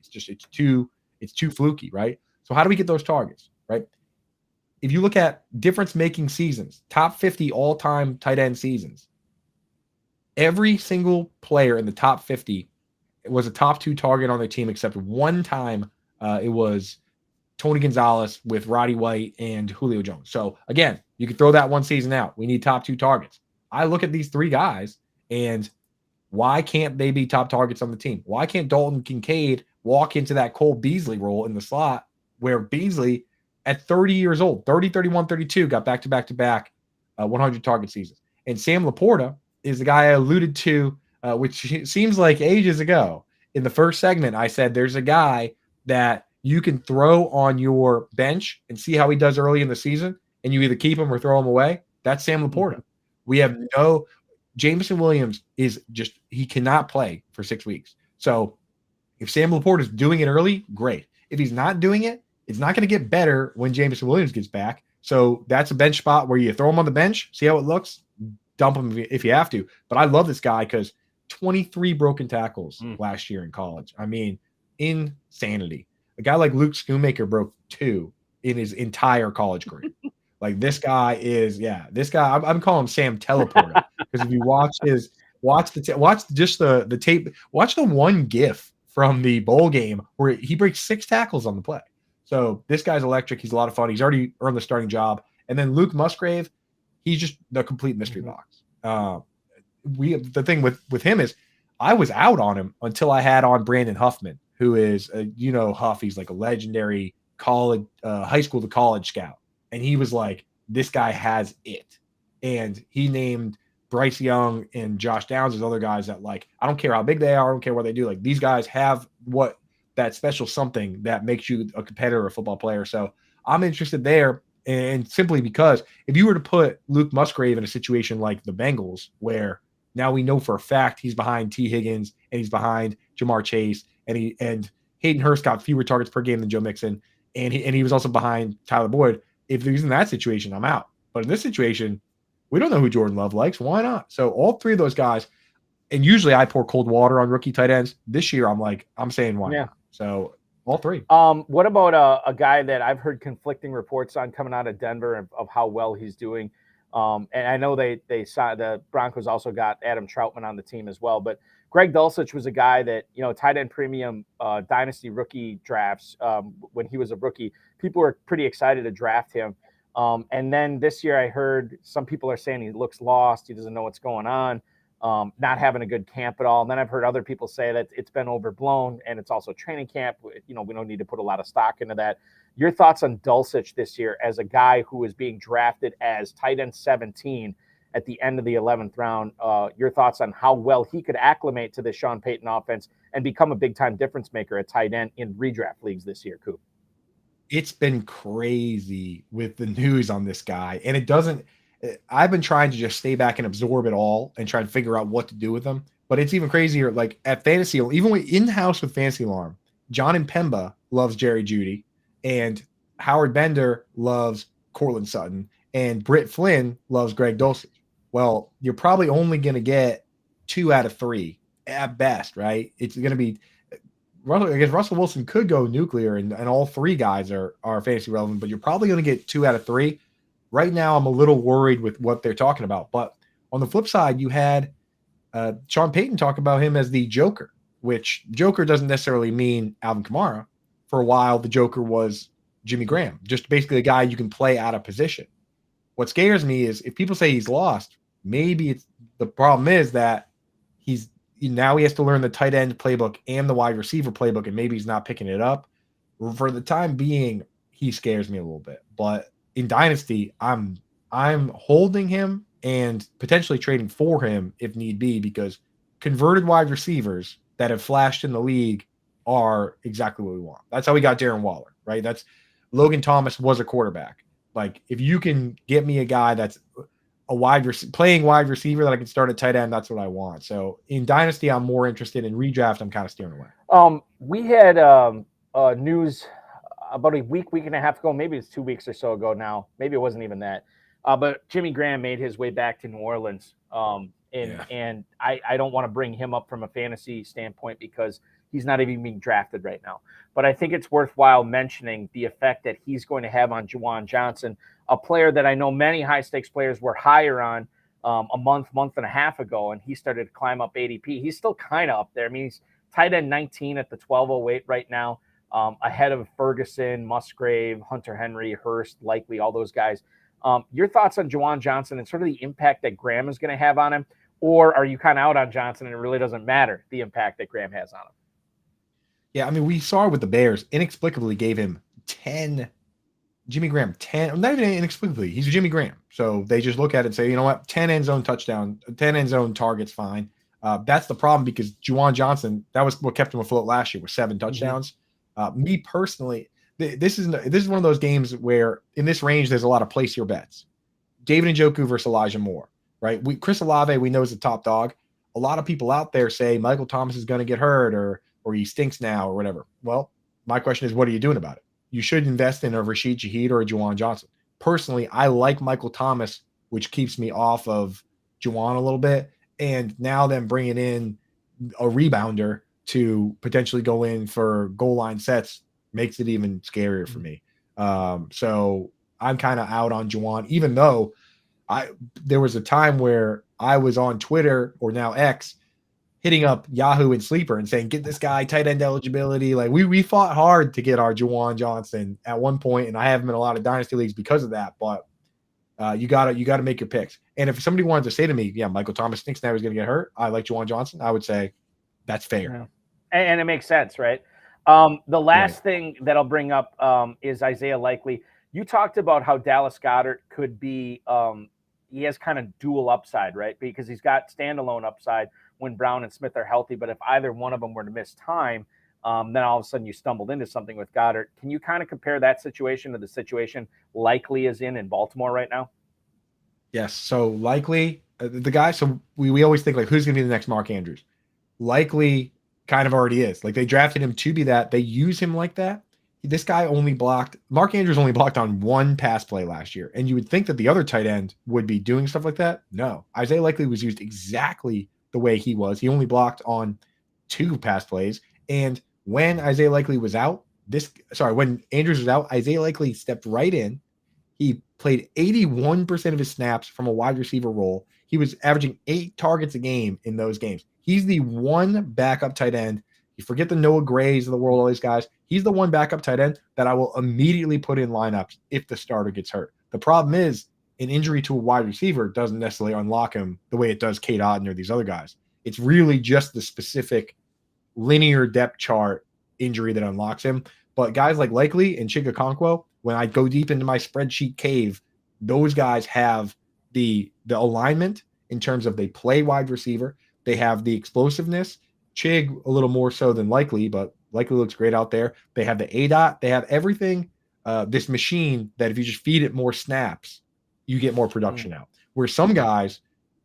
It's too fluky, right? So how do we get those targets, right? If you look at difference-making seasons, top 50 all-time tight end seasons, every single player in the top 50 was a top 2 target on their team, except one time it was Tony Gonzalez with Roddy White and Julio Jones. So, again, you could throw that one season out. We need top 2 targets. I look at these 3 guys, and why can't they be top targets on the team? Why can't Dalton Kincaid walk into that Cole Beasley role in the slot, where Beasley at 30 years old, 30, 31, 32, got back-to-back 100 target seasons. And Sam Laporta is the guy I alluded to, which seems like ages ago. In the first segment, I said there's a guy that you can throw on your bench and see how he does early in the season, and you either keep him or throw him away. That's Sam Laporta. We have Jameson Williams he cannot play for 6 weeks. So if Sam Laporta is doing it early, great. If he's not doing it, it's not going to get better when Jameson Williams gets back. So that's a bench spot where you throw him on the bench, see how it looks, dump him if you have to. But I love this guy because 23 broken tackles last year in college. I mean, insanity. A guy like Luke Schoonmaker broke 2 in his entire college career. Like this guy I'm calling him Sam Teleporter, because if you watch the tape, watch the one GIF from the bowl game where he breaks 6 tackles on the play. So this guy's electric. He's a lot of fun. He's already earned the starting job. And then Luke Musgrave, He's just the complete mystery box. The thing with him is I was out on him until I had on Brandon Huffman, who is, Huff, he's like a legendary college, high school to college scout. And he was like, this guy has it. And he named Bryce Young and Josh Downs as other guys that, like, I don't care how big they are, I don't care what they do. Like, these guys have that special something that makes you a competitor, a football player. So I'm interested there. And simply because if you were to put Luke Musgrave in a situation like the Bengals, where now we know for a fact he's behind T. Higgins and he's behind Jamar Chase, and Hayden Hurst got fewer targets per game than Joe Mixon, and he was also behind Tyler Boyd. If he's in that situation, I'm out. But in this situation, we don't know who Jordan Love likes. Why not? So all three of those guys, and usually I pour cold water on rookie tight ends. This year, I'm saying why not? So all three. What about a guy that I've heard conflicting reports on coming out of Denver of how well he's doing? And I know they saw the Broncos also got Adam Troutman on the team as well. But Greg Dulcich was a guy that, tight end premium dynasty rookie drafts when he was a rookie. People were pretty excited to draft him. And then this year I heard some people are saying he looks lost. He doesn't know what's going on. Not having a good camp at all. And then I've heard other people say that it's been overblown and it's also training camp. We don't need to put a lot of stock into that. Your thoughts on Dulcich this year as a guy who is being drafted as tight end 17 at the end of the 11th round? Your thoughts on how well he could acclimate to the Sean Payton offense and become a big-time difference maker at tight end in redraft leagues this year, Coop? It's been crazy with the news on this guy. And I've been trying to just stay back and absorb it all and try to figure out what to do with them. But it's even crazier. Like at Fantasy, even in-house with Fantasy Alarm, John Impemba loves Jerry Jeudy, and Howard Bender loves Cortland Sutton, and Britt Flynn loves Greg Dulcich. Well, you're probably only going to get 2 out of 3 at best, right? It's going to be I guess Russell Wilson could go nuclear, and all 3 guys are fantasy relevant, but you're probably going to get 2 out of 3. Right now, I'm a little worried with what they're talking about. But on the flip side, you had Sean Payton talk about him as the Joker, which Joker doesn't necessarily mean Alvin Kamara. For a while, the Joker was Jimmy Graham, just basically a guy you can play out of position. What scares me is if people say he's lost, maybe the problem is that now he has to learn the tight end playbook and the wide receiver playbook, and maybe he's not picking it up. For the time being, he scares me a little bit. But in Dynasty, I'm holding him and potentially trading for him if need be, because converted wide receivers that have flashed in the league are exactly what we want. That's how we got Darren Waller, right? That's Logan Thomas was a quarterback. Like, if you can get me a guy that's playing wide receiver that I can start at tight end, that's what I want. So in Dynasty, I'm more interested. In redraft, I'm kind of steering away. We had news about a week and a half ago, maybe it's 2 weeks or so ago now. Maybe it wasn't even that. But Jimmy Graham made his way back to New Orleans. And I don't want to bring him up from a fantasy standpoint because he's not even being drafted right now. But I think it's worthwhile mentioning the effect that he's going to have on Juwan Johnson, a player that I know many high-stakes players were higher on a month and a half ago, and he started to climb up ADP. He's still kind of up there. I mean, he's tight end 19 at the 1208 right now, ahead of Ferguson, Musgrave, Hunter Henry, Hurst, Likely, all those guys. Your thoughts on Juwan Johnson and sort of the impact that Graham is going to have on him? Or are you kind of out on Johnson and it really doesn't matter the impact that Graham has on him? Yeah, I mean, we saw it with the Bears. Inexplicably gave him 10. Jimmy Graham, 10. Not even inexplicably. He's Jimmy Graham. So they just look at it and say, you know what, 10 end zone touchdown, 10 end zone targets, fine. That's the problem, because Juwan Johnson, that was what kept him afloat last year with 7 touchdowns. Me personally, this is one of those games where in this range, there's a lot of place your bets. David Njoku versus Elijah Moore, right? Chris Olave, we know is the top dog. A lot of people out there say Michael Thomas is going to get hurt or he stinks now or whatever. Well, my question is, what are you doing about it? You should invest in a Rashid Shaheed or a Juwan Johnson. Personally, I like Michael Thomas, which keeps me off of Juwan a little bit. And now then bringing in a rebounder to potentially go in for goal line sets makes it even scarier for me. So I'm kind of out on Juwan, even though there was a time where I was on Twitter, or now X, hitting up Yahoo and Sleeper and saying, get this guy tight end eligibility. Like we fought hard to get our Juwan Johnson at one point, and I have him in a lot of dynasty leagues because of that. But You gotta make your picks. And if somebody wanted to say to me, yeah, Michael Thomas thinks now he's going to get hurt, I like Juwan Johnson, I would say that's fair. Yeah. And it makes sense, right? The last thing that I'll bring up is Isaiah Likely. You talked about how Dallas Goedert could be he has kind of dual upside, right? Because he's got standalone upside when Brown and Smith are healthy. But if either one of them were to miss time, then all of a sudden you stumbled into something with Goddard. Can you kind of compare that situation to the situation Likely is in Baltimore right now? Yes. So Likely, the guy, so we always think like, who's going to be the next Mark Andrews? Likely kind of already is. Like they drafted him to be that. They use him like that. This guy Mark Andrews only blocked on one pass play last year. And you would think that the other tight end would be doing stuff like that. No. Isaiah Likely was used exactly the way he was. He only blocked on 2 pass plays. And when Isaiah Likely was out, when Andrews was out, Isaiah Likely stepped right in. He played 81% of his snaps from a wide receiver role. He was averaging 8 targets a game in those games. He's the one backup tight end. You forget the Noah Grays of the world, all these guys. He's the one backup tight end that I will immediately put in lineups if the starter gets hurt. The problem is an injury to a wide receiver doesn't necessarily unlock him the way it does Cade Otton or these other guys. It's really just the specific linear depth chart injury that unlocks him. But guys like Likely and Chigakonkwo, when I go deep into my spreadsheet cave, those guys have the alignment in terms of they play wide receiver. They have the explosiveness. Chig a little more so than Likely, but Likely looks great out there. They have the ADOT. They have everything. This machine that if you just feed it more snaps, you get more production out. Where some guys,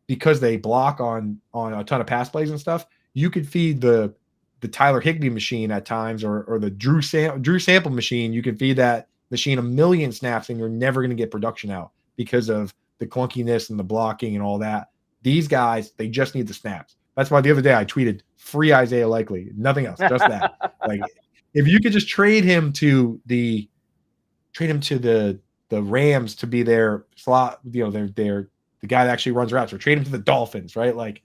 because they block on a ton of pass plays and stuff, you could feed the Tyler Higbee machine at times or the Drew Sample machine. You can feed that machine 1 million snaps and you're never going to get production out because of the clunkiness and the blocking and all that. These guys, they just need the snaps. That's why the other day I tweeted free Isaiah Likely, nothing else, just that. Like if you could just trade him to the Rams to be their slot, they're the guy that actually runs routes, or trade him to the Dolphins, right? Like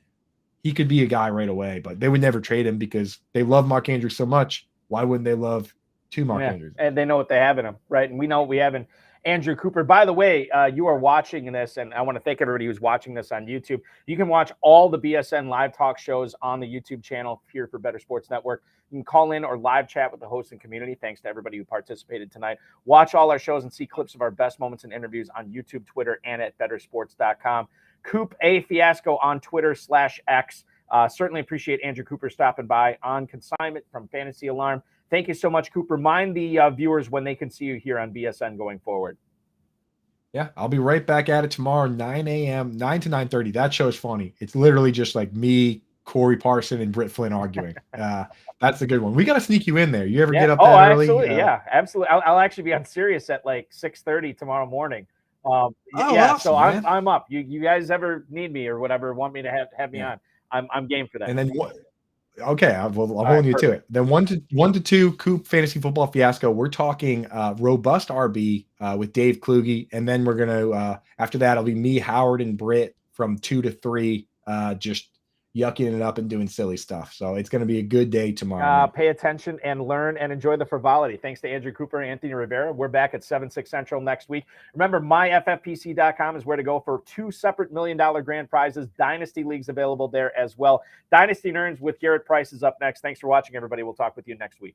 he could be a guy right away, but they would never trade him because they love Mark Andrews so much. Why wouldn't they love Mark Andrews? And they know what they have in him, right? And we know what we have in Andrew Cooper. By the way, you are watching this, and I want to thank everybody who's watching this on YouTube. You can watch all the BSN live talk shows on the YouTube channel here for Bettor Sports Network. You can call in or live chat with the host and community. Thanks to everybody who participated tonight. Watch all our shows and see clips of our best moments and interviews on YouTube, Twitter, and at bettorsports.com. Coop A Fiasco on Twitter/X. Certainly appreciate Andrew Cooper stopping by on consignment from Fantasy Alarm. Thank you so much, Cooper. Remind the viewers when they can see you here on BSN going forward. Yeah, I'll be right back at it tomorrow, 9 a.m., 9 to 9:30. That show's funny. It's literally just like me, Corey Parson, and Britt Flynn arguing. That's a good one. We got to sneak you in there. You ever get up that early? Absolutely. Yeah, absolutely. I'll actually be on Sirius at like 6:30 tomorrow morning. Awesome, so man. I'm up. You guys ever need me or whatever, want me to have me on, I'm game for that. And then what? Okay, I'm holding you to it. Then 1 to 2 Coop Fantasy Football Fiasco. We're talking robust RB with Dave Kluge, and then we're gonna after that it'll be me, Howard, and Britt from 2 to 3, just yucking it up and doing silly stuff. So it's gonna be a good day tomorrow. Pay attention and learn and enjoy the frivolity. Thanks to Andrew Cooper and Anthony Rivera. We're back at 7/6 Central next week. Remember, myffpc.com is where to go for 2 separate $1 million grand prizes. Dynasty leagues available there as well. Dynasty Nerds with Garrett Price is up next. Thanks for watching, everybody. We'll talk with you next week.